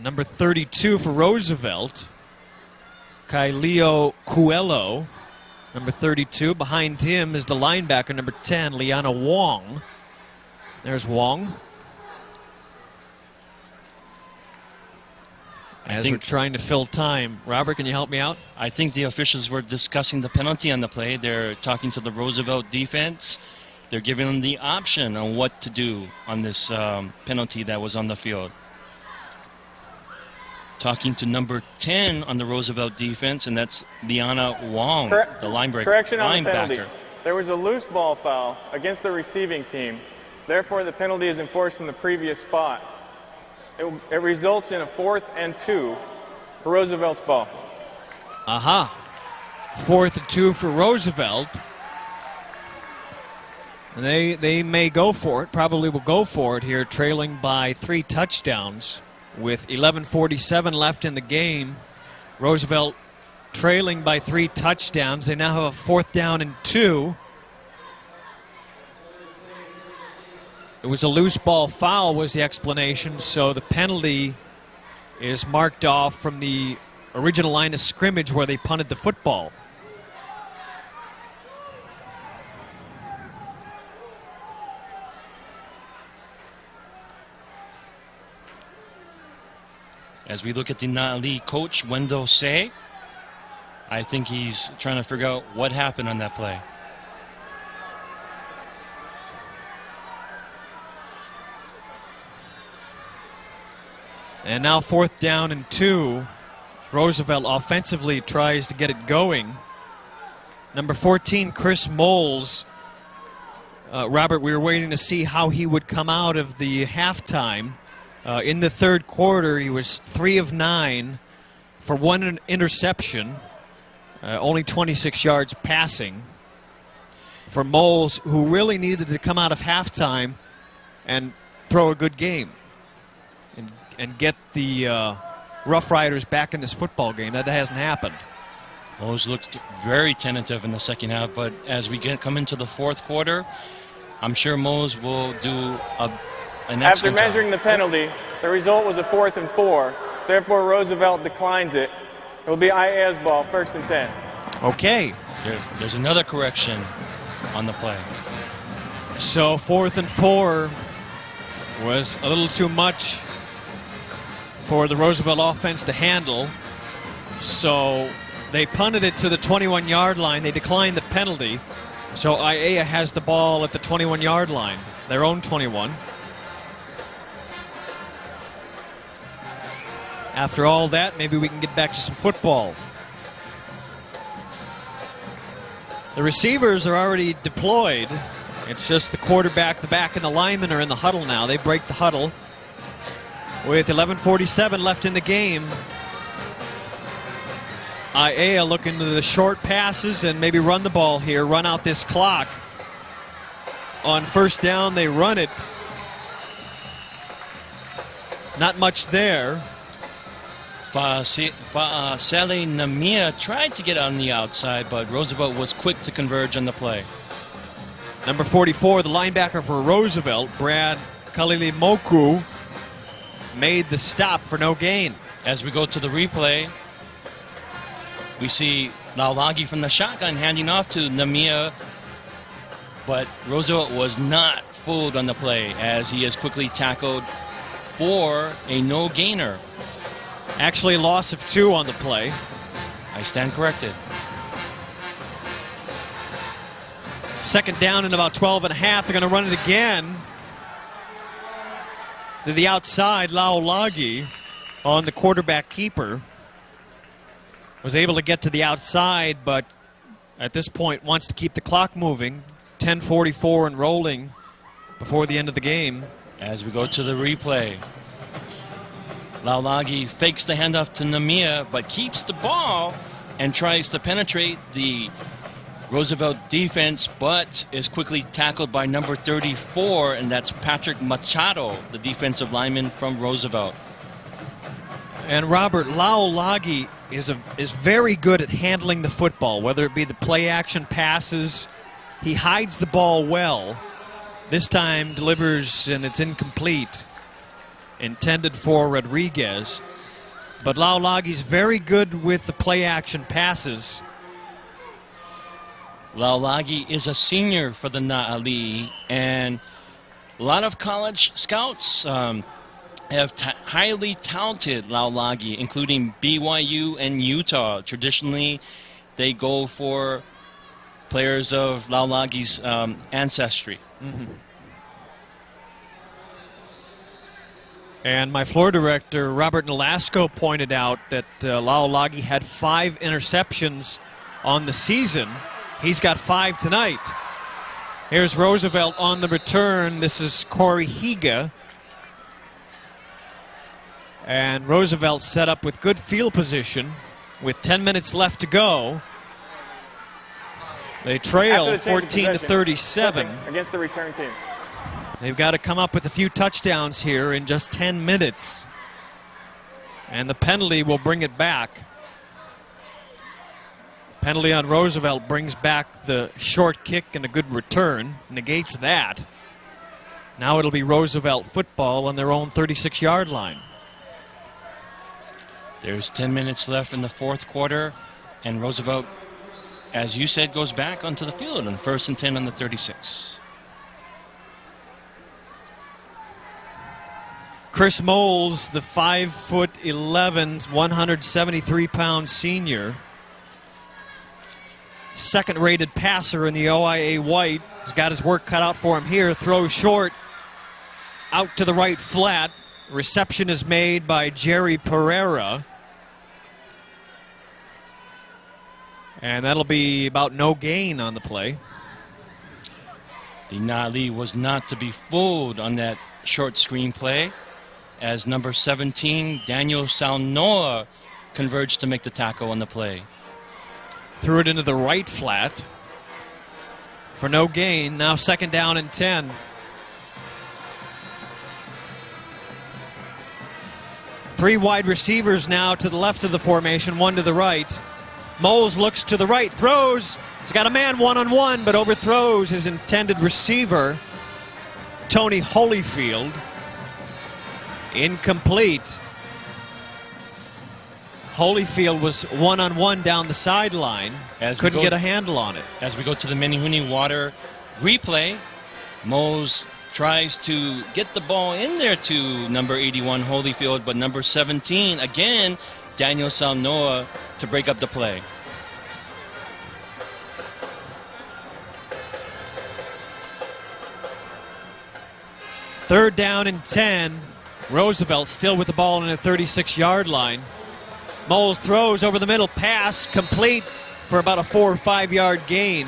Number 32 for Roosevelt, Kailio Coelho. number 32. Behind him is the linebacker, number 10, Liana Wong. There's Wong. As we're trying to fill time. Robert, can you help me out? I think the officials were discussing the penalty on the play. They're talking to the Roosevelt defense. They're giving them the option on what to do on this penalty that was on the field. Talking to number 10 on the Roosevelt defense, and that's Liana Wong, the linebacker. Correction on the penalty. There was a loose ball foul against the receiving team. Therefore, the penalty is enforced from the previous spot. It results in a 4th and 2 for Roosevelt's ball. Aha. 4th and 2 for Roosevelt. And they may go for it, probably will go for it here, trailing by 3 touchdowns with 11:47 left in the game. Roosevelt trailing by 3 touchdowns. They now have a 4th down and 2. It was a loose ball foul was the explanation, so the penalty is marked off from the original line of scrimmage where they punted the football. As we look at the Na'ali coach, Wendell Say, I think he's trying to figure out what happened on that play. And now 4th down and 2. Roosevelt offensively tries to get it going. Number 14, Chris Moles. Robert, we were waiting to see how he would come out of the halftime. In the 3rd quarter, he was 3 of 9 for 1 interception, only 26 yards passing. For Moles, who really needed to come out of halftime and throw a good game and get the Rough Riders back in this football game. That hasn't happened. Moles looked very tentative in the second half, but as we come into the 4th quarter, I'm sure Moles will do an excellent After measuring job. the penalty, the result was a 4th and 4. Therefore, Roosevelt declines it. It will be Aia's ball, 1st and 10. Okay. There's another correction on the play. So 4th and 4 was a little too much for the Roosevelt offense to handle. So they punted it to the 21-yard line. They declined the penalty. So Aiea has the ball at the 21-yard line, their own 21. After all that, maybe we can get back to some football. The receivers are already deployed. It's just the quarterback, the back, and the linemen are in the huddle now. They break the huddle with 11:47 left in the game. Aiea looking to the short passes and maybe run the ball here, run out this clock. On 1st down, they run it. Not much there. Sale Namia tried to get on the outside, but Roosevelt was quick to converge on the play. Number 44, the linebacker for Roosevelt, Brad Kalilimoku, made the stop for no gain. As we go to the replay, we see Laulagi from the shotgun handing off to Namia, but Roosevelt was not fooled on the play as he is quickly tackled for a no-gainer. Actually, a loss of 2 on the play. I stand corrected. 2nd down and about 12 and a half. They're going to run it again. To the outside, Laulagi on the quarterback keeper. Was able to get to the outside, but at this point wants to keep the clock moving. 10:44 and rolling before the end of the game. As we go to the replay, Laulagi fakes the handoff to Namia, but keeps the ball and tries to penetrate the Roosevelt defense, but is quickly tackled by number 34, and that's Patrick Machado, the defensive lineman from Roosevelt. And Robert, Laulagi is very good at handling the football, whether it be the play-action passes. He hides the ball well. This time delivers, and it's incomplete. Intended for Rodriguez. But Laulagi's very good with the play-action passes. Laulagi is a senior for the Na'ali, and a lot of college scouts have highly talented Laulagi, including BYU and Utah. Traditionally, they go for players of Laulagi's ancestry. And my floor director, Robert Nolasco, pointed out that Laulagi had 5 interceptions on the season. He's got 5 tonight. Here's Roosevelt on the return. This is Corey Higa. And Roosevelt set up with good field position with 10 minutes left to go. They trail 14-37 against the return team. They've got to come up with a few touchdowns here in just 10 minutes. And the penalty will bring it back. Penalty on Roosevelt brings back the short kick and a good return, negates that. Now it'll be Roosevelt football on their own 36-yard line. There's 10 minutes left in the fourth quarter, and Roosevelt, as you said, goes back onto the field on 1st and 10 on the 36. Chris Moles, the 5'11", 173-pound senior, second-rated passer in the OIA white, has got his work cut out for him here. Throws short, out to the right flat. Reception is made by Jerry Pereira. And that'll be about no gain on the play. The Na'ali was not to be fooled on that short screen play, as number 17, Daniel Saunoa, converged to make the tackle on the play. Threw it into the right flat for no gain. Now 2nd down and 10. Three wide receivers now to the left of the formation, one to the right. Moles looks to the right, throws. He's got a man one-on-one, but overthrows his intended receiver, Tony Holyfield. Incomplete. Holyfield was one-on-one down the sideline. Couldn't get a handle on it. As we go to the Menehune Water replay, Mose tries to get the ball in there to number 81, Holyfield, but number 17, again, Daniel Saunoa, to break up the play. Third down and 10. Roosevelt still with the ball on the 36-yard line. Moles throws over the middle, pass complete for about a 4 or 5 yard gain.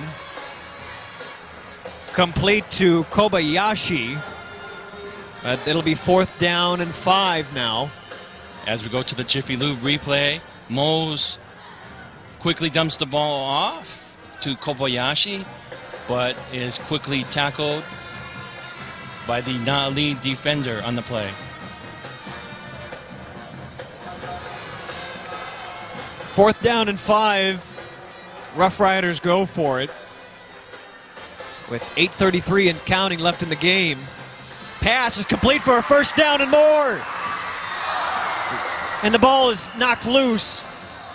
Complete to Kobayashi. But it'll be 4th down and 5 now. As we go to the Jiffy Lube replay, Moles quickly dumps the ball off to Kobayashi, but is quickly tackled by the Na'ali defender on the play. 4th down and 5. Rough Riders go for it. With 8:33 and counting left in the game. Pass is complete for a 1st down and more. And the ball is knocked loose.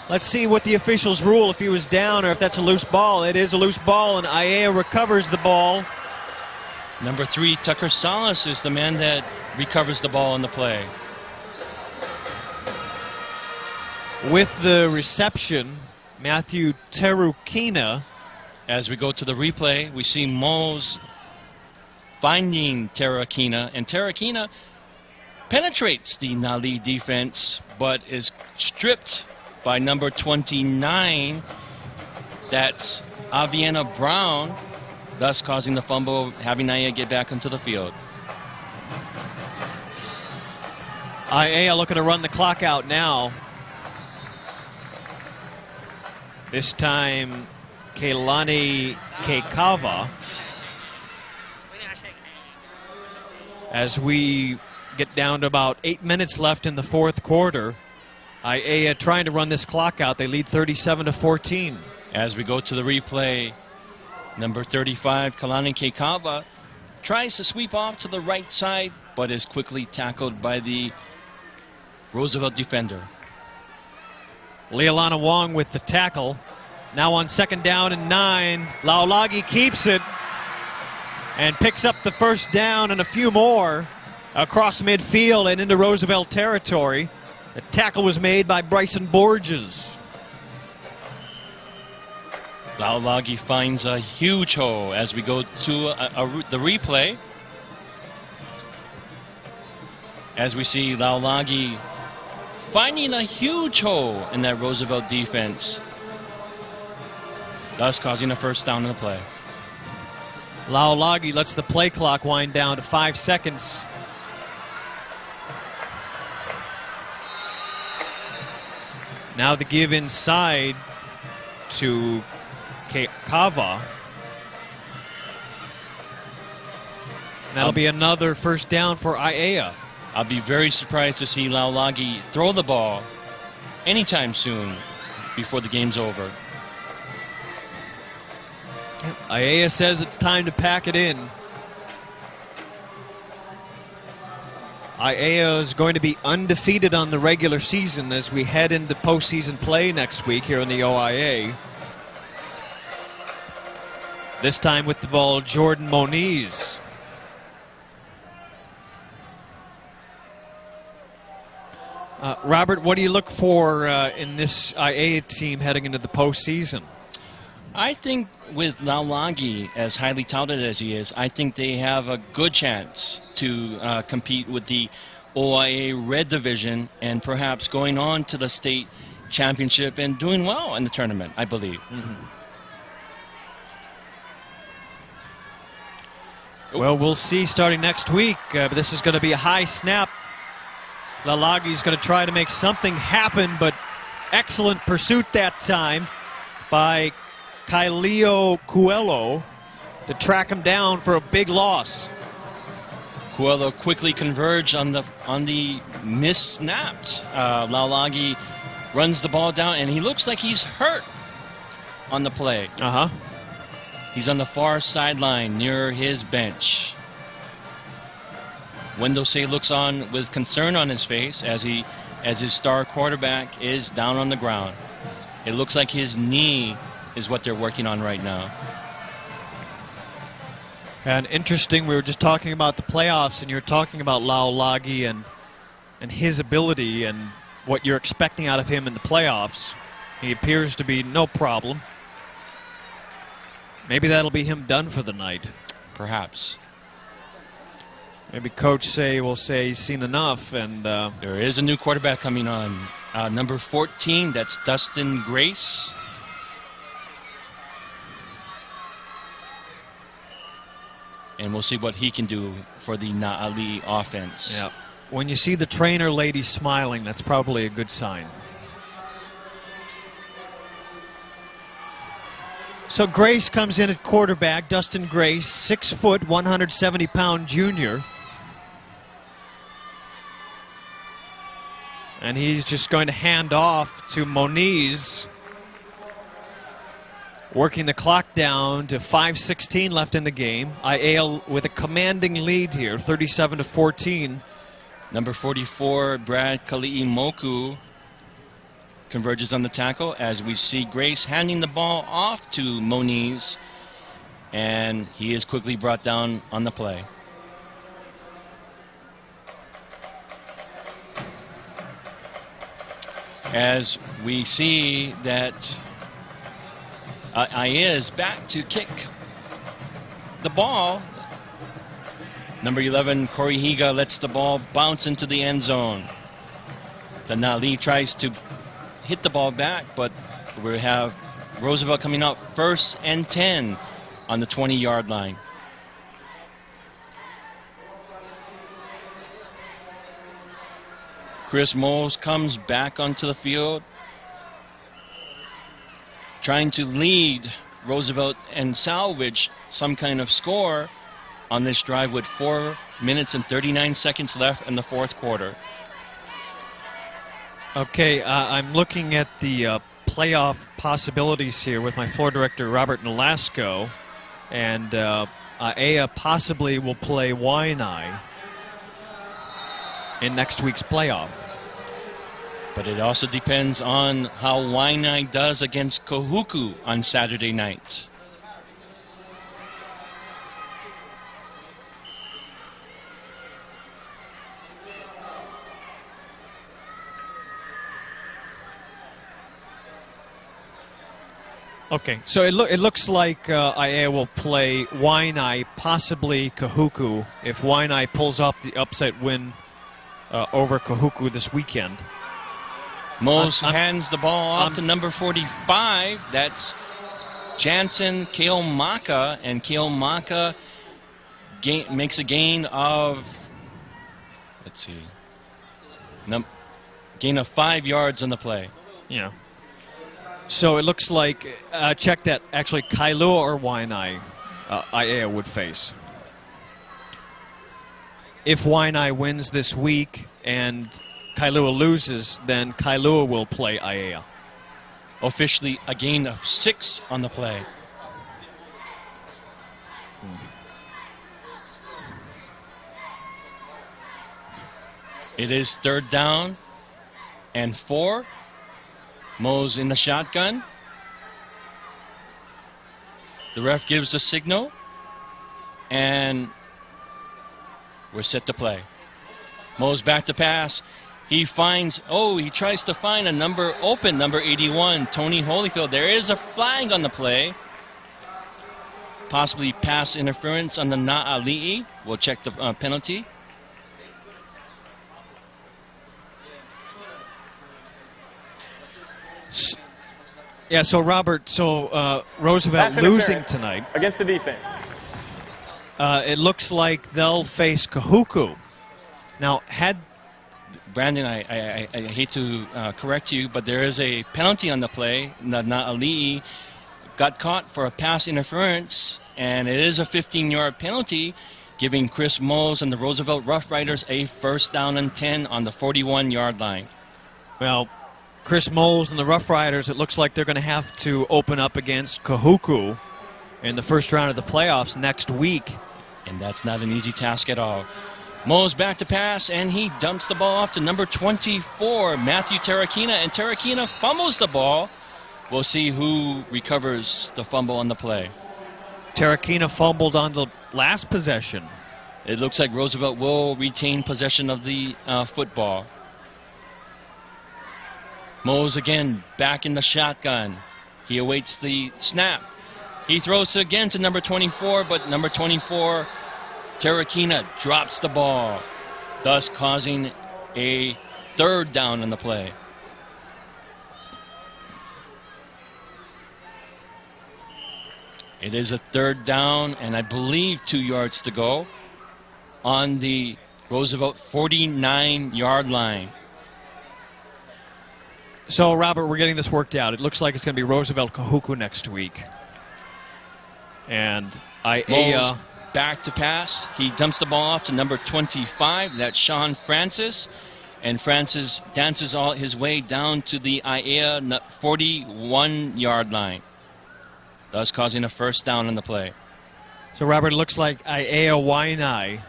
Let's see what the officials rule, if he was down or if that's a loose ball. It is a loose ball, and Aiea recovers the ball. Number 3, Tucker Salas, is the man that recovers the ball on the play. With the reception, Matthew Terukina. As we go to the replay, we see Moles finding Terukina, and Terukina penetrates the Na'ali defense, but is stripped by number 29. That's Aviana Brown, thus causing the fumble, having Aiea get back onto the field. Aiea looking to run the clock out now. This time, Keilani Keikava. As we get down to about 8 minutes left in the fourth quarter, Aiea trying to run this clock out. They lead 37-14. As we go to the replay, number 35, Kalani Keikava, tries to sweep off to the right side, but is quickly tackled by the Roosevelt defender. Leilana Wong with the tackle. Now on 2nd down and 9, Laulagi keeps it and picks up the first down and a few more across midfield and into Roosevelt territory. The tackle was made by Bryson Borges. Laulagi finds a huge hole as we go to the replay. As we see Laulagi finding a huge hole in that Roosevelt defense, thus causing a first down in the play. Laulagi lets the play clock wind down to 5 seconds. Now the give inside to Kava. That'll be another first down for Aiea. I'll be very surprised to see Laulagi throw the ball anytime soon before the game's over. Aiea says it's time to pack it in. Aiea is going to be undefeated on the regular season as we head into postseason play next week here in the OIA. This time with the ball, Jordan Moniz. Robert, what do you look for in this Aiea team heading into the postseason? I think with Laulagi, as highly touted as he is, I think they have a good chance to compete with the OIA Red Division and perhaps going on to the state championship and doing well in the tournament, I believe. Well, we'll see starting next week. But this is going to be a high snap. Laulagi's going to try to make something happen, but excellent pursuit that time by Kailio Coelho to track him down for a big loss. Coelho quickly converged on the missnapped. Laulagi runs the ball down, and he looks like he's hurt on the play. He's on the far sideline near his bench. Wendosei looks on with concern on his face as his star quarterback is down on the ground. It looks like his knee is what they're working on right now. And interesting, we were just talking about the playoffs, and you were talking about Laulagi and his ability and what you're expecting out of him in the playoffs. He appears to be no problem. Maybe that'll be him done for the night. Perhaps. Maybe Coach will say he's seen enough. And there is a new quarterback coming on. Number 14, that's Dustin Grace. And we'll see what he can do for the Na'ali offense. Yeah. When you see the trainer lady smiling, that's probably a good sign. So Grace comes in at quarterback. Dustin Grace, 6 foot, 170-pound junior. And he's just going to hand off to Moniz. Working the clock down to 5:16 left in the game. Aiea with a commanding lead here, 37-14. Number 44, Brad Kali'imoku, converges on the tackle as we see Grace handing the ball off to Moniz, and he is quickly brought down on the play. As we see that Aiea is back to kick the ball. Number 11, Corey Higa lets the ball bounce into the end zone. The Na'ali tries to hit the ball back, but we have Roosevelt coming out 1st and 10 on the 20-yard line. Chris Moles comes back onto the field, trying to lead Roosevelt and salvage some kind of score on this drive with 4 minutes and 39 seconds left in the fourth quarter. Okay, I'm looking at the playoff possibilities here with my floor director, Robert Nolasco, and Aiea possibly will play Waianae in next week's playoff. But it also depends on how Waianae does against Kahuku on Saturday night. Okay, so it looks like Aiea will play Waianae, possibly Kahuku, if Waianae pulls off the upset win over Kahuku this weekend. Mose hands the ball off to number 45. That's Jansen Keomaka, and Keomaka makes a gain of, let's see, gain of 5 yards on the play. Yeah. So it looks like, check that, actually Kailua or Waianae Aiea would face. If Waianae wins this week and Kailua loses, then Kailua will play Aiea. Officially a gain of 6 on the play. It is 3rd down and 4. Mose in the shotgun. The ref gives a signal, and we're set to play. Mose back to pass. He tries to find a number 81, Tony Holyfield. There is a flag on the play. Possibly pass interference on the Na'ali'i. We'll check the penalty. Yeah, so Robert, Roosevelt Pass losing interference tonight. against the defense. It looks like they'll face Kahuku. Now, Brandon, I hate to correct you, but there is a penalty on the play. Na'ali'i got caught for a pass interference, and it is a 15-yard penalty, giving Chris Mose and the Roosevelt Rough Riders a 1st down and 10 on the 41-yard line. Well, Chris Moles and the Rough Riders, it looks like they're going to have to open up against Kahuku in the first round of the playoffs next week. And that's not an easy task at all. Mo's back to pass, and he dumps the ball off to number 24, Matthew Terrakina, and Terrakina fumbles the ball. We'll see who recovers the fumble on the play. Terrakina fumbled on the last possession. It looks like Roosevelt will retain possession of the football. Mose again back in the shotgun. He awaits the snap. He throws again to number 24, but number 24, Terrakina, drops the ball, thus causing a 3rd down on the play. It is a 3rd down, and I believe 2 yards to go on the Roosevelt 49-yard line. So, Robert, we're getting this worked out. It looks like it's going to be Roosevelt Kahuku next week. And Aiea back to pass. He dumps the ball off to number 25. That's Sean Francis. And Francis dances all his way down to the Aiea 41-yard line, thus causing a 1st down on the play. So, Robert, it looks like Aiea Waianae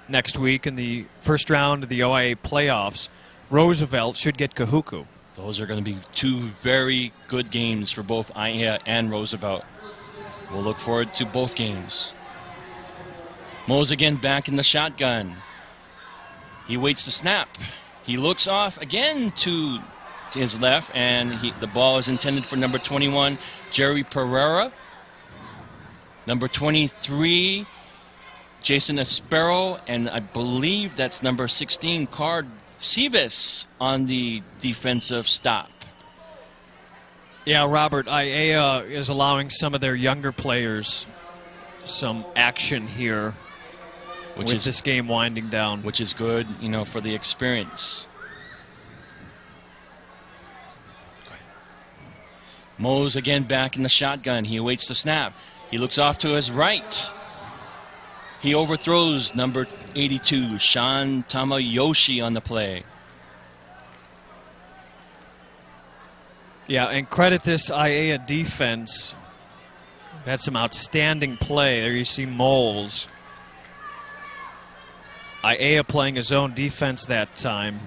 next week in the first round of the OIA playoffs. Roosevelt should get Kahuku. Those are going to be 2 very good games for both Aiea and Roosevelt. We'll look forward to both games. Mose again back in the shotgun. He waits the snap. He looks off again to his left, and the ball is intended for number 21, Jerry Pereira. Number 23, Jason Espero, and I believe that's number 16, Card Sivas on the defensive stop. Yeah, Robert, Aiea is allowing some of their younger players some action here with this game winding down. Which is good, for the experience. Mose again back in the shotgun. He awaits the snap. He looks off to his right. He overthrows number 82, Sean Tamayoshi, on the play. Yeah, and credit this Aiea defense. Had some outstanding play. There you see Moles. Aiea playing his own defense that time.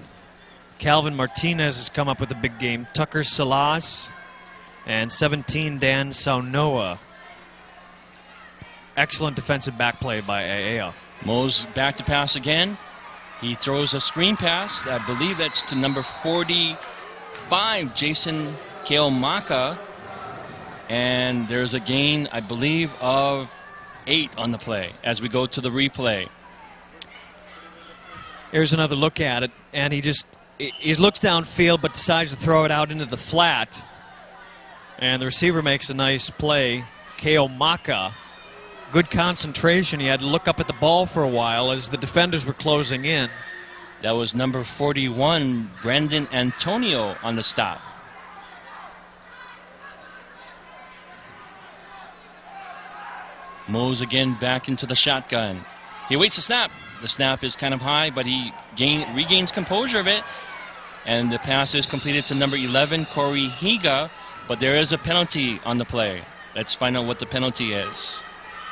Calvin Martinez has come up with a big game. Tucker Salas and 17 Dan Saunoa. Excellent defensive back play by Aiea. Mo's back to pass again. He throws a screen pass. I believe that's to number 45, Jason Keomaka. And there's a gain, I believe, of 8 on the play as we go to the replay. Here's another look at it, and he looks downfield but decides to throw it out into the flat. And the receiver makes a nice play. Keomaka. Good concentration. He had to look up at the ball for a while as the defenders were closing in. That was number 41, Brandon Antonio, on the stop. Mo's again back into the shotgun. He waits the snap. The snap is kind of high, but he regains composure of it. And the pass is completed to number 11, Corey Higa. But there is a penalty on the play. Let's find out what the penalty is.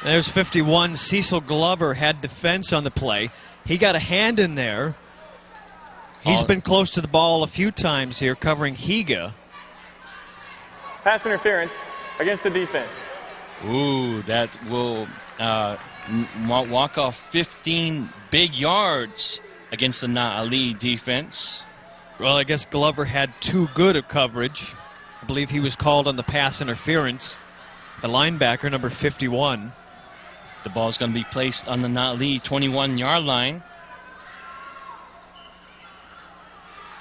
There's 51. Cecil Glover had defense on the play. He got a hand in there. He's been close to the ball a few times here, covering Higa. Pass interference against the defense. Ooh, that will walk off 15 big yards against the Na'ali defense. Well, I guess Glover had too good of coverage. I believe he was called on the pass interference. The linebacker, number 51. The ball's going to be placed on the Na'ali 21-yard line.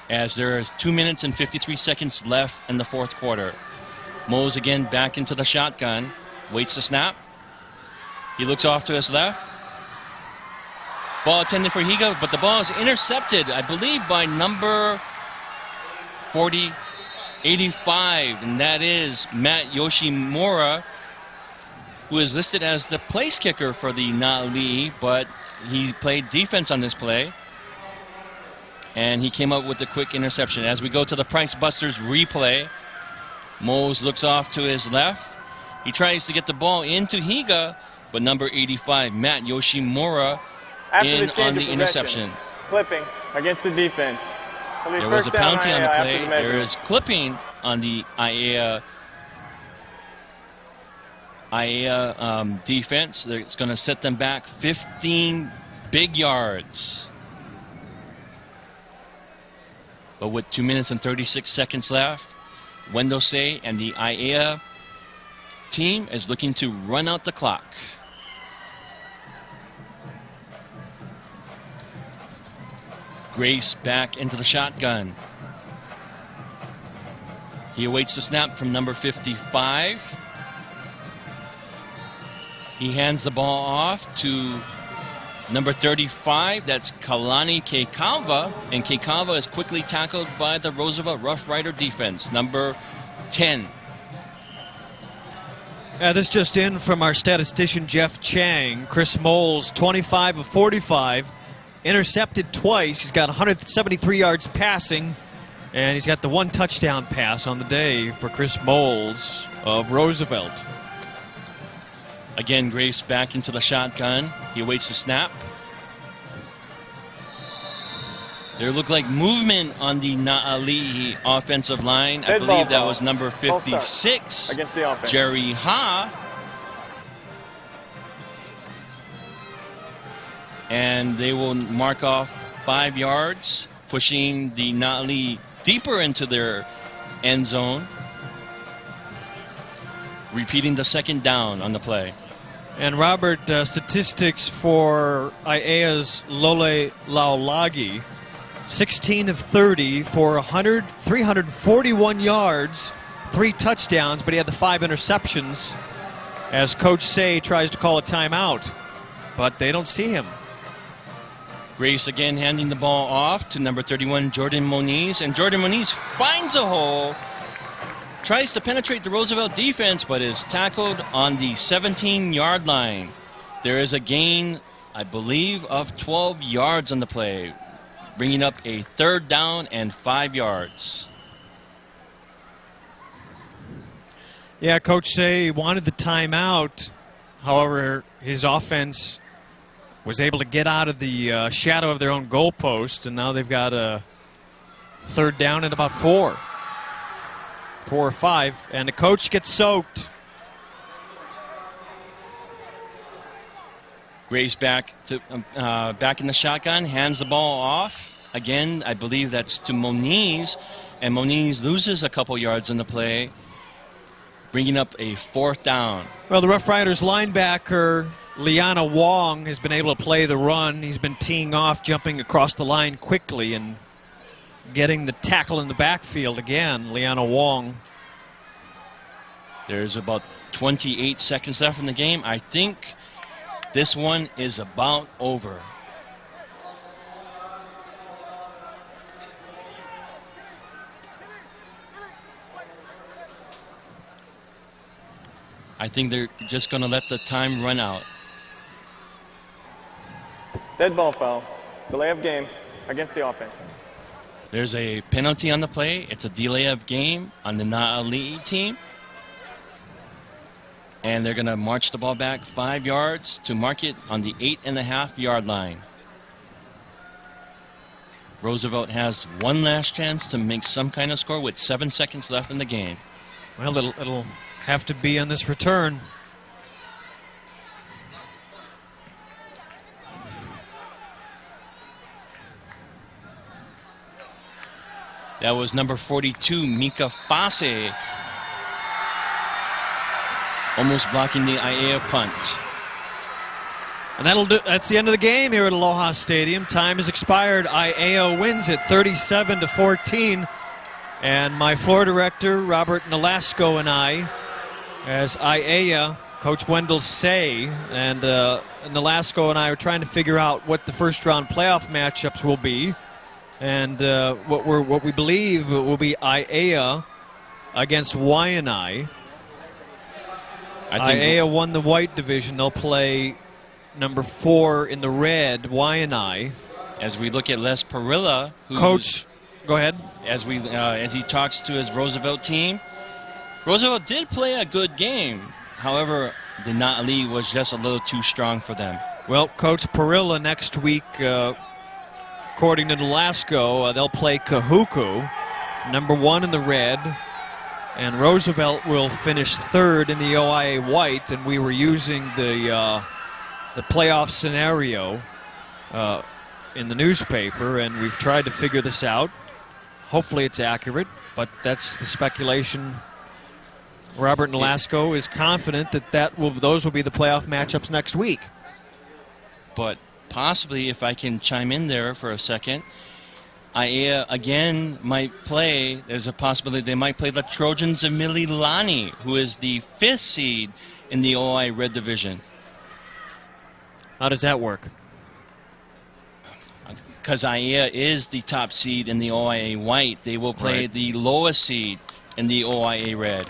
As there is 2 minutes and 53 seconds left in the fourth quarter. Mo's again back into the shotgun. Waits the snap. He looks off to his left. Ball intended for Higa, but the ball is intercepted, I believe, by number 85, and that is Matt Yoshimura, who is listed as the place kicker for the Na'ali, but he played defense on this play. And he came up with a quick interception. As we go to the Price Busters replay, Mose looks off to his left. He tries to get the ball into Higa, but number 85, Matt Yoshimura, in on the interception. Clipping against the defense. There was a penalty on the play. There is clipping on the Aiea defense. It's going to set them back 15 big yards. But with 2 minutes and 36 seconds left, Wendosei and the Aiea team is looking to run out the clock. Grace back into the shotgun. He awaits the snap from number 55. He hands the ball off to number 35. That's Kalani Kekalva. And Kekalva is quickly tackled by the Roosevelt Rough Rider defense. Number 10. This just in from our statistician Jeff Chang. Chris Moles, 25 of 45. Intercepted twice. He's got 173 yards passing. And he's got the one touchdown pass on the day for Chris Moles of Roosevelt. Again, Grace back into the shotgun. He awaits the snap. There looked like movement on the Na'ali offensive line. I believe that was number 56, against the offense. Jerry Ha. And they will mark off 5 yards, pushing the Na'ali deeper into their end zone. Repeating the second down on the play. And Robert, statistics for Aiea's Lole Laulagi. 16 of 30 for 341 yards, 3 touchdowns, but he had the 5 interceptions as Coach Say tries to call a timeout, but they don't see him. Grace again handing the ball off to number 31, Jordan Moniz, and Jordan Moniz finds a hole, tries to penetrate the Roosevelt defense, but is tackled on the 17-yard line. There is a gain, I believe, of 12 yards on the play, bringing up a 3rd down and 5 yards. Yeah, Coach Say wanted the timeout. However, his offense was able to get out of the shadow of their own goalpost, and now they've got a third down and about 4 or 5, and the coach gets soaked. Gray's back in the shotgun, hands the ball off. Again, I believe that's to Moniz, and Moniz loses a couple yards in the play, bringing up a 4th down. Well, the Rough Riders linebacker, Liana Wong, has been able to play the run. He's been teeing off, jumping across the line quickly, and getting the tackle in the backfield again, Liana Wong. There's about 28 seconds left in the game. I think this one is about over. I think they're just going to let the time run out. Dead ball foul. Delay of game against the offense. There's a penalty on the play. It's a delay of game on the Na'ali'i team. And they're going to march the ball back 5 yards to mark it on the 8.5-yard line. Roosevelt has one last chance to make some kind of score with 7 seconds left in the game. Well, it'll have to be on this return. That was number 42, Mika Fase, almost blocking the Aiea punt. And that's the end of the game here at Aloha Stadium. Time has expired. Aiea wins it 37-14. And my floor director, Robert Nolasco, and I, as Aiea, Coach Wendell Say, and Nolasco and I are trying to figure out what the first-round playoff matchups will be. And what we believe will be Aiea against Waianae. Aiea won the white division. They'll play number 4 in the red, Waianae. As we look at Les Parilla, Coach, go ahead. As he talks to his Roosevelt team, Roosevelt did play a good game. However, the Na'ali was just a little too strong for them. Well, Coach Parilla next week, according to Nolasco, they'll play Kahuku, number 1 in the red, and Roosevelt will finish 3rd in the OIA white, and we were using the playoff scenario in the newspaper, and we've tried to figure this out. Hopefully it's accurate, but that's the speculation. Robert Nolasco is confident that those will be the playoff matchups next week. But possibly, if I can chime in there for a second, Aiea again might play. There's a possibility they might play the Trojans of Mililani, who is the 5th seed in the OI Red Division. How does that work? Because Aiea is the top seed in the OIA White, they will play the lowest seed in the OIA Red.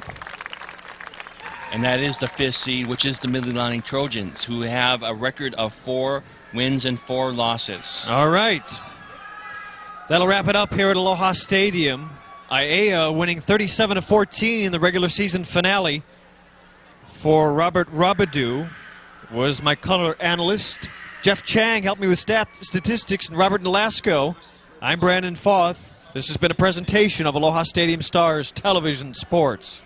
And that is the 5th seed, which is the Mililani Trojans, who have a record of 4 wins and 4 losses. All right. That'll wrap it up here at Aloha Stadium. Aiea winning 37-14 in the regular season finale. For Robert Robidoux was my color analyst. Jeff Chang helped me with statistics, and Robert Nolasco. I'm Brandon Foth. This has been a presentation of Aloha Stadium Stars Television Sports.